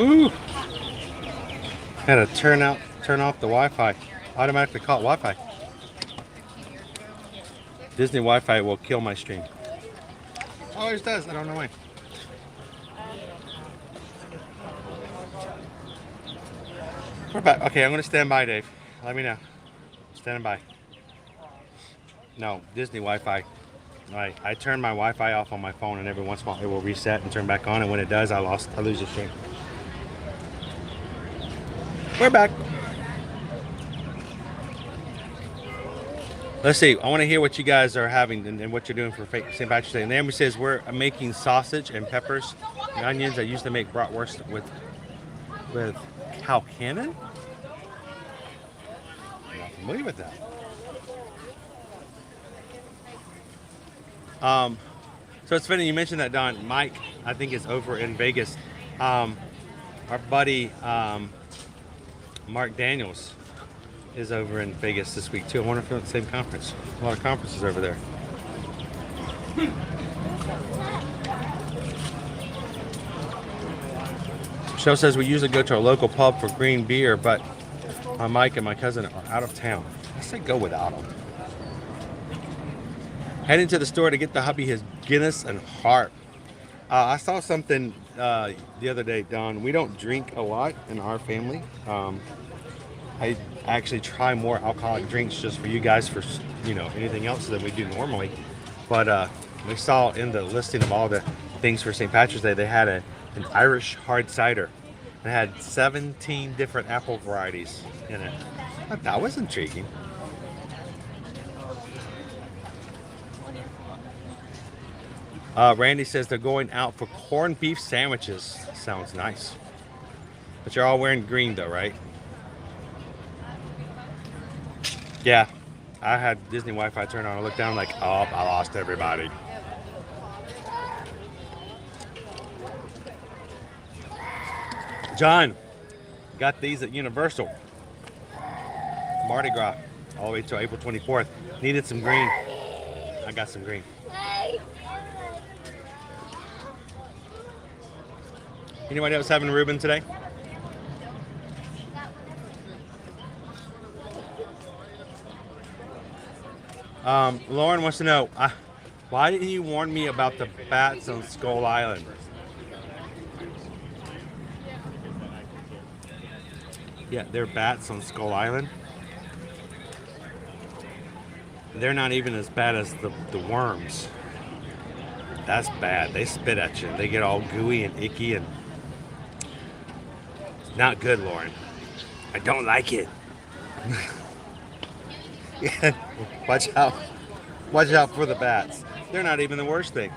Ooh. Had to turn off the Wi-Fi. Automatically call it Wi-Fi. Disney Wi-Fi will kill my stream. Always does. I don't know why. We're back. Okay, I'm gonna stand by, Dave. Let me know. Standing by. No, Disney Wi-Fi. Right. I turn my Wi-Fi off on my phone, and every once in a while it will reset and turn back on. And when it does, I lose the stream. We're back. Let's see. I want to hear what you guys are having and what you're doing for St. Patrick's Day. And Amber says we're making sausage and peppers and onions. I used to make bratwurst with cow cannon. I'm not familiar with that. So it's funny you mentioned that, Don. Mike, I think, is over in Vegas. Our buddy Mark Daniels is over in Vegas this week too. I wonder if they're at the same conference. A lot of conferences over there. Michelle says we usually go to a local pub for green beer, but my Mike and my cousin are out of town. I say go without them. Heading to the store to get the hubby his Guinness and Hart. I saw something the other day, Don. We don't drink a lot in our family. I actually try more alcoholic drinks just for you guys for, anything else than we do normally. But we saw in the listing of all the things for St. Patrick's Day, they had an Irish hard cider. It had 17 different apple varieties in it. I thought that was intriguing. Randy says they're going out for corned beef sandwiches. Sounds nice. But you're all wearing green though, right? Yeah. I had Disney Wi-Fi turned on. I looked down like, oh, I lost everybody. John, got these at Universal. Mardi Gras, all the way till April 24th. Needed some green. I got some green. Anybody else having Reuben today? Lauren wants to know, why didn't you warn me about the bats on Skull Island? Yeah, they're bats on Skull Island. They're not even as bad as the worms. That's bad. They spit at you. They get all gooey and icky and not good, Lauren. I don't like it. Yeah, watch out. Watch out for the bats. They're not even the worst thing.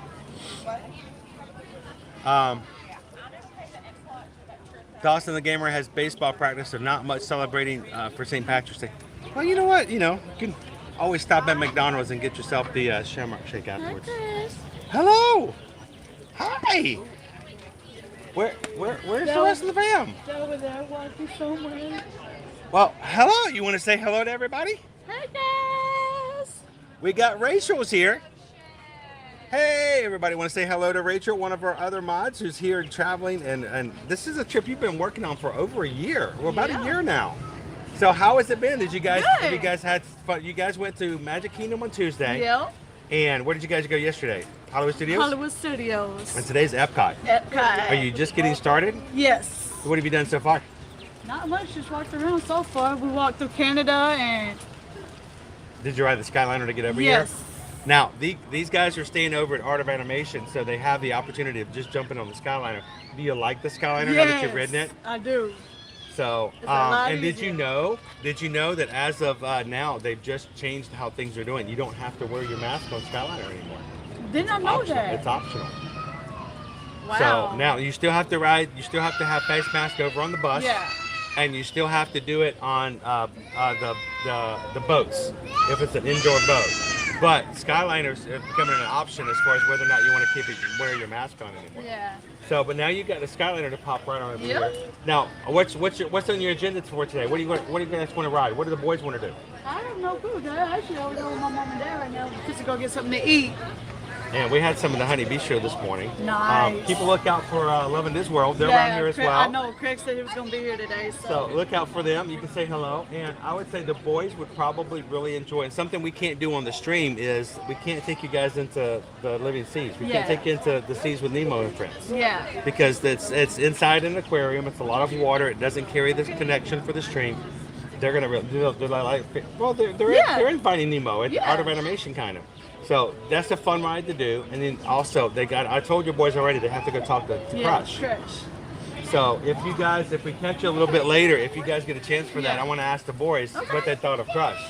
Dawson the Gamer has baseball practice, so not much celebrating for St. Patrick's Day. Well, you know what? You can always stop at McDonald's and get yourself the Shamrock Shake afterwards. Hello. Hi. Where's the rest of the fam? Over there walking somewhere. Well, hello. You want to say hello to everybody? Hi guys. We got Rachel's here. Hey, everybody. Want to say hello to Rachel, one of our other mods who's here traveling. And this is a trip you've been working on for over a year. Well, about a year now. So how has it been? Have you guys had fun? You guys went to Magic Kingdom on Tuesday. Yeah. And where did you guys go yesterday? Hollywood Studios? Hollywood Studios. And today's Epcot. Epcot. Are you just getting started? Yes. What have you done so far? Not much, just walked around so far. We walked through Canada and... Did you ride the Skyliner to get over here? Yes. Now, these guys are staying over at Art of Animation, so they have the opportunity of just jumping on the Skyliner. Do you like the Skyliner now that you've ridden it? I do. So, It's a lot and easier. did you know that as of now, they've just changed how things are doing? You don't have to wear your mask on Skyliner anymore. Didn't I know that? It's optional. Wow. So now you still have to ride, you still have to have face mask over on the bus. Yeah. And you still have to do it on the boats, if it's an indoor boat. But Skyliners are becoming an option as far as whether or not you want to wear your mask on anymore. Yeah. So, but now you've got the Skyliner to pop right on over Yep. here. Now, what's on your agenda for today? What do you guys want to ride? What do the boys want to do? I have no clue, Dad. Actually, I was over with my mom and dad right now. Just to go get something to eat. And we had some of the honey bistro this morning. Nice. Keep a lookout for Love in This World. They're Yeah, around here as Craig- well. I know Craig said he was gonna be here today. So look out for them. You can say hello. And I would say the boys would probably really enjoy it. Something we can't do on the stream is we can't take you guys into the living seas. We can't Yeah. take you into the seas with Nemo and friends. Yeah. Because it's inside an aquarium. It's a lot of water. It doesn't carry this connection for the stream. They're gonna they're in Finding Nemo. It's Yeah. Art of Animation kind of. So that's a fun ride to do. And then also I told your boys already they have to go talk to Crush. Crush. So if we catch you a little bit later, if you guys get a chance for that, I want to ask the boys what they thought of Crush.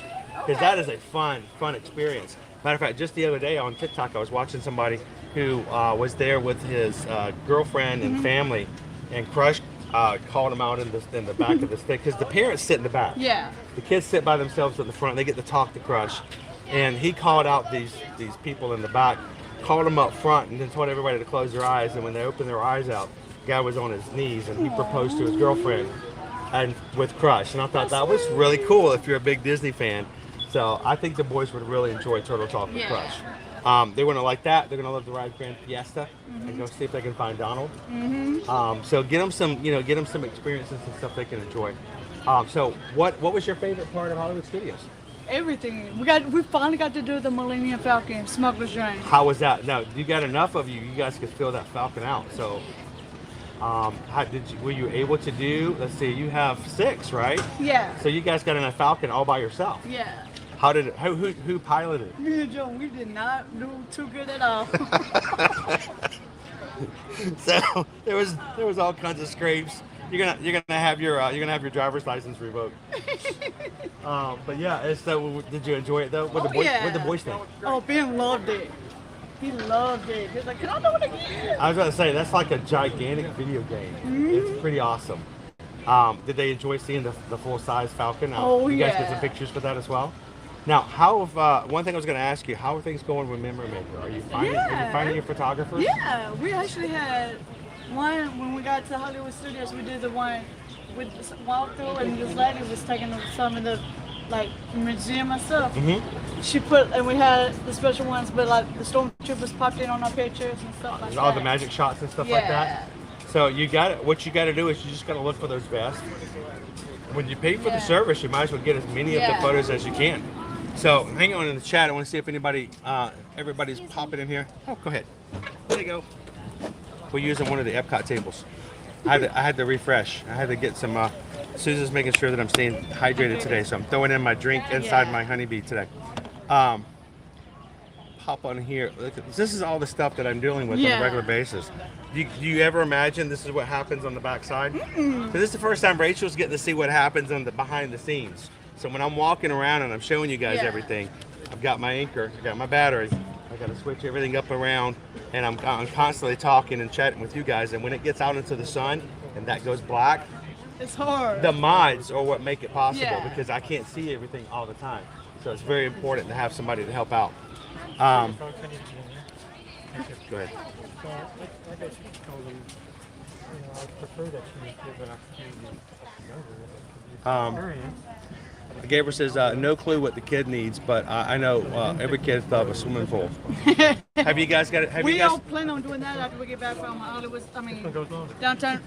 Because that is a fun experience. Matter of fact, just the other day on TikTok, I was watching somebody who was there with his girlfriend and family, and Crush called him out in the back of the stick because the parents sit in the back. Yeah. The kids sit by themselves at the front. They get to talk to Crush, and he called out these people in the back, called them up front, and then told everybody to close their eyes. And when they opened their eyes out, the guy was on his knees, and he proposed to his girlfriend, and with Crush. And I thought that was really cool if you're a big Disney fan. So I think the boys would really enjoy Turtle Talk with Crush. They're going to like that. They're going to love the ride Grand Fiesta and go see if they can find Donald. So get them some experiences and stuff they can enjoy. So what was your favorite part of Hollywood Studios? Everything. We finally got to do the Millennium Falcon, Smuggler's Run. How was that? Now you got enough of you guys could fill that Falcon out. So were you able to do? Let's see, you have 6, right? Yeah. So you guys got in a Falcon all by yourself. Yeah. Who piloted it? Me and Joe, we did not do too good at all. So there was all kinds of scrapes. You're gonna have your driver's license revoked. But yeah, did you enjoy it though? What the boys think? Oh, Ben loved it. He loved it. He was like, "Can I do it again?" I was gonna say that's like a gigantic video game. It's pretty awesome. Did they enjoy seeing the full size Falcon? You guys get some pictures for that as well. Now, one thing I was going to ask you, how are things going with Memory Maker? Are you finding your photographers? Yeah, we actually had one when we got to Hollywood Studios. We did the one with the walkthrough, and this lady was taking some of the museum and stuff. She and we had the special ones, but like the stormtroopers popped in on our pictures and stuff like that. All the magic shots and stuff like that. So what you got to do is you just got to look for those best. When you pay for the service, you might as well get as many of the photos as you can. So hang on in the chat. I want to see if everybody's popping in here. Oh, go ahead. There you go. We're using one of the Epcot tables. I had to refresh. I had to get some. Susan's making sure that I'm staying hydrated today, so I'm throwing in my drink inside my honeybee today. Pop on here. Look, this is all the stuff that I'm dealing with on a regular basis. Do you ever imagine this is what happens on the backside? So this is the first time Rachel's getting to see what happens on the behind the scenes. So when I'm walking around and I'm showing you guys everything, I've got my anchor, I got my battery, I got to switch everything up around, and I'm constantly talking and chatting with you guys. And when it gets out into the sun and that goes black, it's hard. The mods are what make it possible because I can't see everything all the time. So it's very important to have somebody to help out. Go ahead. I basically told them, I prefer that you give an opportunity to experience. Gabriel says, no clue what the kid needs, but I know every kid loves a swimming pool. Have you guys got it? We all plan on doing that after we get back from Hollywood. Downtown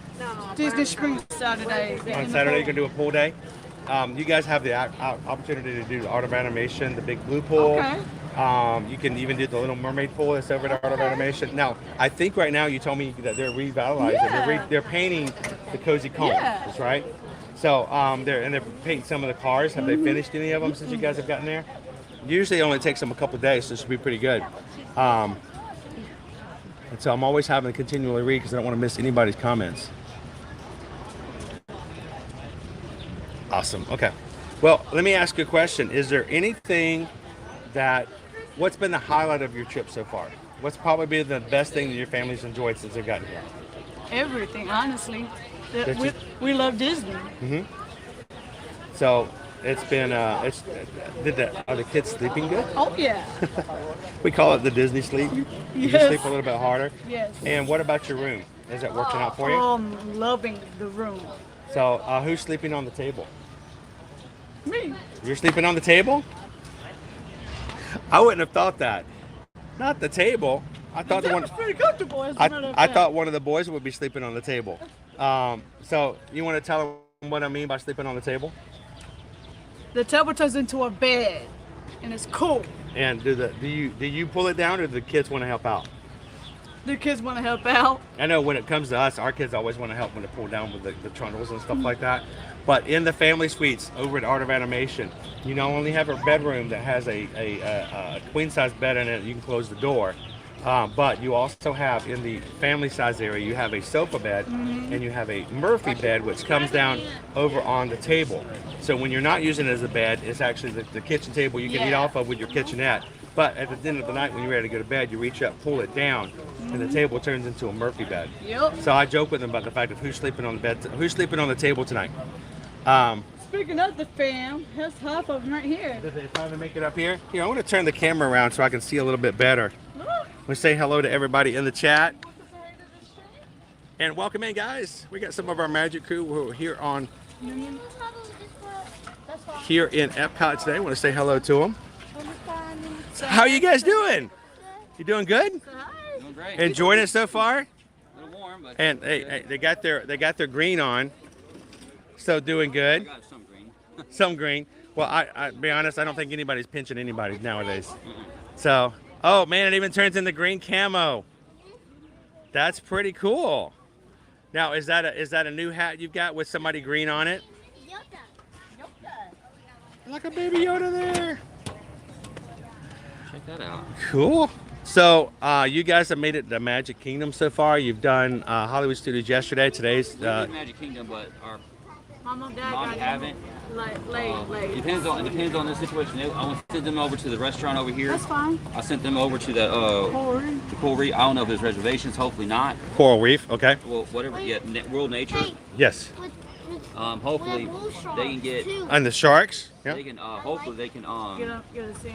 Disney Springs Saturday. On Saturday, you're going to do a pool day. You guys have the opportunity to do the Art of Animation, the big blue pool. Okay. You can even do the Little Mermaid pool that's over at Art of Animation. Now, I think right now you told me that they're revitalizing. They're painting the Cozy Cone. That's right. So they're painting some of the cars. Have they finished any of them since you guys have gotten there? Usually it only takes them a couple days, so this should be pretty good. And so I'm always having to continually read because I don't want to miss anybody's comments. Awesome. Okay. Well, let me ask you a question. Is there anything what's been the highlight of your trip so far? What's probably been the best thing that your family's enjoyed since they've gotten here? Everything, honestly. We love Disney. So it's been, are the kids sleeping good? Oh, yeah. We call it the Disney sleep. You just sleep a little bit harder. Yes. And what about your room? Is it working out for you? I'm loving the room. So who's sleeping on the table? Me. You're sleeping on the table? I wouldn't have thought that. Not the table. I thought the That one. was pretty comfortable. As a matter of I fact. thought one of the boys would be sleeping on the table. So you want to tell them what I mean by sleeping on the table? The table turns into a bed, and it's cool. And do you pull it down, or do the kids want to help out? The kids want to help out. I know when it comes to us, our kids always want to help when they pull down with the trundles and stuff like that. But in the family suites over at Art of Animation, you not only have a bedroom that has a queen size bed in it, you can close the door. But you also have in the family size area, you have a sofa bed and you have a Murphy bed, which comes down over on the table. So when you're not using it as a bed, it's actually the kitchen table you can eat off of with your kitchenette. But at the end of the night, when you're ready to go to bed, you reach up, pull it down, and the table turns into a Murphy bed. Yep. So I joke with them about the fact of who's sleeping on the bed, who's sleeping on the table tonight. Speaking of the fam, here's half of them right here. Did they finally make it up here? Here, I want to turn the camera around so I can see a little bit better. We say hello to everybody in the chat. And welcome in, guys. We got some of our magic crew who are here here in Epcot today. I want to say hello to them. How are you guys doing? You doing good? Doing great. Enjoying it so far? A little warm, but And they got their green on. So doing I good. got some green. Some green. Well, I be honest, I don't think anybody's pinching anybody nowadays. So, oh man, it even turns into green camo. That's pretty cool. Now, is that a new hat you've got with somebody green on it? Like a baby Yoda there. Check that out. Cool. So, you guys have made it to Magic Kingdom so far. You've done Hollywood Studios yesterday. Today's We did Magic Kingdom, but our Mom and Dad mom got haven't. late. Depends on the situation. I want to send them over to the restaurant over here. That's fine. I sent them over to the Coral Reef. I don't know if there's reservations. Hopefully not. Coral Reef. Okay. Well, whatever. Yeah, World Nature. Yes. Hopefully they can get. And the sharks. Yeah. They can. Hopefully they can. Get us in.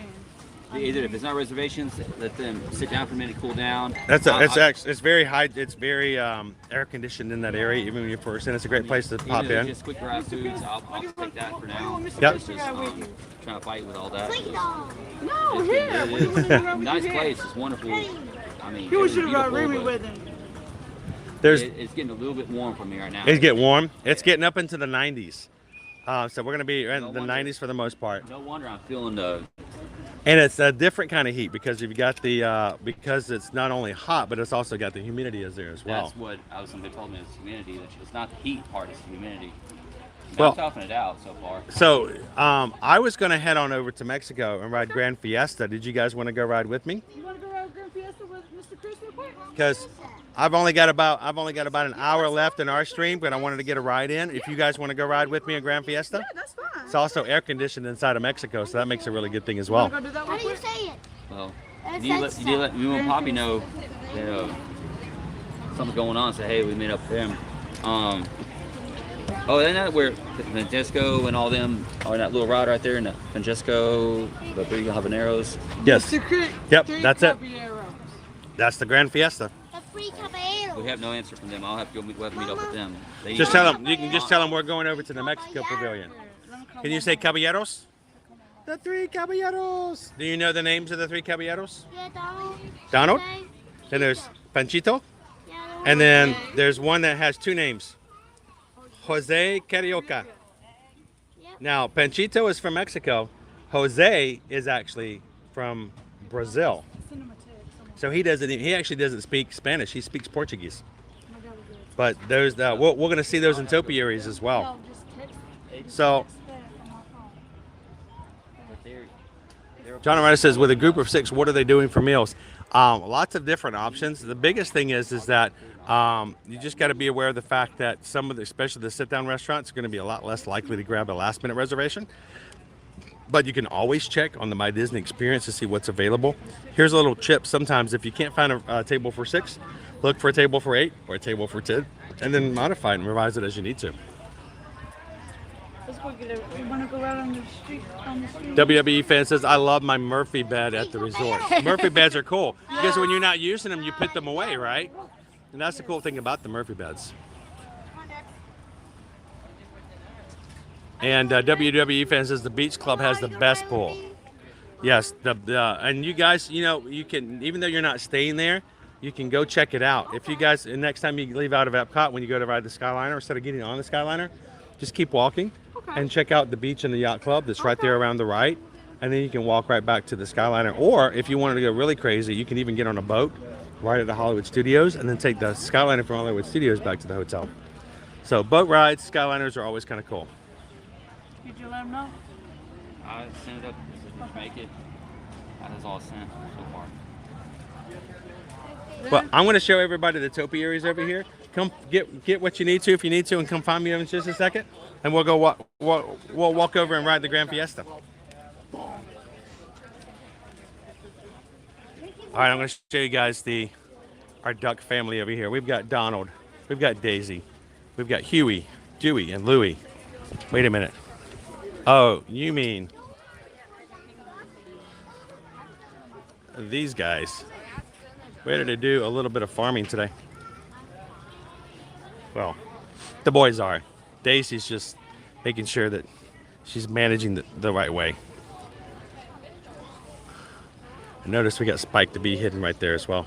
Either if it's not reservations, let them sit down for a minute, cool down. It's very high. It's very air conditioned in that area. Even when you're first in, it's a great place to pop Even if in. Just quick drive foods. I'll take that for now. Yep. Just, trying to fight with all that. No, here. What do you want to do around with Nice you place. here? It's wonderful. I mean, You should everything's have brought beautiful, Remy but with him. There's it's getting a little bit warm for me right now. It's getting warm. It's getting up into the 90s. So we're gonna be in the 90s for the most part. No wonder I'm feeling the. And it's a different kind of heat because you've got the because it's not only hot, but it's also got the humidity is there as well. That's what I was. Somebody told me it's humidity. That it's not the heat part; it's the humidity. Well- I'm toughing it out so far. So I was gonna head on over to Mexico and ride Grand Fiesta. Did you guys want to go ride with me? You want to go around Grand Fiesta with Mr. Chris real quick? Because I've only got about an hour left in our stream, but I wanted to get a ride in. If you guys want to go ride with me in Grand Fiesta, Yeah, that's fine. it's also air conditioned inside of Mexico, so that makes a really good thing as well. Go do that How real do you quick? say it? Well, That's you did let me and Poppy know that something's going on. Say, hey, we made up with them. Oh, isn't that where Francesco and all them are in that little ride right there in the Francesco, the three habaneros? Yes. Mr. Chris, Yep, three that's it. Caballeros. That's the Grand Fiesta. That's three caballeros. We have no answer from them. I'll have to go meet up with them. They Just need- tell them. You can just tell them we're going over to the Mexico Pavilion. Can you say caballeros? The three caballeros. Do you know the names of the three caballeros? Yeah, Donald. Donald. Okay. Then there's Panchito, Yeah, and then there's one that has two names. Jose Carioca. Now Panchito is from Mexico. Jose is actually from Brazil. So he actually doesn't speak Spanish. He speaks Portuguese. But those we're going to see those in topiaries as well. So John Arata says, with a group of 6, what are they doing for meals? Lots of different options. The biggest thing is that you just got to be aware of the fact that some of the, especially the sit-down restaurants, are going to be a lot less likely to grab a last-minute reservation. But you can always check on the My Disney Experience to see what's available. Here's a little tip. Sometimes if you can't find a table for 6, look for a table for 8 or a table for 10, and then modify it and revise it as you need to. Let's go get it. We want to go out on the street. WWE fan says, I love my Murphy bed at the resort. Murphy beds are cool because when you're not using them, you put them away, right? And that's the cool thing about the Murphy beds. And WWE fan says the Beach Club has the best pool. Yes, and you guys, you know, you can, even though you're not staying there, you can go check it out. If you guys, and next time you leave out of Epcot, when you go to ride the Skyliner, instead of getting on the Skyliner, just keep walking and check out the beach and the yacht club that's right there around the right. And then you can walk right back to the Skyliner. Or if you wanted to go really crazy, you can even get on a boat right at the Hollywood Studios and then take the Skyliner from Hollywood Studios back to the hotel. So boat rides, Skyliners are always kind of cool. Did you let them know? I sent it up. Make it. That is all sent so far. Well, I'm going to show everybody the topiaries over here. Come get what you need to if you need to, and come find me in just a second, and we'll go we'll walk over and ride the Grand Fiesta. All right, I'm going to show you guys our duck family over here. We've got Donald, we've got Daisy, we've got Huey, Dewey, and Louie. Wait a minute. Oh, you mean these guys? Ready to do a little bit of farming today. Well, the boys are. Daisy's just making sure that she's managing the right way. And notice we got Spike the Bee hidden right there as well.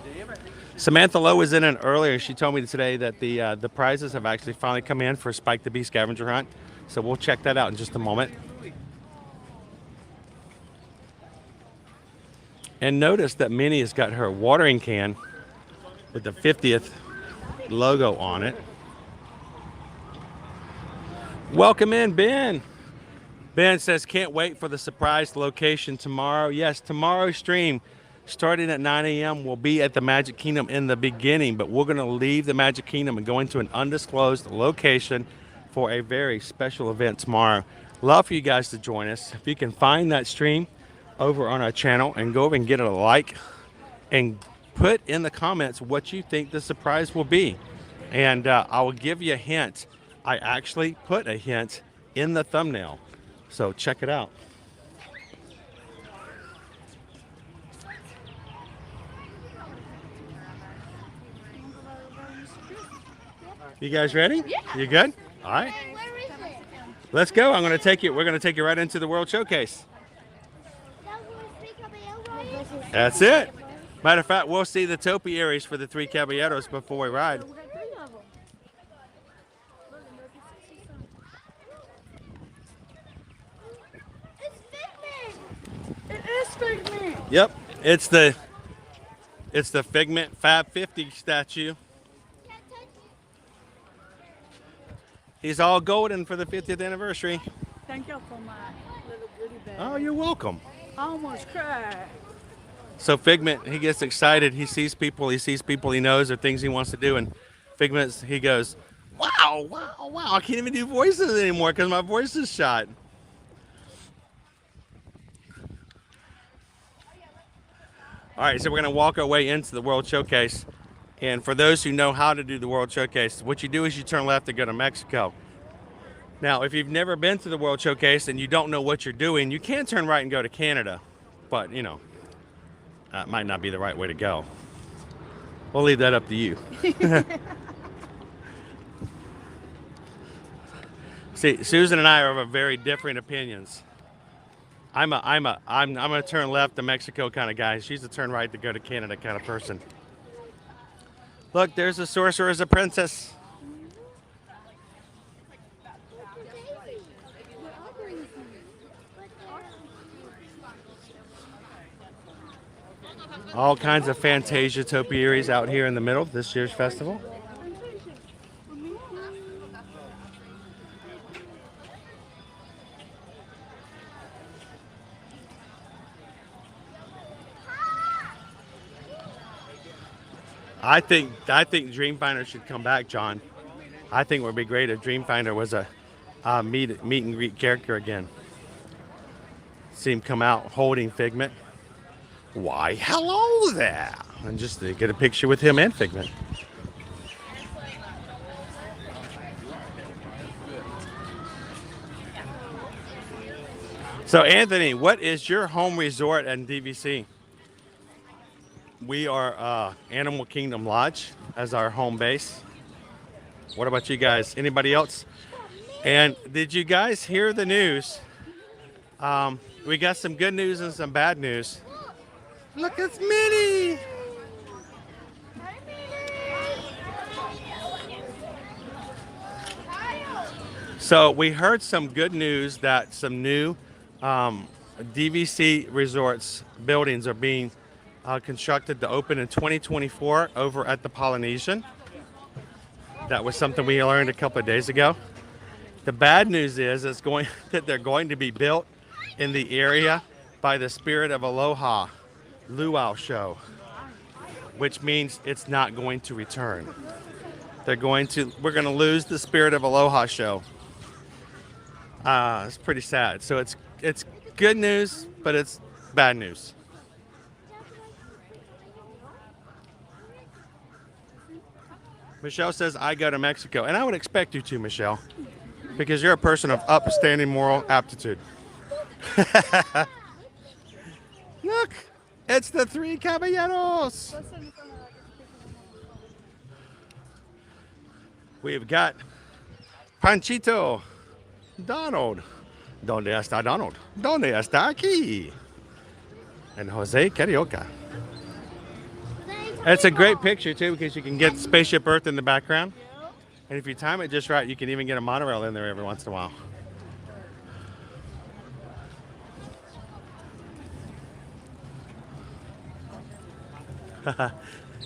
Samantha Lowe was in it earlier. She told me today that the prizes have actually finally come in for Spike the Bee scavenger hunt. So we'll check that out in just a moment. And notice that Minnie has got her watering can with the 50th logo on it. Welcome in, Ben. Ben says, can't wait for the surprise location tomorrow. Yes, tomorrow's stream, starting at 9 a.m., will be at the Magic Kingdom in the beginning, but we're going to leave the Magic Kingdom and go into an undisclosed location for a very special event tomorrow. Love for you guys to join us. If you can find that stream over on our channel and go over and get a like and put in the comments what you think the surprise will be. And I will give you a hint. I actually put a hint in the thumbnail. So check it out. You guys ready? Yeah. You good? All right. Where is it? Let's go. We're going to take you right into the World Showcase. That's it. Matter of fact, we'll see the topiaries for the three caballeros before we ride. It is Figment. Yep, it's the Figment Fab 50 statue. He's all golden for the 50th anniversary. Thank you for my little goodie bag. Oh, you're welcome. I almost cried. So Figment, he gets excited. He sees people he knows or things he wants to do. And Figment, he goes, wow, wow, wow. I can't even do voices anymore because my voice is shot. All right, so we're going to walk our way into the World Showcase. And for those who know how to do the World Showcase, what you do is you turn left to go to Mexico. Now, if you've never been to the World Showcase and you don't know what you're doing, you can turn right and go to Canada. But, you know, that might not be the right way to go. We'll leave that up to you. See, Susan and I are of very different opinions. I'm a turn left to Mexico kind of guy. She's a turn right to go to Canada kind of person. Look, there's a sorcerer as a princess. All kinds of Fantasia topiaries out here in the middle this year's festival. I think Dreamfinder should come back, John. I think it would be great if Dreamfinder was a meet and greet character again. See him come out holding Figment. Why, hello there! And just to get a picture with him and Figment. So Anthony, what is your home resort in DVC? We are Animal Kingdom Lodge as our home base. What about you guys? Anybody else? And did you guys hear the news? We got some good news and some bad news. Look, it's Minnie. So we heard some good news that some new DVC resorts buildings are being constructed to open in 2024 over at the Polynesian. That was something we learned a couple of days ago. The bad news is that they're going to be built in the area by the Spirit of Aloha luau show, which means it's not going to return. We're going to lose the Spirit of Aloha show. It's pretty sad. So it's good news, but it's bad news. Michelle says, I go to Mexico. And I would expect you to, Michelle, because you're a person of upstanding moral aptitude. Look, it's the Three Caballeros. We've got Panchito, Donald. ¿Dónde está Donald? ¿Dónde está aquí? And Jose Carioca. It's a great picture too because you can get Spaceship Earth in the background. And if you time it just right, you can even get a monorail in there every once in a while.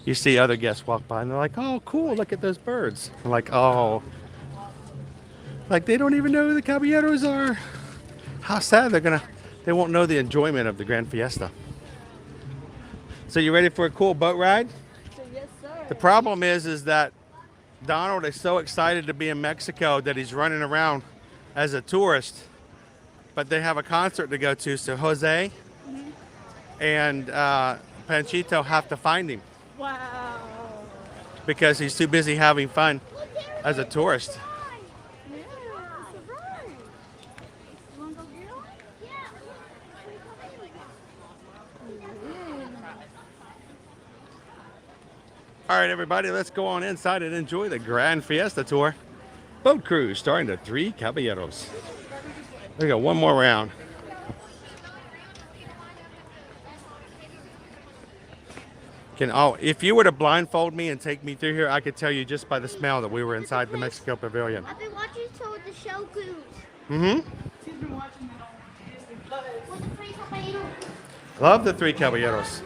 You see other guests walk by and they're like, oh, cool, look at those birds. I'm like, oh. Like they don't even know who the Caballeros are. How sad they won't know the enjoyment of the Grand Fiesta. So you ready for a cool boat ride? Yes, sir. The problem is that Donald is so excited to be in Mexico that he's running around as a tourist. But they have a concert to go to, so Jose and Panchito have to find him. Wow. Because he's too busy having fun as a tourist. Yeah, surprise. You want to go get one? All right, everybody, let's go on inside and enjoy the Grand Fiesta tour. Boat cruise starting the Three Caballeros. We got one more round. If you were to blindfold me and take me through here, I could tell you just by the smell that we were inside the Mexico Pavilion. I've been watching some of the show cruise. Mm-hmm. She's been watching it on Disney Plus. With the Three Caballeros. Love the Three Caballeros.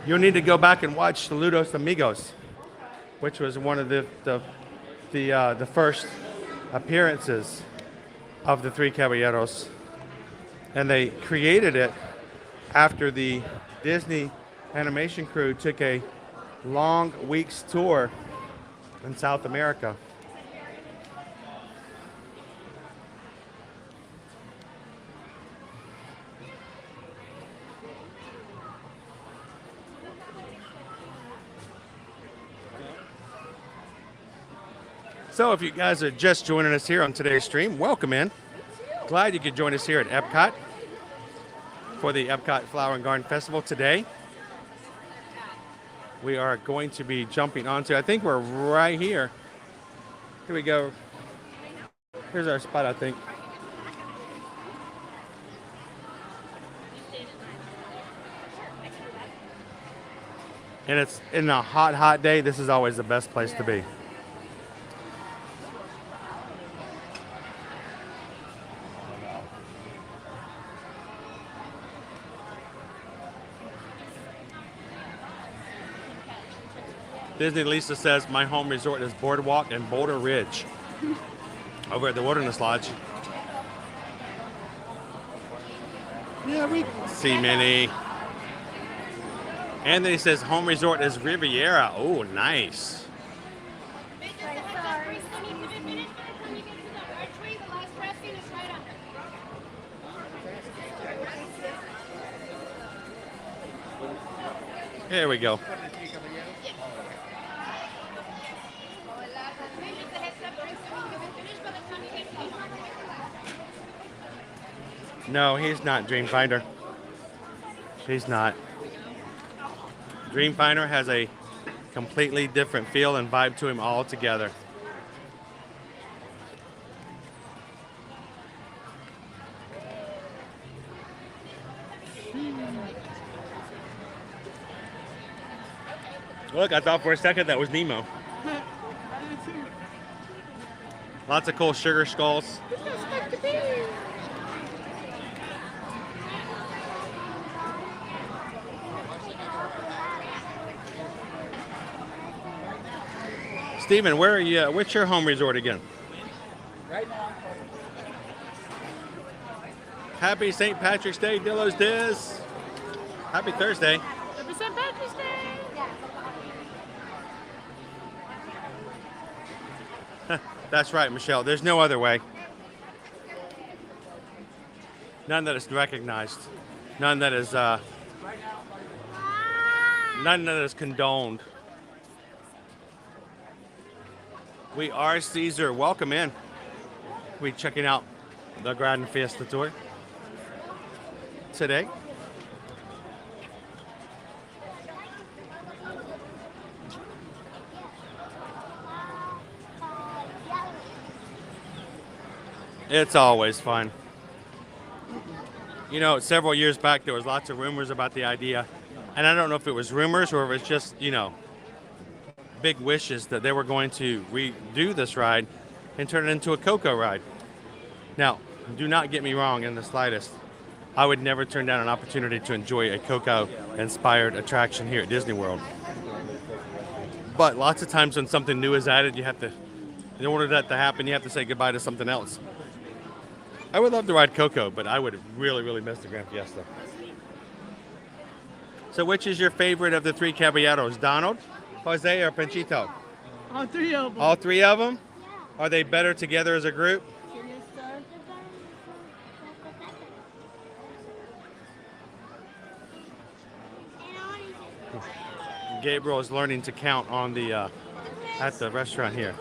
You'll need to go back and watch Saludos Amigos, which was one of the first appearances of the Three Caballeros, and they created it after the Disney animation crew took a long week's tour in South America. So if you guys are just joining us here on today's stream, welcome in. Glad you could join us here at Epcot for the Epcot Flower and Garden Festival today. We are going to be jumping onto, I think we're right here. Here we go. Here's our spot, I think. And it's in a hot, hot day. This is always the best place to be. Disney Lisa says, my home resort is Boardwalk and Boulder Ridge over at the Wilderness Lodge. Yeah, we see Minnie. Anthony says, home resort is Riviera. Oh, nice. Here we go. No, he's not Dreamfinder. He's not. Dreamfinder has a completely different feel and vibe to him altogether. Look, I thought for a second that was Nemo. Lots of cool sugar skulls. Steven, where are you? What's your home resort again? Right now. Happy St. Patrick's Day, Dillos Diz. Happy Thursday. Happy St. Patrick's Day. That's right, Michelle. There's no other way. None that is recognized. None that is condoned. We are Caesar. Welcome in. We checking out the Garden Fiesta tour today. It's always fun. You know, several years back there was lots of rumors about the idea, and I don't know if it was rumors or if it's just, you know, big wishes that they were going to redo this ride and turn it into a Coco ride. Now, do not get me wrong in the slightest. I would never turn down an opportunity to enjoy a Coco-inspired attraction here at Disney World. But lots of times when something new is added, you have to, in order for that to happen, you have to say goodbye to something else. I would love to ride Coco, but I would really, really miss the Grand Fiesta. So which is your favorite of the three Caballeros, Donald, Jose, or Panchito? All three of them. All three of them? Are they better together as a group? Gabriel is learning to count on the at the restaurant here.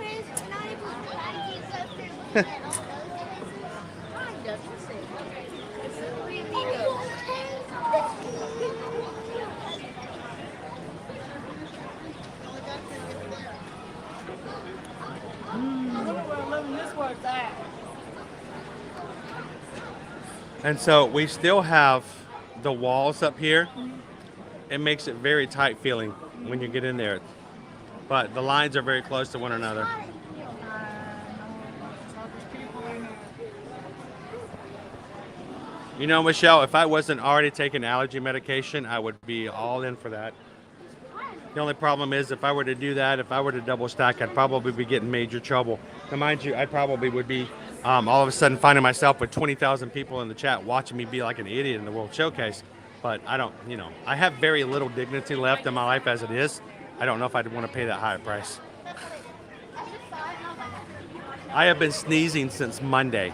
And so we still have the walls up here. It makes it very tight feeling when you get in there. But the lines are very close to one another. You know, Michelle, if I wasn't already taking allergy medication, I would be all in for that. The only problem is if I were to do that, if I were to double stack, I'd probably be getting major trouble. Now, mind you, I probably would be all of a sudden finding myself with 20,000 people in the chat watching me be like an idiot in the World Showcase. But I don't, you know, I have very little dignity left in my life as it is. I don't know if I'd want to pay that high a price. I have been sneezing since Monday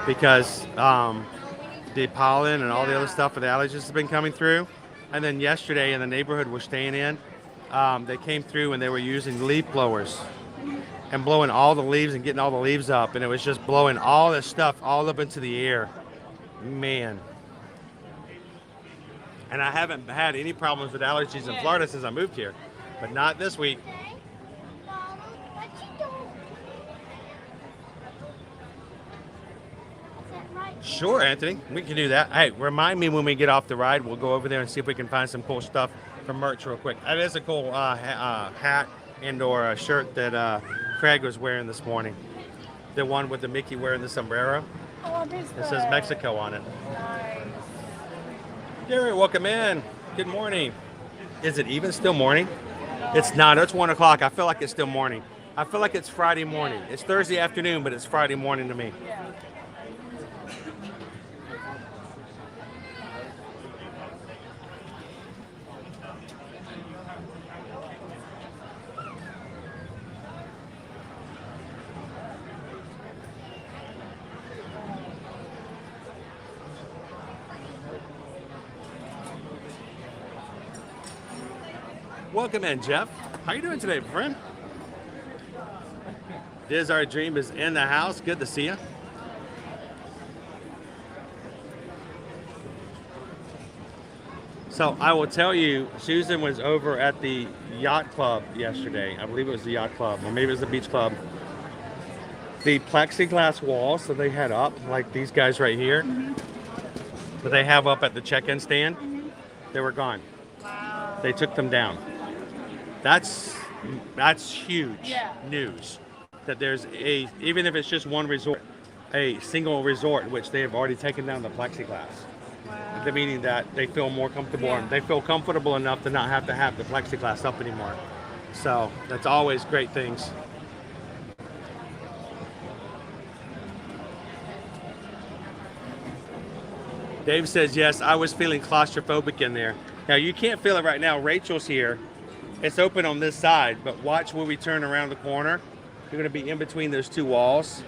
because the pollen and all the other stuff with the allergies has been coming through. And then yesterday in the neighborhood we're staying in, they came through and they were using leaf blowers and blowing all the leaves and getting all the leaves up, and it was just blowing all this stuff all up into the air. Man. And I haven't had any problems with allergies in Florida since I moved here, but not this week. Sure, Anthony, we can do that. Hey, remind me when we get off the ride. We'll go over there and see if we can find some cool stuff for merch real quick. That is a cool hat and or a shirt that Craig was wearing this morning. The one with the Mickey wearing the sombrero. Oh, it says Mexico on it. Nice. Gary, welcome in. Good morning. Is it even still morning? It's not. It's 1 o'clock. I feel like it's still morning. I feel like it's Friday morning. It's Thursday afternoon, but it's Friday morning to me. Welcome in, Jeff. How you doing today, friend? Diz Our Dream is in the house. Good to see you. So I will tell you, Susan was over at the yacht club yesterday. I believe it was the yacht club, or maybe it was the beach club. The plexiglass walls that they had up, like these guys right here, that they have up at the check-in stand, they were gone. Wow. They took them down. That's huge Yeah. news. That there's even if it's just one resort, a single resort, which they have already taken down the plexiglass. Wow. The meaning that they feel more comfortable Yeah. and they feel comfortable enough to not have to have the plexiglass up anymore. So that's always great things. Dave says, yes, I was feeling claustrophobic in there. Now you can't feel it right now. Rachel's here. It's open on this side, but watch when we turn around the corner. You're gonna be in between those two walls.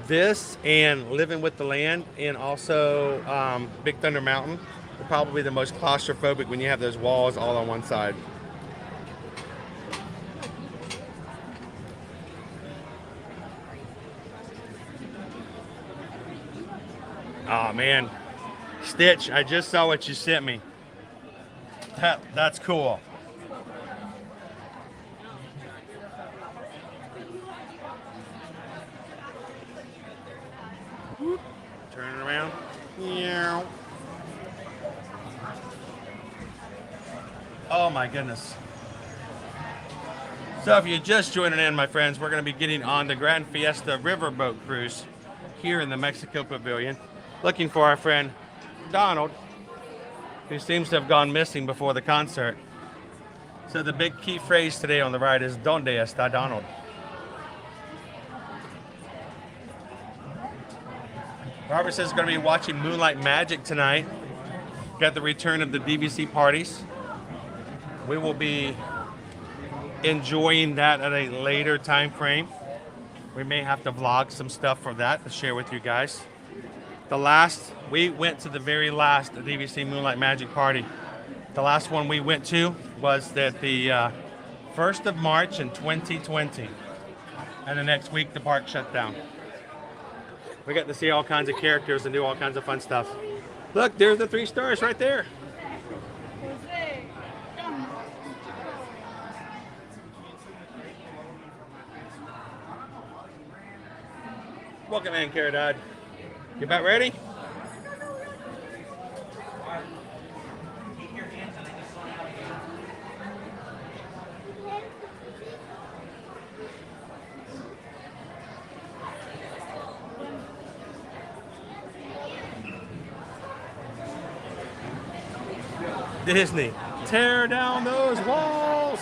This and Living with the Land and also Big Thunder Mountain are probably the most claustrophobic when you have those walls all on one side. Oh man, Stitch, I just saw what you sent me. That's cool. Turn it around. Yeah. Oh my goodness. So if you're just joining in, my friends, we're going to be getting on the Grand Fiesta riverboat cruise here in the Mexico Pavilion. Looking for our friend Donald, who seems to have gone missing before the concert. So the big key phrase today on the ride is "Donde está Donald?" Robert says he's going to be watching Moonlight Magic tonight. Got the return of the DVC parties. We will be enjoying that at a later time frame. We may have to vlog some stuff for that to share with you guys. We went to the very last DVC Moonlight Magic party. The last one we went to was at the 1st of March in 2020. And the next week the park shut down. We got to see all kinds of characters and do all kinds of fun stuff. Look, there's the 3 stars right there. Welcome in, Caradad. You about ready? Disney, tear down those walls.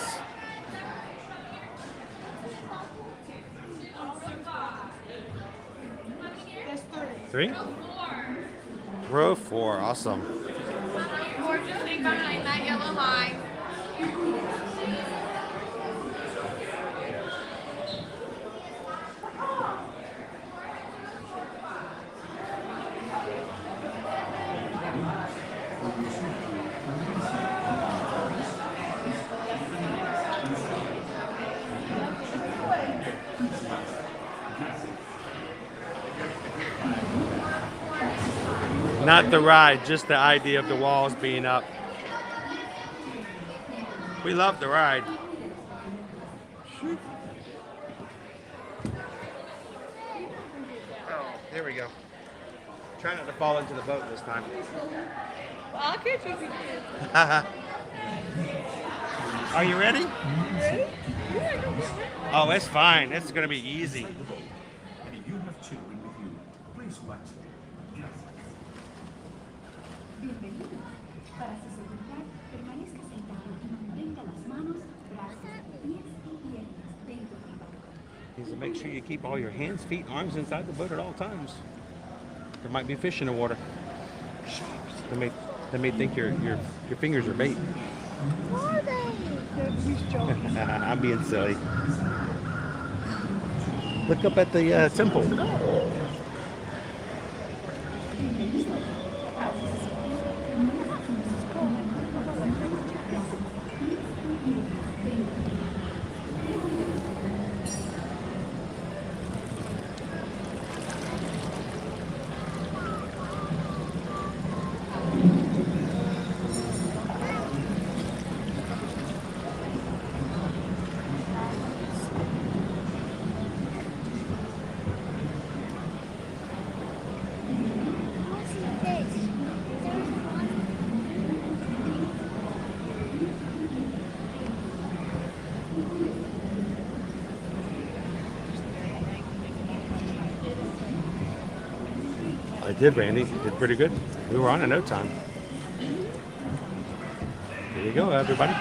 Three? Row 4, awesome. Or just stay behind that yellow line. Not the ride, just the idea of the walls being up. We love the ride. Oh, there we go. Try not to fall into the boat this time. Well, I'll catch you if you can. Are you ready? Ready? Yeah, go for it. Oh, it's fine. It's going to be easy. And if you have children with you, please watch them. Bienvenido. Para su seguridad, permanezca sentado y mantenga las manos, brazos, pies y piernas dentro del bote. Needs to make sure you keep all your hands, feet, arms inside the boat at all times. There might be fish in the water. They may think your fingers are bait. Are they? I'm being silly. Look up at the temple. I did, Randy. You did pretty good. We were on in no time. Here you go, everybody.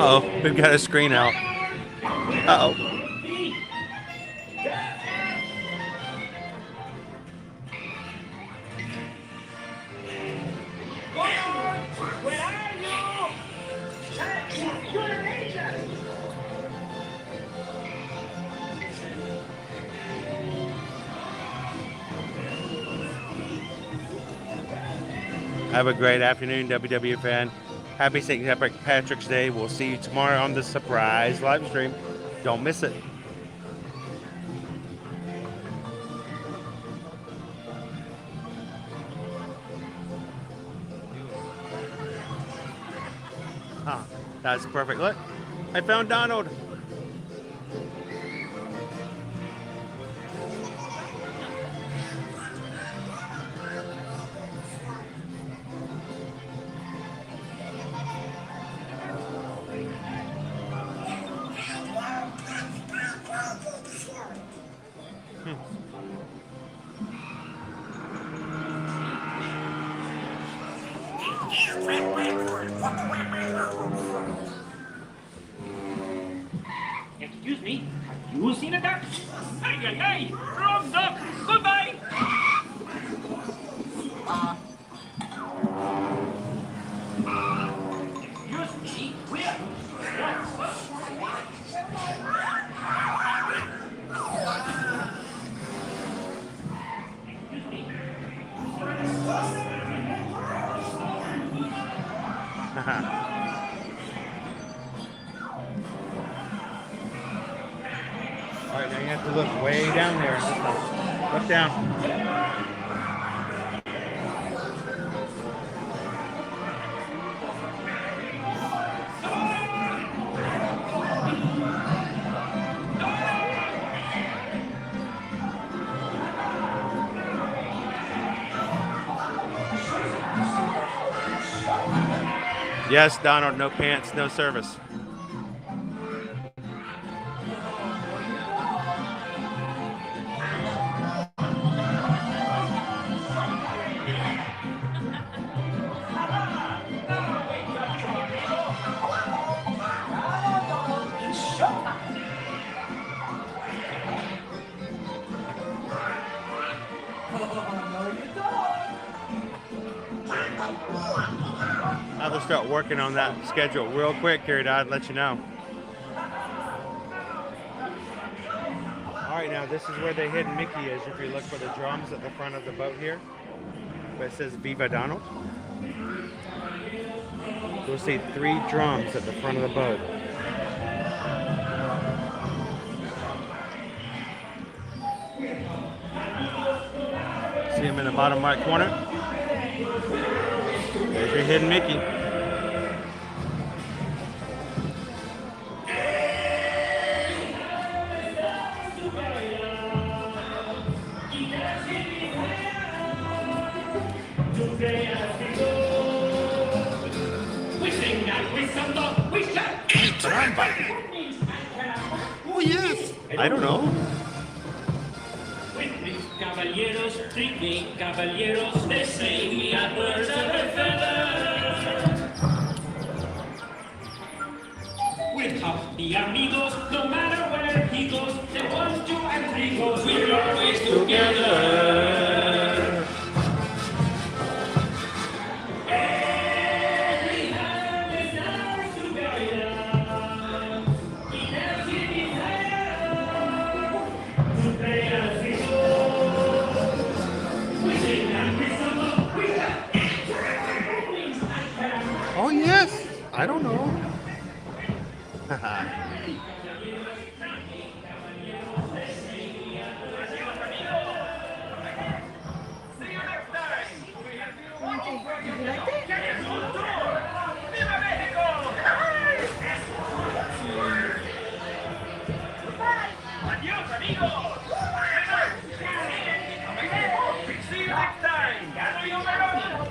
Uh-oh, we've got a screen out. Uh-oh. Have a great afternoon, WW fan. Happy St. Patrick's Day. We'll see you tomorrow on the surprise live stream. Don't miss it. Huh, that's perfect. Look, I found Donald. Excuse me, have you seen a duck? Ay, ay, ay! Wrong duck! Goodbye! Excuse me, where? All right, now you have to look way down there. Look down. Yes, Donald, no pants, no service. I'll start working on that schedule real quick here, I'd let you know. All right, now this is where the hidden Mickey is. If you look for the drums at the front of the boat here, where it says Viva Donald, you'll see 3 drums at the front of the boat. See them in the bottom right corner? There's your hidden Mickey. Oh yes! I don't know. Caballeros, three caballeros, they say we are birds of a feather. We're happy amigos, no matter where he goes. The 1, 2, and 3 goes, we're always together. Oh, yes. I don't know. Adios, amigos. See you next time. Gather your melon.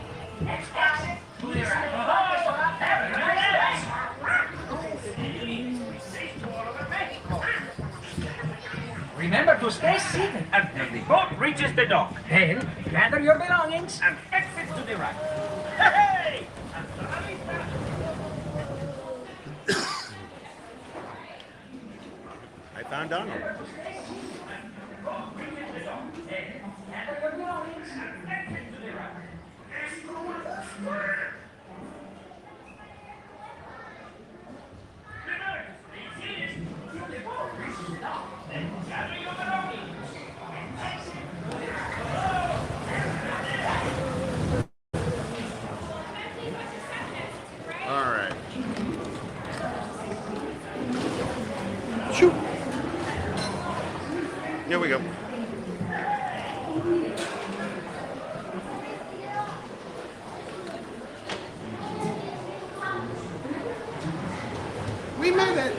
Remember to stay seated until the boat reaches the dock. Then gather your belongings and exit to the right. Hey! I found Donald. All right. Shoot. Here we go. We made it.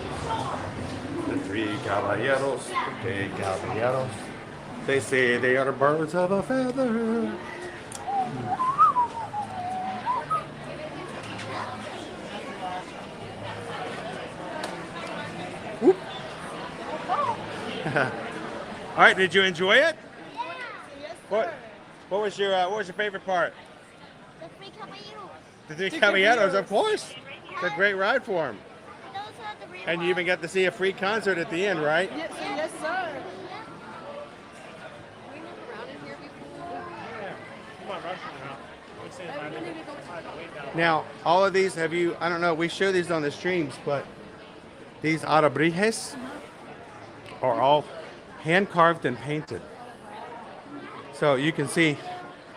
The three caballeros, they say they are the birds of a feather. Whoop. All right, did you enjoy it? What was your favorite part? The three caballeros. The three caballeros, of course. It's a great ride for them. Those are the real And you even got to see a free concert at the end, right? Yes, yes, sir. Now, all of these, I don't know, we show these on the streams, but these alebrijes are all hand carved and painted. So you can see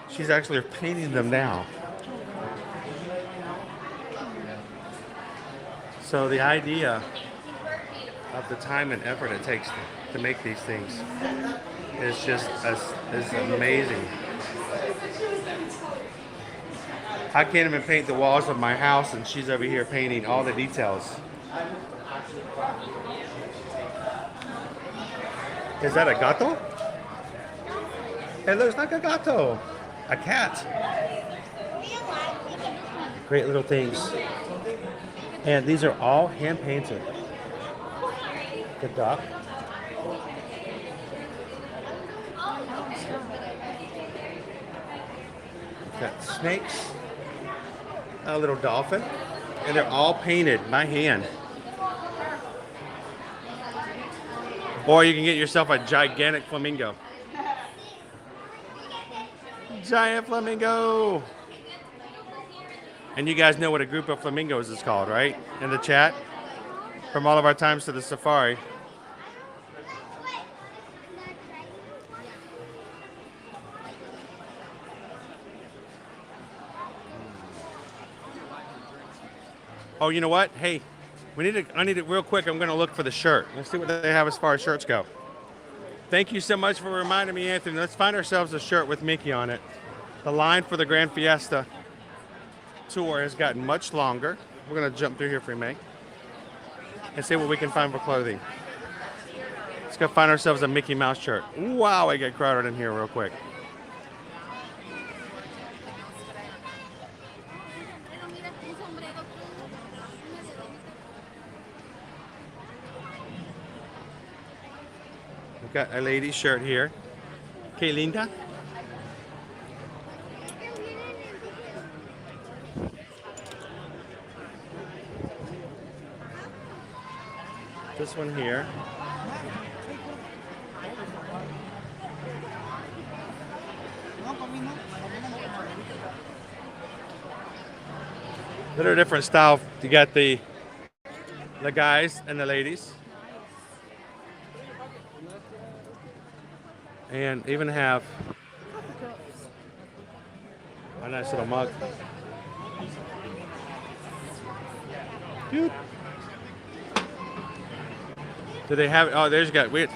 she's actually painting them now. So the idea of the time and effort it takes to make these things is just is amazing. I can't even paint the walls of my house, and she's over here painting all the details. Is that a gato? It looks like a gato. A cat. Great little things. And these are all hand painted. The duck. Got snakes. A little dolphin. And they're all painted by hand. Or you can get yourself a gigantic flamingo. Giant flamingo. And you guys know what a group of flamingos is called, right? In the chat? From all of our times to the safari. Oh, you know what? Hey, I need it real quick. I'm going to look for the shirt. Let's see what they have as far as shirts go. Thank you so much for reminding me, Anthony. Let's find ourselves a shirt with Mickey on it. The line for the Grand Fiesta tour has gotten much longer. We're going to jump through here for a minute and see what we can find for clothing. Let's go find ourselves a Mickey Mouse shirt. Wow, I get crowded in here real quick. We've got a lady's shirt here. Que linda. This one here. Little different style. You got the guys and the ladies. And even have a nice little mug. Dude. Do they have? Oh, there's got weird.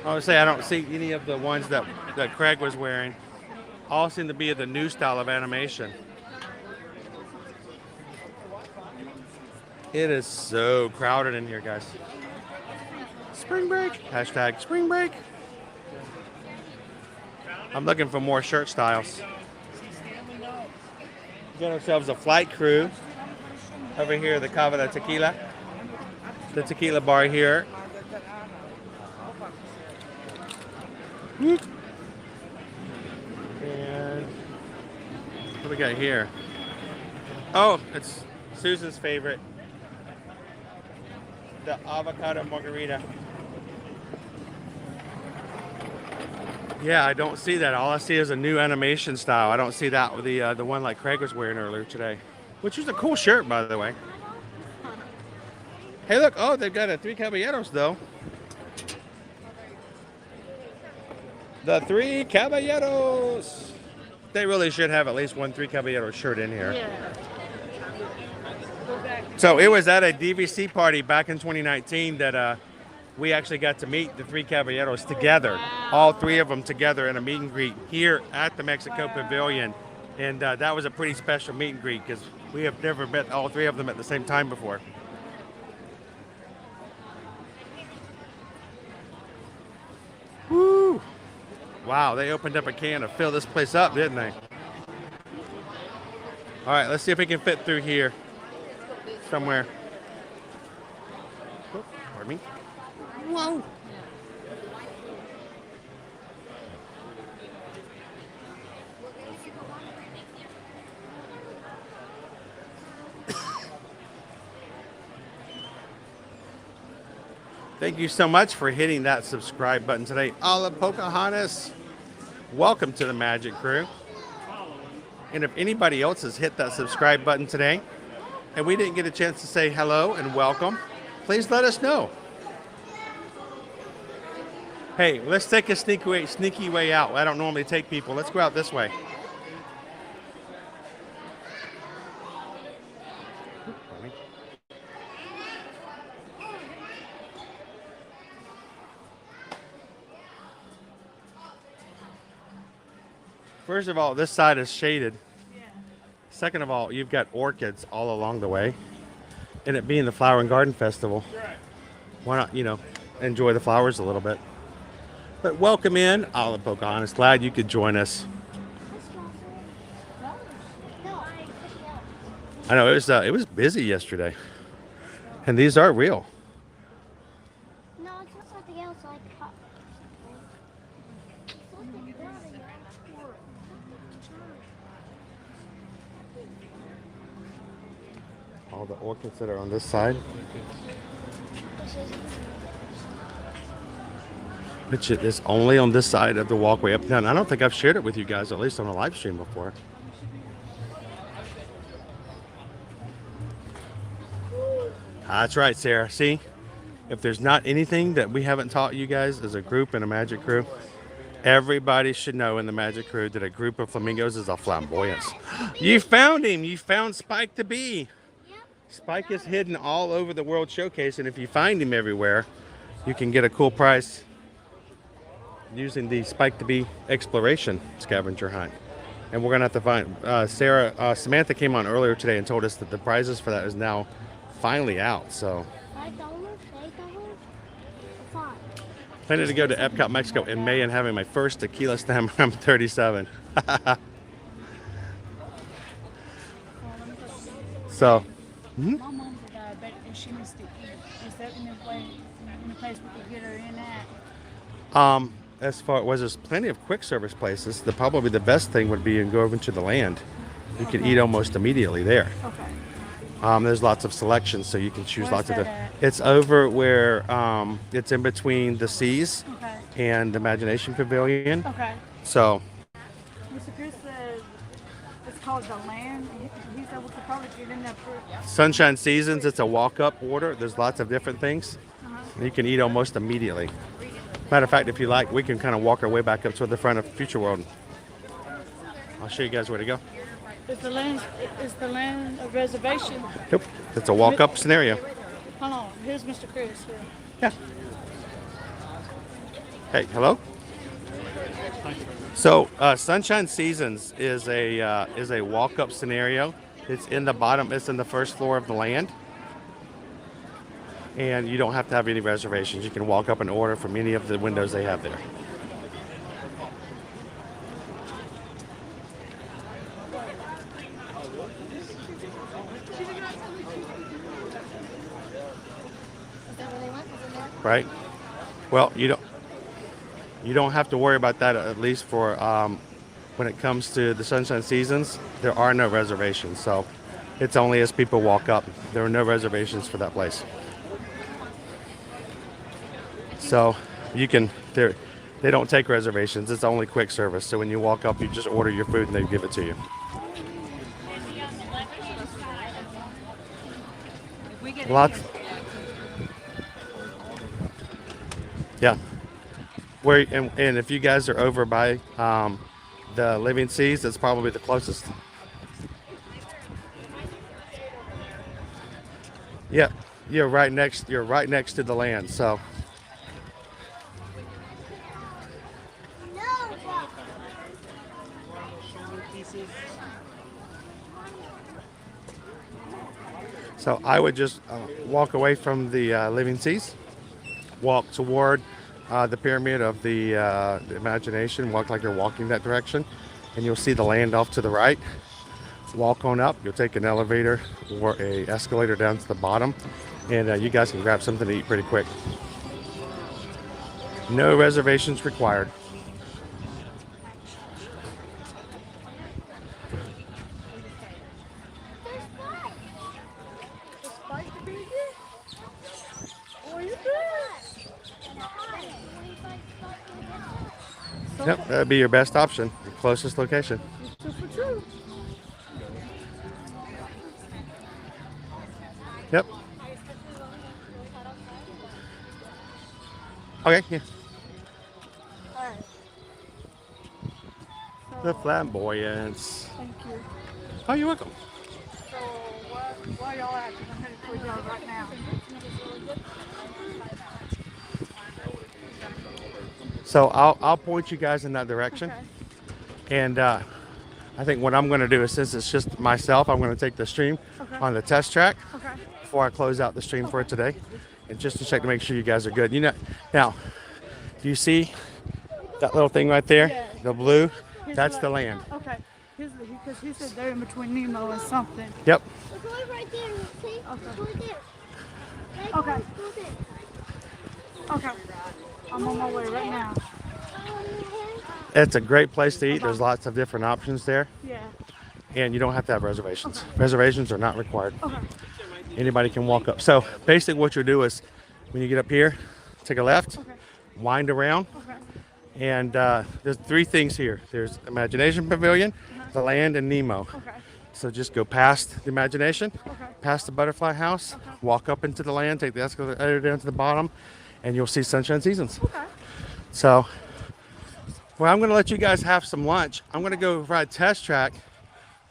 I would say I don't see any of the ones that Craig was wearing. All seem to be the new style of animation. It is so crowded in here, guys. Spring break. Hashtag spring break. I'm looking for more shirt styles. We got ourselves a flight crew. Over here, the Cava de Tequila. The tequila bar here. And what do we got here? Oh, it's Susan's favorite. The avocado margarita. Yeah, I don't see that. All I see is a new animation style. I don't see that with the one like Craig was wearing earlier today, which was a cool shirt, by the way. Hey, look! Oh, they've got a Three Caballeros though. The Three Caballeros. They really should have at least one Three Caballeros shirt in here. Yeah. So it was at a DVC party back in 2019 that we actually got to meet the Three Caballeros together, all three of them together in a meet and greet here at the Mexico Pavilion. And that was a pretty special meet and greet because we have never met all three of them at the same time before. Woo! Wow, they opened up a can to fill this place up, didn't they? All right, let's see if we can fit through here somewhere. Oh, pardon me. Whoa! Thank you so much for hitting that subscribe button today. Ala Pocahontas, welcome to the Magic Crew. And if anybody else has hit that subscribe button today and we didn't get a chance to say hello and welcome, please let us know. Hey, let's take a sneaky way out. I don't normally take people. Let's go out this way. First of all, this side is shaded. Second of all, you've got orchids all along the way. And it being the Flower and Garden Festival, why not, enjoy the flowers a little bit. But welcome in, Ala Pocahontas. Glad you could join us. I know it was busy yesterday. And these are real. No, it's not something else like All the orchids that are on this side. Which it is only on this side of the walkway up and down. I don't think I've shared it with you guys, at least on a live stream before. That's right, Sarah. See, if there's not anything that we haven't taught you guys as a group and a Magic Crew, everybody should know in the Magic Crew that a group of flamingos is a flamboyance. You found him. You found Spike the Bee. Spike is hidden all over the World Showcase, and if you find him everywhere, you can get a cool prize using the Spike the Bee Exploration Scavenger Hunt. And we're gonna have to find Samantha came on earlier today and told us that the prizes for that is now finally out. So planning to go to Epcot, Mexico in May and having my first tequila stem when I'm 37. So. My mom's a diabetic and she needs to eat. Is that in a place we could get her in at? As far as there's plenty of quick service places, probably the best thing would be to go over to the land. You can eat almost immediately there. Okay. There's lots of selections, so you can choose Where's lots of. that at? It's over where it's in between the Seas Okay. and the Imagination Pavilion. Okay. So. Mr. Chris said it's called the land. He said we could probably get in there for. Sunshine Seasons, it's a walk-up order. There's lots of different things. You can eat almost immediately. Matter of fact, if you like, we can kind of walk our way back up to the front of Future World. I'll show you guys where to go. Is the land a reservation? Nope. It's a walk-up scenario. Hold on. Here's Mr. Chris. Here. Yeah. Hey, hello. So, Sunshine Seasons is a walk-up scenario. It's in the bottom. It's in the first floor of the land, and you don't have to have any reservations. You can walk up and order from any of the windows they have there. Right. Well, you don't have to worry about that, at least for when it comes to the Sunshine Seasons. There are no reservations, so it's only as people walk up. There are no reservations for that place. So you can, they don't take reservations. It's only quick service. So when you walk up, you just order your food and they give it to you. Lots. Yeah. And if you guys are over by the Living Seas, that's probably the closest. Yep. You're right next to the land, so. So I would just walk away from the Living Seas, walk toward the Pyramid of the Imagination, walk like you're walking that direction, and you'll see the land off to the right. Walk on up, you'll take an elevator or a escalator down to the bottom, and you guys can grab something to eat pretty quick. No reservations required. Yep, that'd be your best option, your closest location. 2 for 2. Yep. Okay, yeah. Alright. The flamboyance. Thank you. Oh, you're welcome. So, where y'all at? I'm headed for y'all right now. So I'll point you guys in that direction. Okay. And I think what I'm going to do is, since it's just myself, I'm going to take the stream on the test track before I close out the stream for today, and just to check to make sure you guys are good. You know, now, do you see that little thing right there? Yeah. The blue? That's the land. Okay. Because he said they're in between Nemo and something. Yep. We're going right there. See? Okay. Right there. Right Okay. Go there. Okay. I'm on my way right now. It's a great place to eat. There's lots of different options there. Yeah. And you don't have to have reservations. Reservations are not required. Okay. Anybody can walk up. So basically what you'll do is, when you get up here, take a left, wind around, and there's 3 things here. There's Imagination Pavilion, the land, and Nemo. So just go past the Imagination, past the Butterfly House, walk up into the land, take the escalator down to the bottom, and you'll see Sunshine Seasons. So, well, I'm going to let you guys have some lunch. I'm going to go ride test track,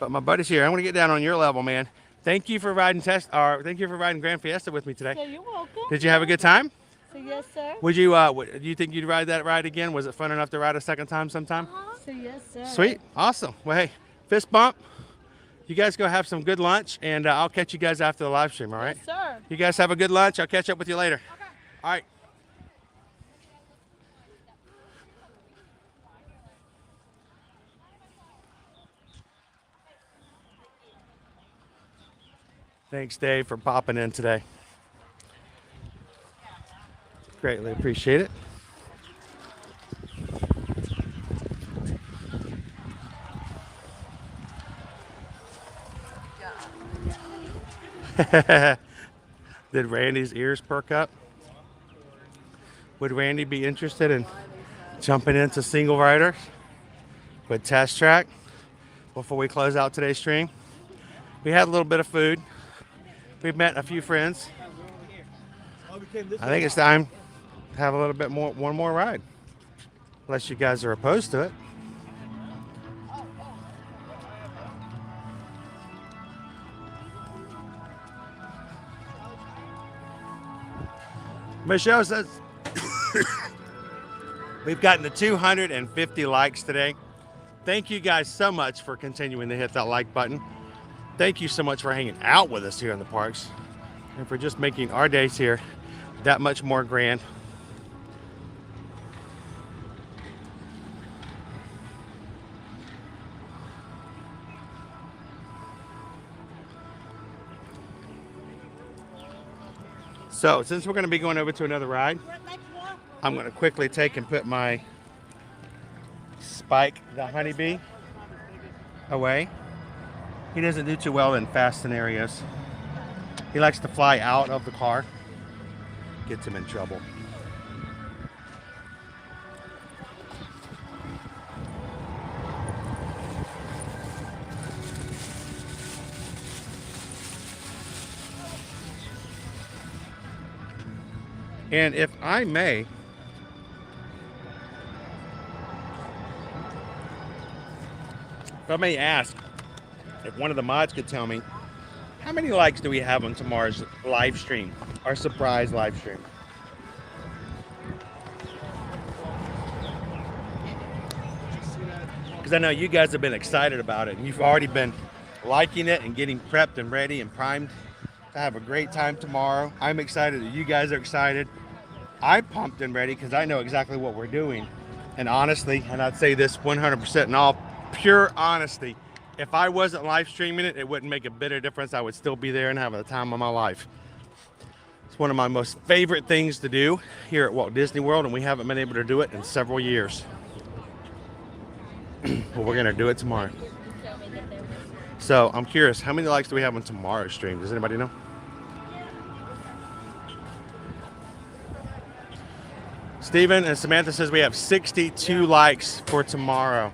but my buddy's here. I'm going to get down on your level, man. Thank you for riding thank you for riding Grand Fiesta with me today. Yeah, you're welcome. Did you have a good time? So yes, sir. Would you do you think you'd ride that ride again? Was it fun enough to ride a second time sometime? So yes, sir. Sweet. Awesome. Well, hey, fist bump. You guys go have some good lunch, and I'll catch you guys after the live stream, all right? Yes, sir. You guys have a good lunch. I'll catch up with you later. Okay. All right. Thanks, Dave, for popping in today. Greatly appreciate it. Did Randy's ears perk up? Would Randy be interested in jumping into single rider with test track before we close out today's stream? We had a little bit of food. We've met a few friends. I think it's time to have a little bit more, one more ride. Unless you guys are opposed to it. Michelle says we've gotten to 250 likes today. Thank you guys so much for continuing to hit that like button. Thank you so much for hanging out with us here in the parks and for just making our days here that much more grand. So since we're going to be going over to another ride, I'm going to quickly take and put my Spike, the honeybee, away. He doesn't do too well in fast scenarios. He likes to fly out of the car. Gets him in trouble. And if I may, ask if one of the mods could tell me how many likes do we have on tomorrow's live stream, our surprise live stream. Because I know you guys have been excited about it and you've already been liking it and getting prepped and ready and primed to have a great time tomorrow. I'm excited that you guys are excited. I'm pumped and ready because I know exactly what we're doing. And honestly, and I'd say this 100% in all pure honesty, if I wasn't live streaming it, it wouldn't make a bit of difference. I would still be there and having the time of my life. It's one of my most favorite things to do here at Walt Disney World, and we haven't been able to do it in several years. But we're gonna do it tomorrow. So I'm curious, how many likes do we have on tomorrow's stream? Does anybody know? Steven and Samantha says we have 62 likes for tomorrow.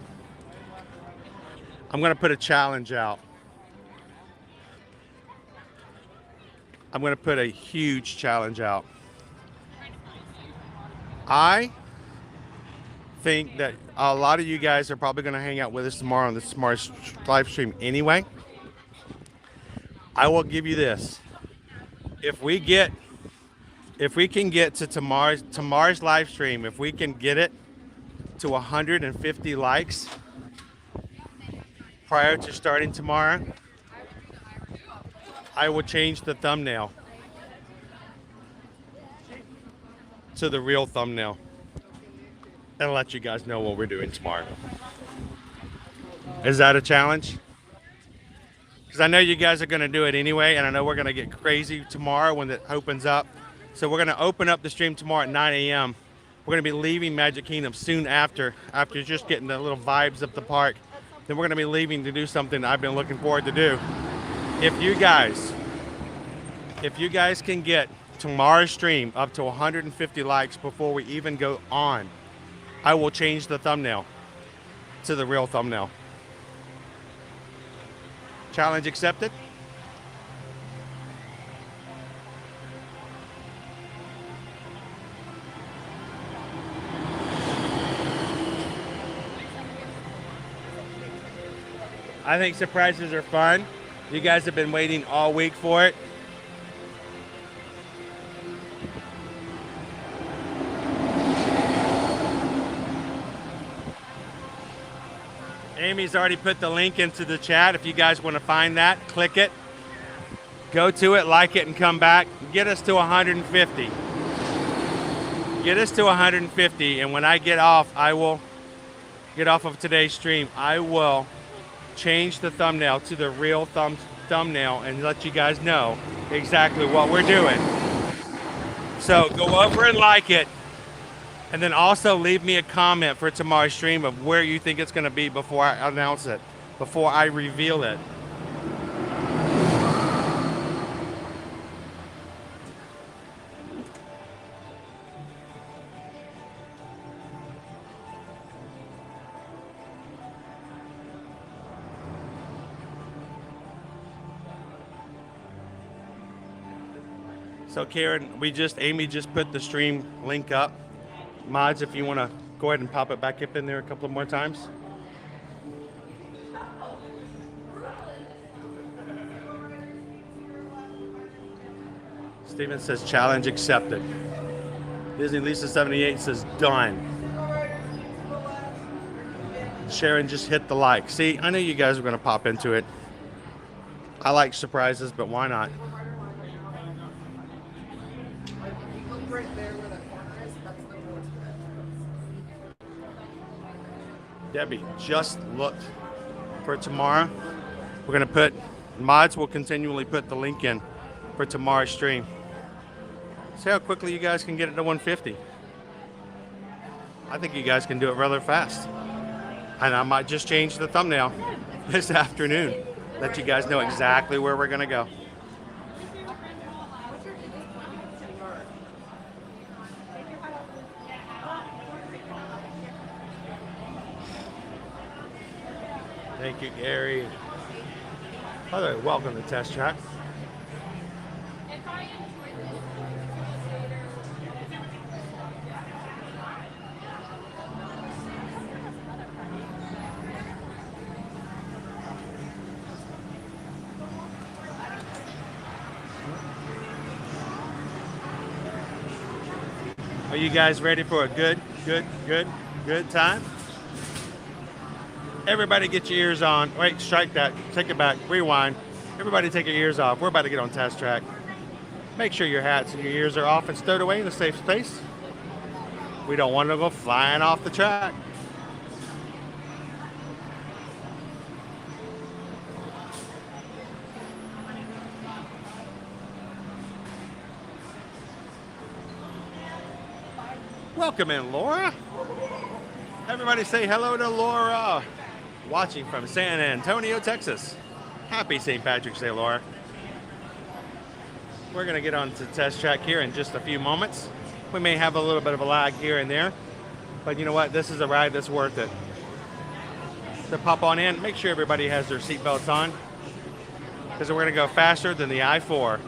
I'm going to put a challenge out. I'm going to put a huge challenge out. I think that a lot of you guys are probably going to hang out with us tomorrow on the Smart live stream anyway. I will give you this. If we can get to tomorrow's live stream, if we can get it to 150 likes prior to starting tomorrow, I will change the thumbnail to the real thumbnail and let you guys know what we're doing tomorrow. Is that a challenge? Because I know you guys are going to do it anyway, and I know we're going to get crazy tomorrow when it opens up. So we're going to open up the stream tomorrow at 9 a.m. We're going to be leaving Magic Kingdom soon after just getting the little vibes of the park. Then we're going to be leaving to do something I've been looking forward to do. If you guys can get tomorrow's stream up to 150 likes before we even go on, I will change the thumbnail to the real thumbnail. Challenge accepted. I think surprises are fun. You guys have been waiting all week for it. Amy's already put the link into the chat. If you guys want to find that, click it. Go to it, like it, and come back. Get us to 150. Get us to 150, and when I get off, I will get off of today's stream. I will change the thumbnail to the real thumbnail and let you guys know exactly what we're doing. So go over and like it, and then also leave me a comment for tomorrow's stream of where you think it's going to be before I announce it, before I reveal it. So Karen, Amy just put the stream link up. Mods, if you want to go ahead and pop it back up in there a couple of more times. Steven says challenge accepted. Disney Lisa 78 says done. Sharon just hit the like. See, I knew you guys were going to pop into it. I like surprises, but why not? Debbie just looked for tomorrow. We're going to put, mods will continually put the link in for tomorrow's stream. See how quickly you guys can get it to 150. I think you guys can do it rather fast. And I might just change the thumbnail this afternoon. Let you guys know exactly where we're going to go. Thank you, Gary. By the way, welcome to Test Track. Are you guys ready for a good time? Everybody get your ears on. Wait, strike that. Take it back. Rewind. Everybody take your ears off. We're about to get on Test Track. Make sure your hats and your ears are off and stowed away in a safe space. We don't want to go flying off the track. Welcome in, Laura. Everybody say hello to Laura. Watching from San Antonio, Texas. Happy St. Patrick's Day, Laura. We're going to get on to Test Track here in just a few moments. We may have a little bit of a lag here and there, but you know what? This is a ride that's worth it. So pop on in. Make sure everybody has their seatbelts on, because we're going to go faster than the I-4.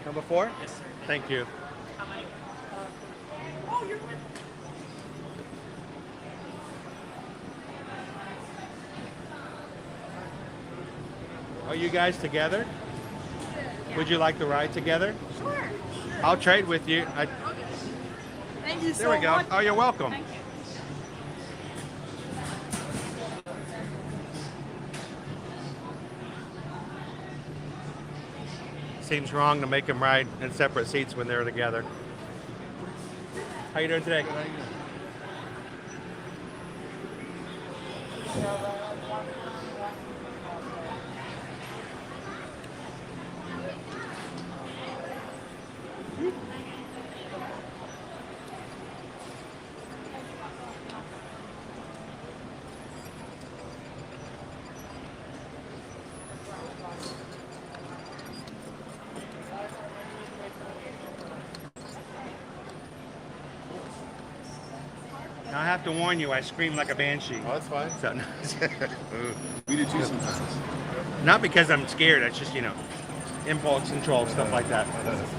Number 4? Yes, sir. Thank you. Are you guys together? Yeah. Would you like to ride together? Sure. I'll trade with you. Thank you so much. There we go. Oh, you're welcome. Thank you. Seems wrong to make them ride in separate seats when they're together. How you doing today? Now I have to warn you, I scream like a banshee. Oh, that's fine. So, We do too sometimes. not because I'm scared, it's just, you know, impulse control, stuff like that.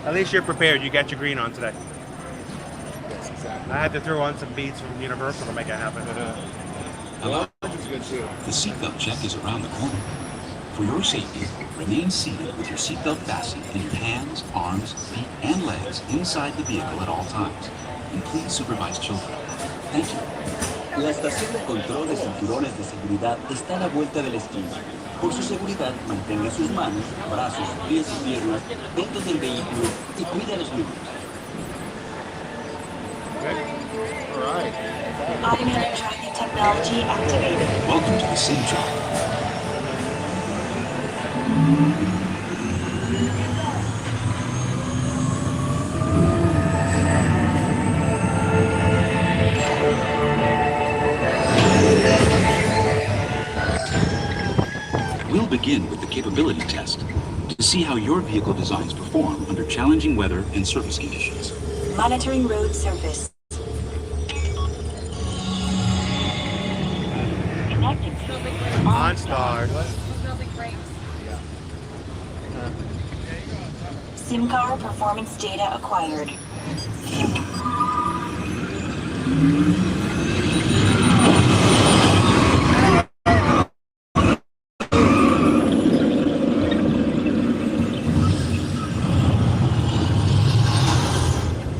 At least you're prepared. You got your green on today. Yes, exactly. I had to throw on some beats from Universal to make it happen. Well, it's good too. The seatbelt check is around the corner. For your safety, remain seated with your seatbelt fastened and your hands, arms, feet, and legs inside the vehicle at all times. And please supervise children. Thank you. La estación de control de cinturones de seguridad está a la vuelta de la esquina. Por su seguridad, mantenga sus manos, brazos, pies y piernas dentro del vehículo y cuide a los niños. All right. Automatic tracking technology activated. Welcome to the sim track. We'll begin with the capability test to see how your vehicle designs perform under challenging weather and surface conditions. Monitoring road surface. OnStar. Smells like grapes. SIM-car performance data acquired.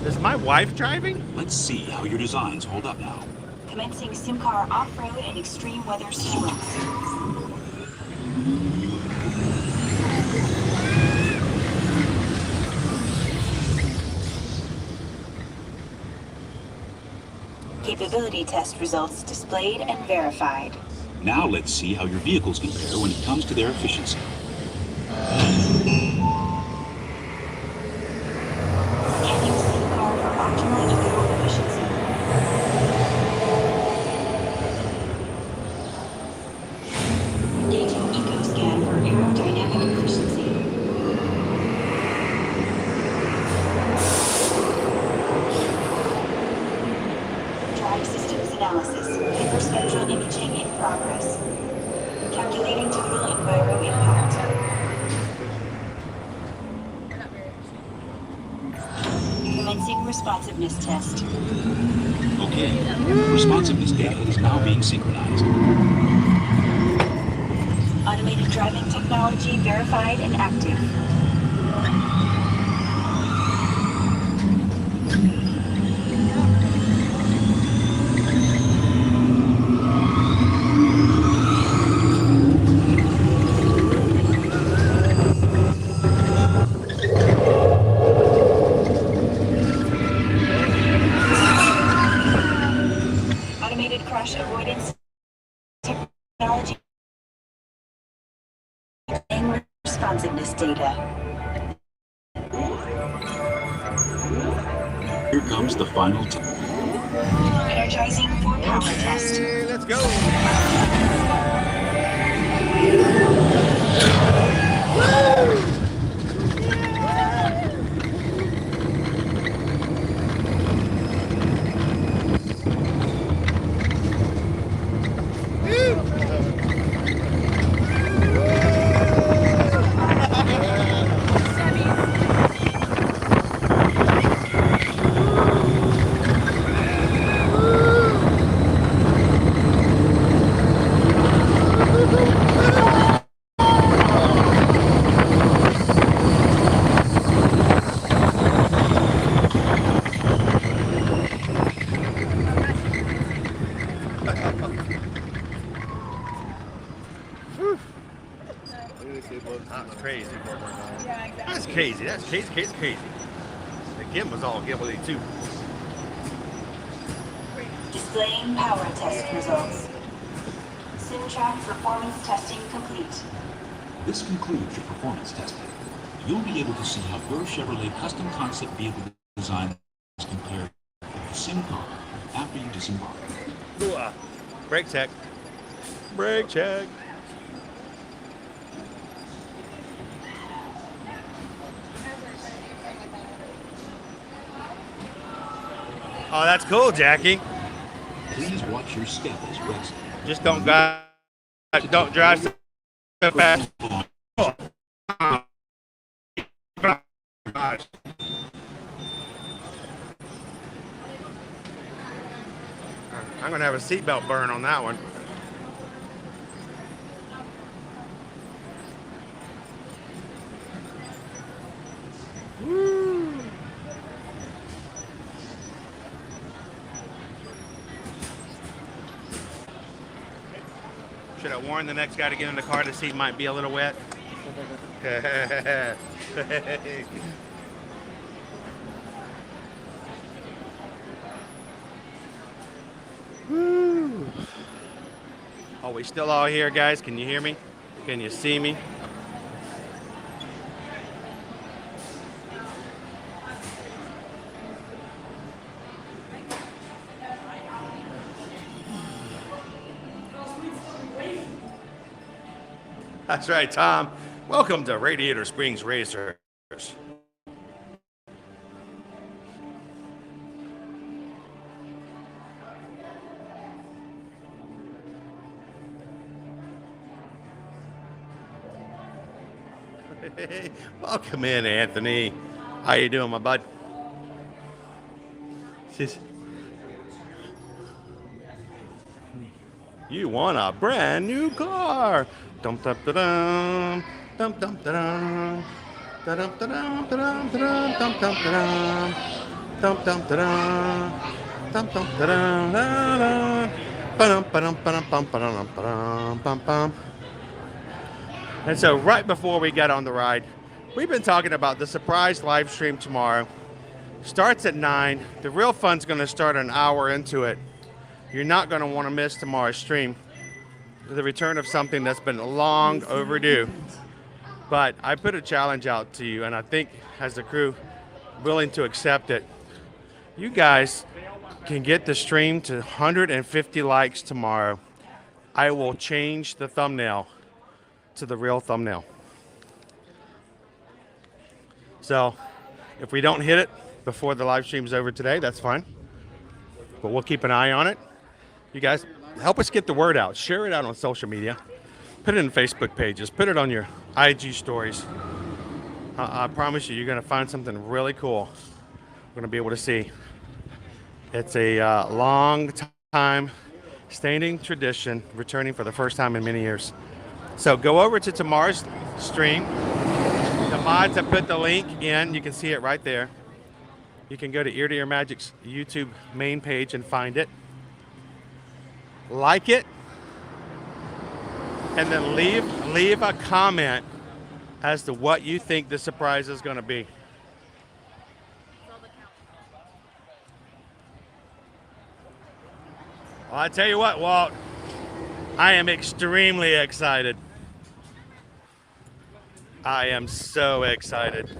Is my wife driving? Let's see how your designs hold up now. Commencing SIM-car off-road and extreme weather sequence. Capability test results displayed and verified. Now let's see how your vehicles compare when it comes to their efficiency. Scanning SIM-car for optimal eco efficiency. Engaging eco-scan for aerodynamic efficiency. Drive systems analysis. Hyperspectral imaging in progress. Calculating total enviro impact. Commencing responsiveness test. Okay, responsiveness data is now being synchronized. Automated driving technology verified and active. Automated crash avoidance technology. And responsiveness data. Here comes the final test. Energizing for power test. Let's go. That's crazy. That's crazy. That's crazy. The Kim was all gibbly too. Displaying power test results. SimTrack performance testing complete. This concludes your performance testing. You'll be able to see how your Chevrolet custom concept vehicle design is compared with the sim car after you disembark. Ooh, brake check. Brake check. Oh, that's cool, Jackie. Please watch your step as Rex. Just don't drive so fast. Gosh. I'm gonna have a seatbelt burn on that one. Woo. Should I warn the next guy to get in the car? The seat might be a little wet. Woo. Are we still all here, guys? Can you hear me? Can you see me? That's right, Tom. Welcome to Radiator Springs Racers. Hey, welcome in, Anthony. How you doing, my bud? You want a brand new car? Dum dum dum dum dum dum dum dum dum dum dum dum dum dum dum dum dum. And so right before we get on the ride, we've been talking about the surprise live stream tomorrow. Starts at 9. The real fun's going to start an hour into it. You're not going to want to miss tomorrow's stream. The return of something that's been long overdue. But I put a challenge out to you, and I think as the crew willing to accept it, you guys can get the stream to 150 likes tomorrow. I will change the thumbnail to the real thumbnail. So if we don't hit it before the live stream's over today, that's fine. But we'll keep an eye on it. You guys, help us get the word out. Share it out on social media. Put it in Facebook pages. Put it on your IG stories. I promise you, you're going to find something really cool. We're going to be able to see. It's a long time standing tradition, returning for the first time in many years. So go over to tomorrow's stream. The mods have put the link in. You can see it right there. You can go to Ear to Ear Magic's YouTube main page and find it. Like it. And then leave a comment as to what you think the surprise is going to be. Well, I tell you what, Walt, I am extremely excited. I am so excited.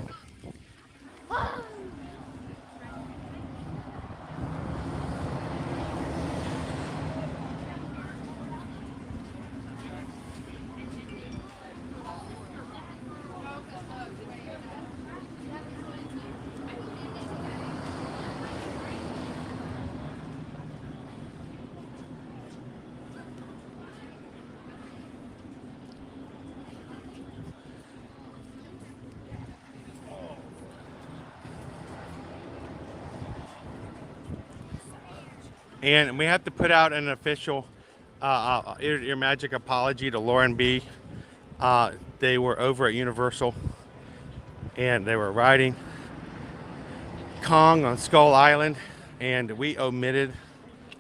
And we have to put out an official Ear to Ear Magic apology to Lauren B. They were over at Universal and they were riding Kong on Skull Island, and we omitted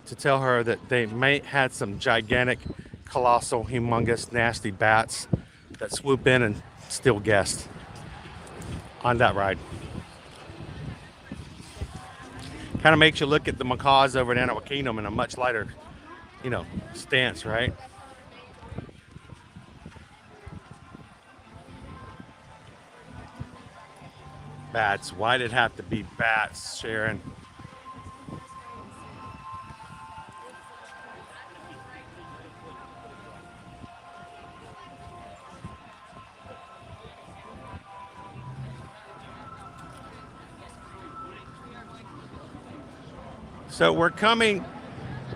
to tell her that they may had some gigantic, colossal, humongous, nasty bats that swoop in and steal guests on that ride. Kind of makes you look at the macaws over at Animal Kingdom in a much lighter, stance, right? Bats. Why did it have to be bats, Sharon? So we're coming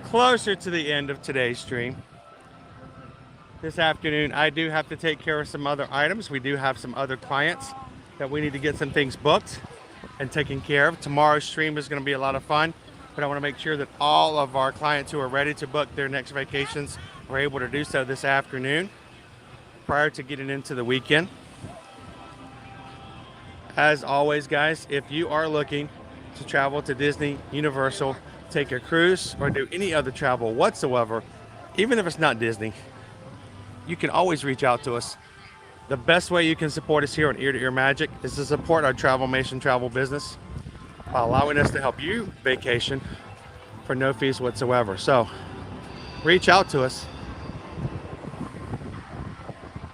closer to the end of today's stream. This afternoon, I do have to take care of some other items. We do have some other clients that we need to get some things booked and taken care of. Tomorrow's stream is going to be a lot of fun, but I want to make sure that all of our clients who are ready to book their next vacations are able to do so this afternoon prior to getting into the weekend. As always, guys, if you are looking to travel to Disney, Universal, take a cruise, or do any other travel whatsoever, even if it's not Disney, you can always reach out to us. The best way you can support us here on Ear to Ear Magic is to support our Travelmation travel business by allowing us to help you vacation for no fees whatsoever. So reach out to us.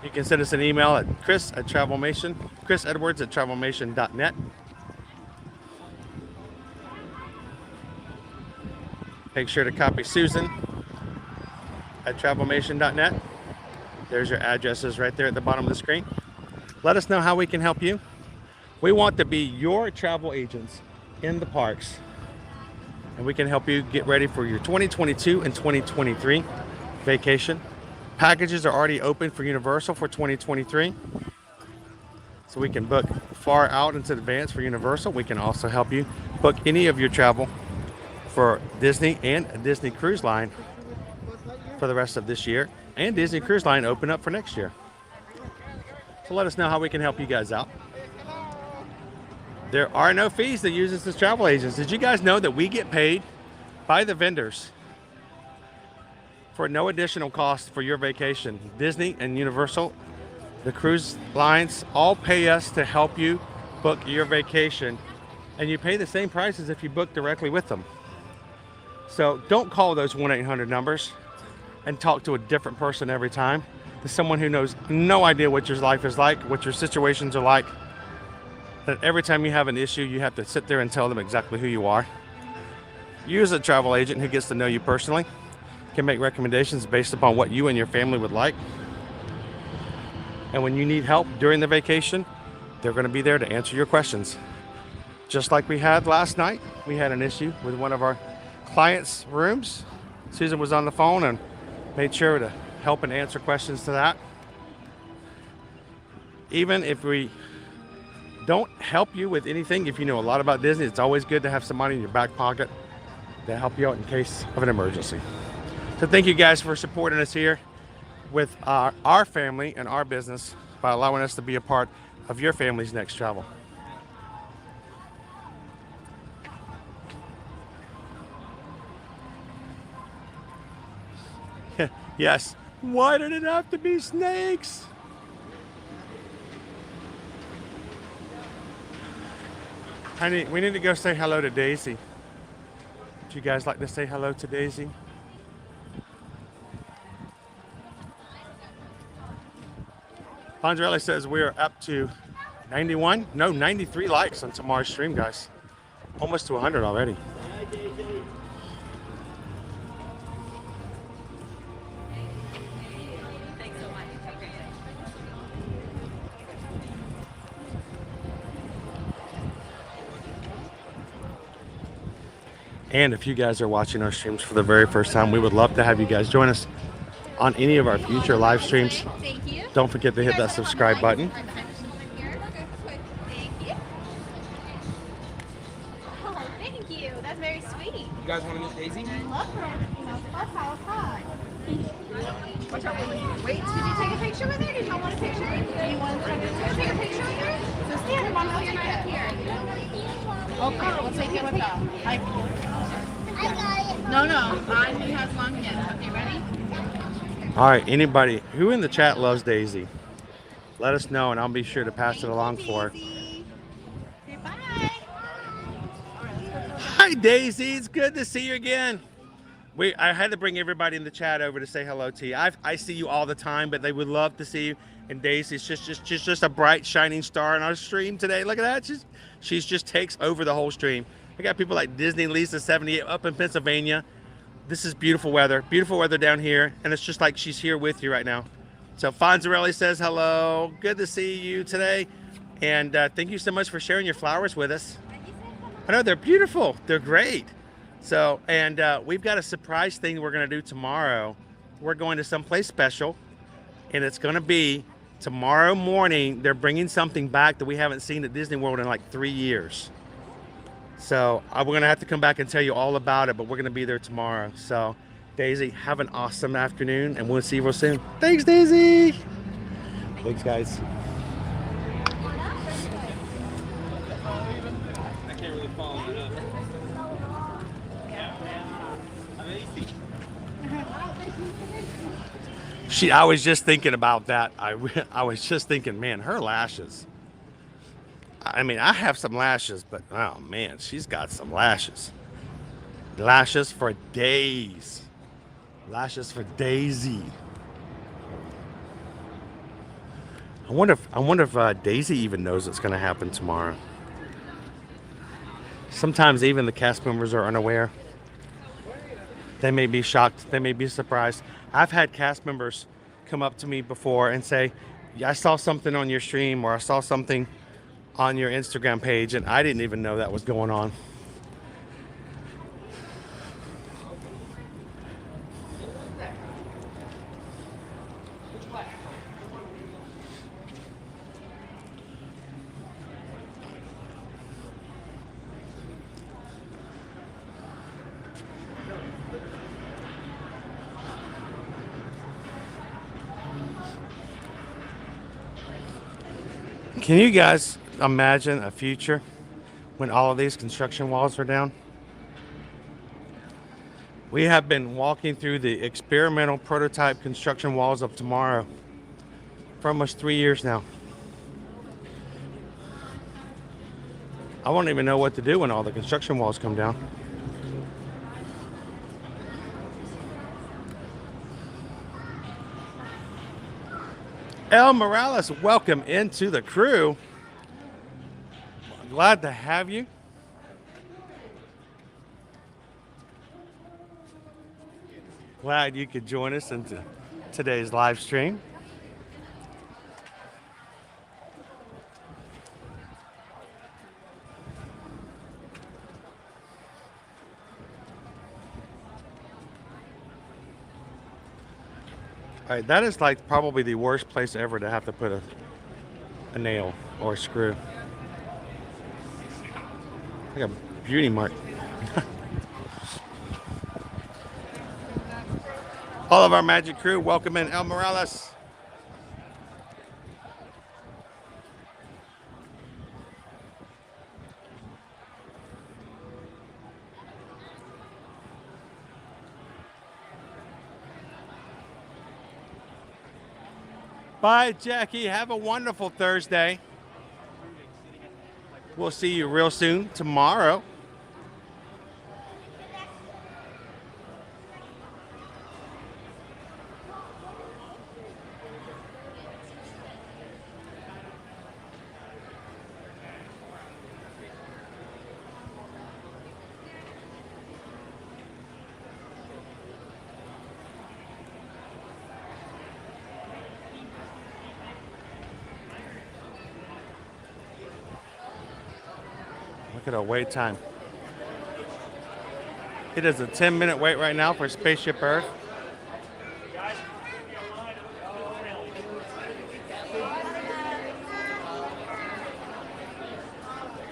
You can send us an email at chrisedwards@travelmation.net. Make sure to copy Susan at travelmation.net. There's your addresses right there at the bottom of the screen. Let us know how we can help you. We want to be your travel agents in the parks, and we can help you get ready for your 2022 and 2023 vacation. Packages are already open for Universal for 2023. so we can book far out into advance for Universal. We can also help you book any of your travel for Disney and a Disney Cruise Line for the rest of this year, and Disney Cruise Line open up for next year. So let us know how we can help you guys out. There are no fees to use us as travel agents. Did you guys know that we get paid by the vendors for no additional cost for your vacation? Disney and Universal, the cruise lines, all pay us to help you book your vacation, and you pay the same price as if you book directly with them. So don't call those 1-800 numbers and talk to a different person every time. To someone who knows no idea what your life is like, what your situations are like. That every time you have an issue, you have to sit there and tell them exactly who you are. Use a travel agent who gets to know you personally, can make recommendations based upon what you and your family would like. And when you need help during the vacation, they're going to be there to answer your questions. Just like we had last night, we had an issue with one of our clients' rooms. Susan was on the phone and made sure to help and answer questions to that. Even if we don't help you with anything, if you know a lot about Disney, it's always good to have somebody in your back pocket to help you out in case of an emergency. So thank you guys for supporting us here with our family and our business by allowing us to be a part of your family's next travel. Yes. Why did it have to be snakes? Honey, we need to go say hello to Daisy. Would you guys like to say hello to Daisy? Fonzarelli says we are up to 93 likes on tomorrow's stream, guys. Almost to 100 already. And if you guys are watching our streams for the very first time, we would love to have you guys join us on any of our future live streams. Thank you. Don't forget to hit that subscribe button. Thank you. Oh, thank you. That's very sweet. You guys want to meet Daisy? I love her. That's how it's hot. Watch out, Wait, did you take a picture with her? Did you want a picture? Do you want to take a picture with her? So stand up on the here. Okay, we'll take it with them. I got it. No, mine has long head. Okay, ready? All right, anybody who in the chat loves Daisy, let us know and I'll be sure to pass it along for her. Bye. Hi Daisy, it's good to see you again. I had to bring everybody in the chat over to say hello to you. I see you all the time, but they would love to see you. And Daisy's just a bright, shining star on our stream today. Look at that. She just takes over the whole stream. I got people like Disney Lisa 78 up in Pennsylvania. This is beautiful weather down here, and it's just like she's here with you right now. So Fonzarelli says hello. Good to see you today, and thank you so much for sharing your flowers with us. I know they're beautiful. They're great. So, and we've got a surprise thing we're going to do tomorrow. We're going to someplace special, and it's going to be tomorrow morning. They're bringing something back that we haven't seen at Disney World in like 3 years. So we're going to have to come back and tell you all about it, but we're going to be there tomorrow. So Daisy, have an awesome afternoon, and we'll see you real soon. Thanks, Daisy. Thanks, guys. I can't really follow that up. I was just thinking about that. I was just thinking, man, her lashes. I mean, I have some lashes, but oh man, she's got some lashes. Lashes for days. Lashes for Daisy. I wonder if Daisy even knows what's going to happen tomorrow. Sometimes even the cast members are unaware. They may be shocked. They may be surprised. I've had cast members come up to me before and say, I saw something on your stream, or I saw something on your Instagram page, and I didn't even know that was going on. Can you guys imagine a future when all of these construction walls are down? We have been walking through the experimental prototype construction walls of tomorrow for almost 3 years now. I won't even know what to do when all the construction walls come down. El Morales, welcome into the crew. Glad to have you. Glad you could join us in today's live stream. All right, that is like probably the worst place ever to have to put a nail or a screw. Like a beauty mark. All of our magic crew, welcome in El Morales. Bye, Jackie. Have a wonderful Thursday. We'll see you real soon tomorrow. Look at our wait time. It is a 10-minute wait right now for Spaceship Earth.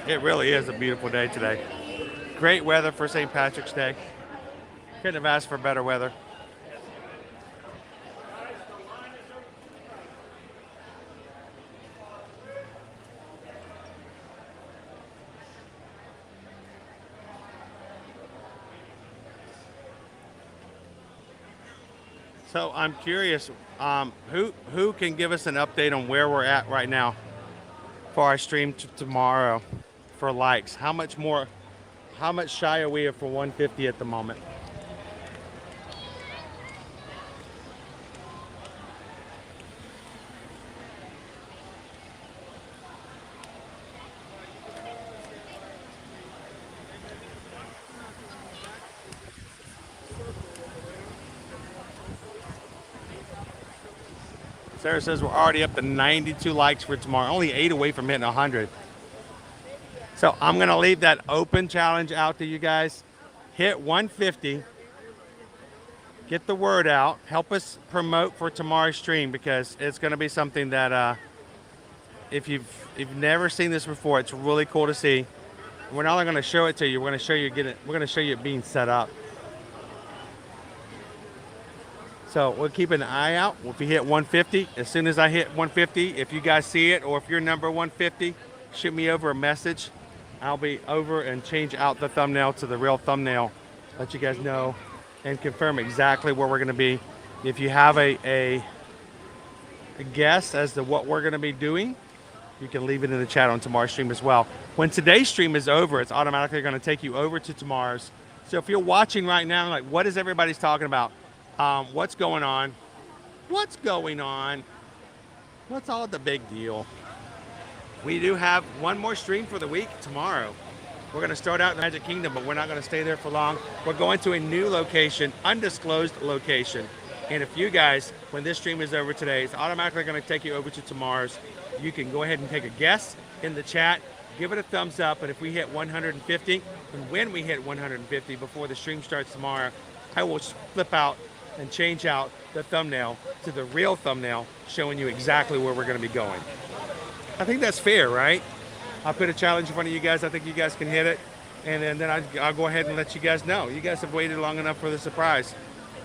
It really is a beautiful day today. Great weather for St. Patrick's Day. Couldn't have asked for better weather. So I'm curious, who can give us an update on where we're at right now for our stream tomorrow for likes? How much shy are we for 150 at the moment? Sarah says we're already up to 92 likes for tomorrow. Only 8 away from hitting 100. So I'm going to leave that open challenge out to you guys. Hit 150. Get the word out. Help us promote for tomorrow's stream because it's going to be something that if you've never seen this before, it's really cool to see. We're not only going to show it to you, we're going to show you it being set up. So we'll keep an eye out. If we hit 150, as soon as I hit 150, if you guys see it or if you're number 150, shoot me over a message. I'll be over and change out the thumbnail to the real thumbnail. Let you guys know and confirm exactly where we're going to be. If you have a guess as to what we're going to be doing, you can leave it in the chat on tomorrow's stream as well. When today's stream is over, it's automatically going to take you over to tomorrow's. So if you're watching right now, like, what is everybody's talking about? What's going on? What's going on? What's all the big deal? We do have one more stream for the week tomorrow. We're going to start out in the Magic Kingdom, but we're not going to stay there for long. We're going to a new location, undisclosed location. And if you guys, when this stream is over today, it's automatically going to take you over to tomorrow's. You can go ahead and take a guess in the chat. Give it a thumbs up. And if we hit 150, and when we hit 150 before the stream starts tomorrow, I will flip out and change out the thumbnail to the real thumbnail showing you exactly where we're going to be going. I think that's fair, right? I'll put a challenge in front of you guys. I think you guys can hit it. And then I'll go ahead and let you guys know. You guys have waited long enough for the surprise.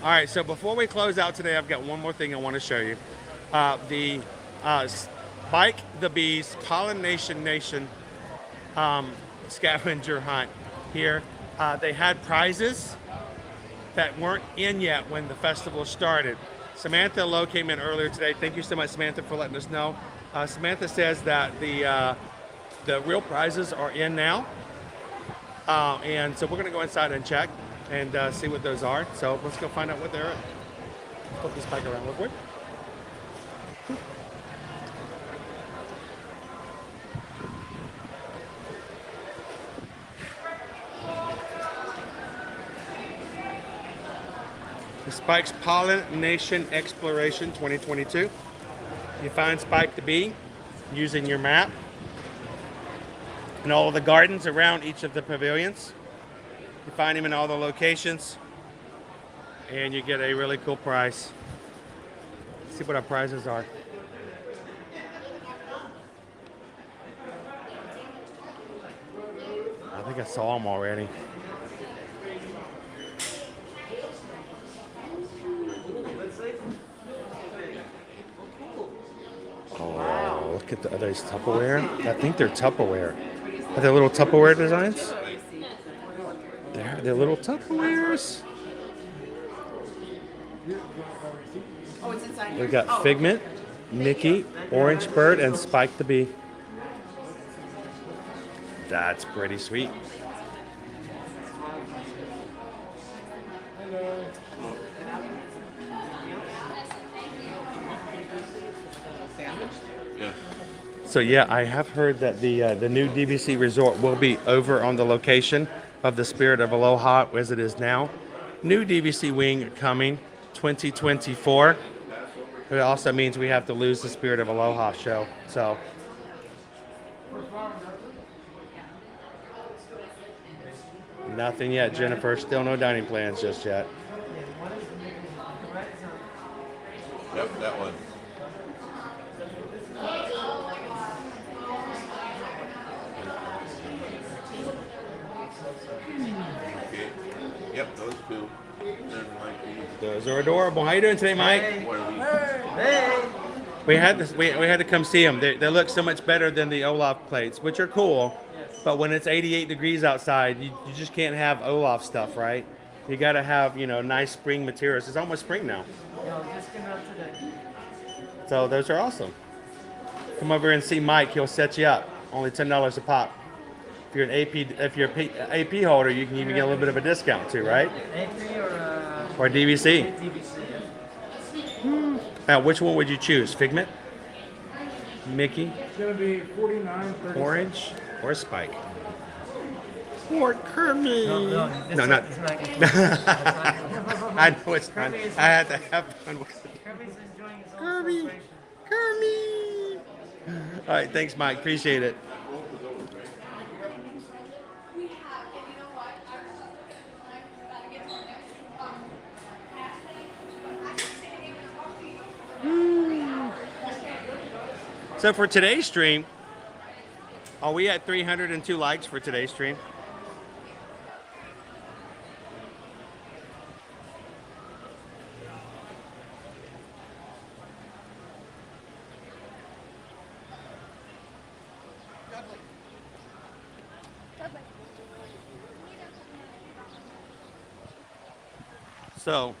All right, so before we close out today, I've got one more thing I want to show you. The Spike the Bees Pollination Nation scavenger hunt here. They had prizes that weren't in yet when the festival started. Samantha Lowe came in earlier today. Thank you so much, Samantha, for letting us know. Samantha says that the real prizes are in now. And so we're gonna go inside and check and see what those are. So let's go find out what they're at. Flip this bike around real quick. The Spike's Pollination Exploration 2022. You find Spike the Bee using your map in all of the gardens around each of the pavilions. You find him in all the locations and you get a really cool prize. Let's see what our prizes are. I think I saw them already. Oh, look at the, are those Tupperware? I think they're Tupperware. Are they little Tupperware designs? They're little Tupperwares. We got Figment, Mickey, Orange Bird, and Spike the Bee. That's pretty sweet. So yeah, I have heard that the new DVC resort will be over on the location of the Spirit of Aloha as it is now. New DVC wing coming 2024. It also means we have to lose the Spirit of Aloha show. So nothing yet, Jennifer. Still no dining plans just yet. Yep, that one. Yep, those two. Those are adorable. How you doing today, Mike? Hey. We had this. We had to come see them. They look so much better than the Olaf plates, which are cool. But when it's 88 degrees outside, you just can't have Olaf stuff, right? You got to have, you know, nice spring materials. It's almost spring now. So those are awesome. Come over and see Mike. He'll set you up. Only $10 a pop. If you're an AP holder, you can even get a little bit of a discount too, right? AP Or DVC. DVC, yeah. Now, which one would you choose? Figment, Mickey, It's gonna be 49, 30. Orange, or Spike? Or Kermit? No, not. it's not. I know it's not. I had to have fun with it. Kirby's enjoying his own Kirby. celebration. Kermit. All right, thanks, Mike. Appreciate it. So for today's stream, are we at 302 likes for today's stream? So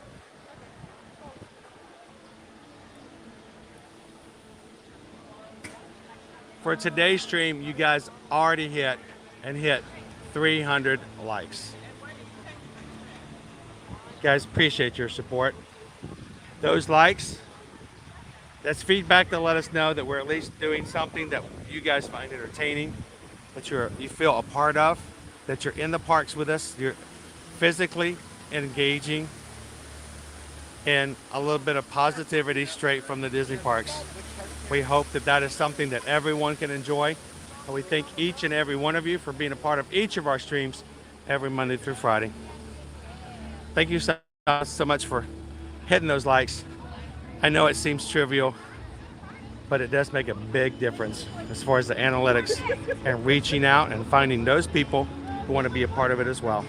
for today's stream, you guys already hit 300 likes. Guys, appreciate your support. Those likes, that's feedback to let us know that we're at least doing something that you guys find entertaining, that you feel a part of, that you're in the parks with us, you're physically engaging in a little bit of positivity straight from the Disney parks. We hope that that is something that everyone can enjoy. And we thank each and every one of you for being a part of each of our streams every Monday through Friday. Thank you so much for hitting those likes. I know it seems trivial, but it does make a big difference as far as the analytics and reaching out and finding those people who want to be a part of it as well.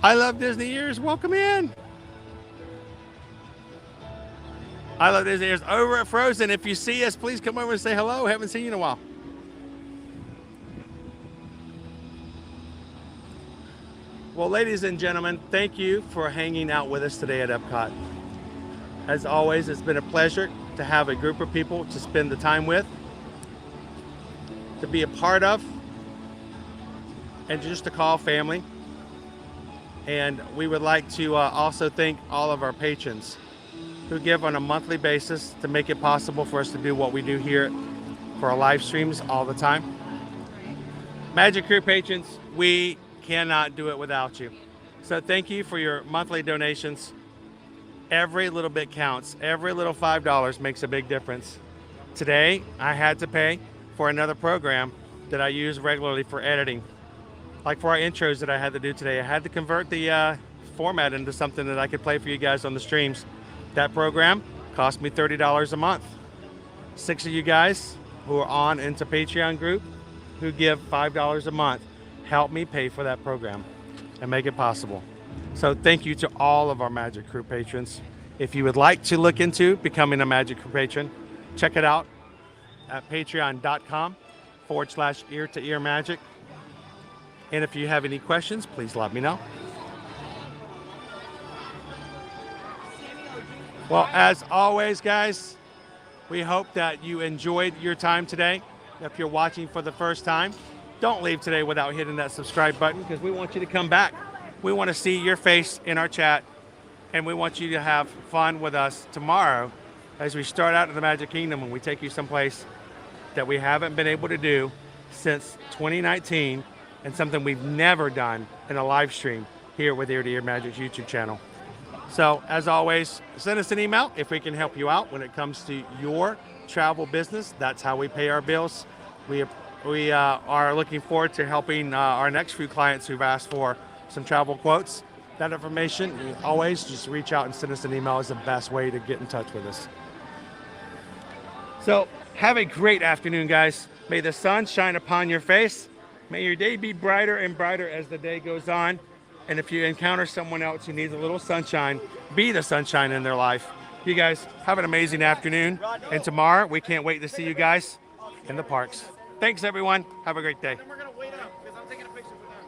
I Love Disney Ears, welcome in. I Love Disney Ears over at Frozen. If you see us, please come over and say hello. Haven't seen you in a while. Well, ladies and gentlemen, thank you for hanging out with us today at Epcot. As always, it's been a pleasure to have a group of people to spend the time with, to be a part of, and just to call family. And we would like to also thank all of our patrons who give on a monthly basis to make it possible for us to do what we do here for our live streams all the time. Magic Crew patrons, we cannot do it without you. So thank you for your monthly donations. Every little bit counts. Every little $5 makes a big difference. Today, I had to pay for another program that I use regularly for editing. Like for our intros that I had to do today, I had to convert the format into something that I could play for you guys on the streams. That program cost me $30 a month. 6 of you guys who are on into Patreon group who give $5 a month help me pay for that program and make it possible. So thank you to all of our Magic Crew patrons. If you would like to look into becoming a Magic Crew patron, check it out at patreon.com/ear-to-ear magic. And if you have any questions, please let me know. Well, as always, guys, we hope that you enjoyed your time today. If you're watching for the first time, don't leave today without hitting that subscribe button, because we want you to come back. We want to see your face in our chat, and we want you to have fun with us tomorrow as we start out in the Magic Kingdom and we take you someplace that we haven't been able to do since 2019 and something we've never done in a live stream here with Ear to Ear Magic's YouTube channel. So, as always, send us an email if we can help you out when it comes to your travel business. That's how we pay our bills. We are looking forward to helping our next few clients who've asked for some travel quotes. That information, you always just reach out and send us an email is the best way to get in touch with us. So, have a great afternoon, guys. May the sun shine upon your face. May your day be brighter and brighter as the day goes on. And if you encounter someone else who needs a little sunshine, be the sunshine in their life. You guys have an amazing afternoon. And tomorrow, we can't wait to see you guys in the parks. Thanks, everyone. Have a great day. We're going to wait up because I'm taking a picture with them.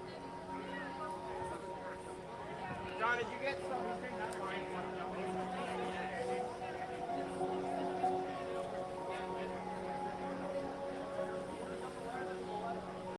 John, did you get something?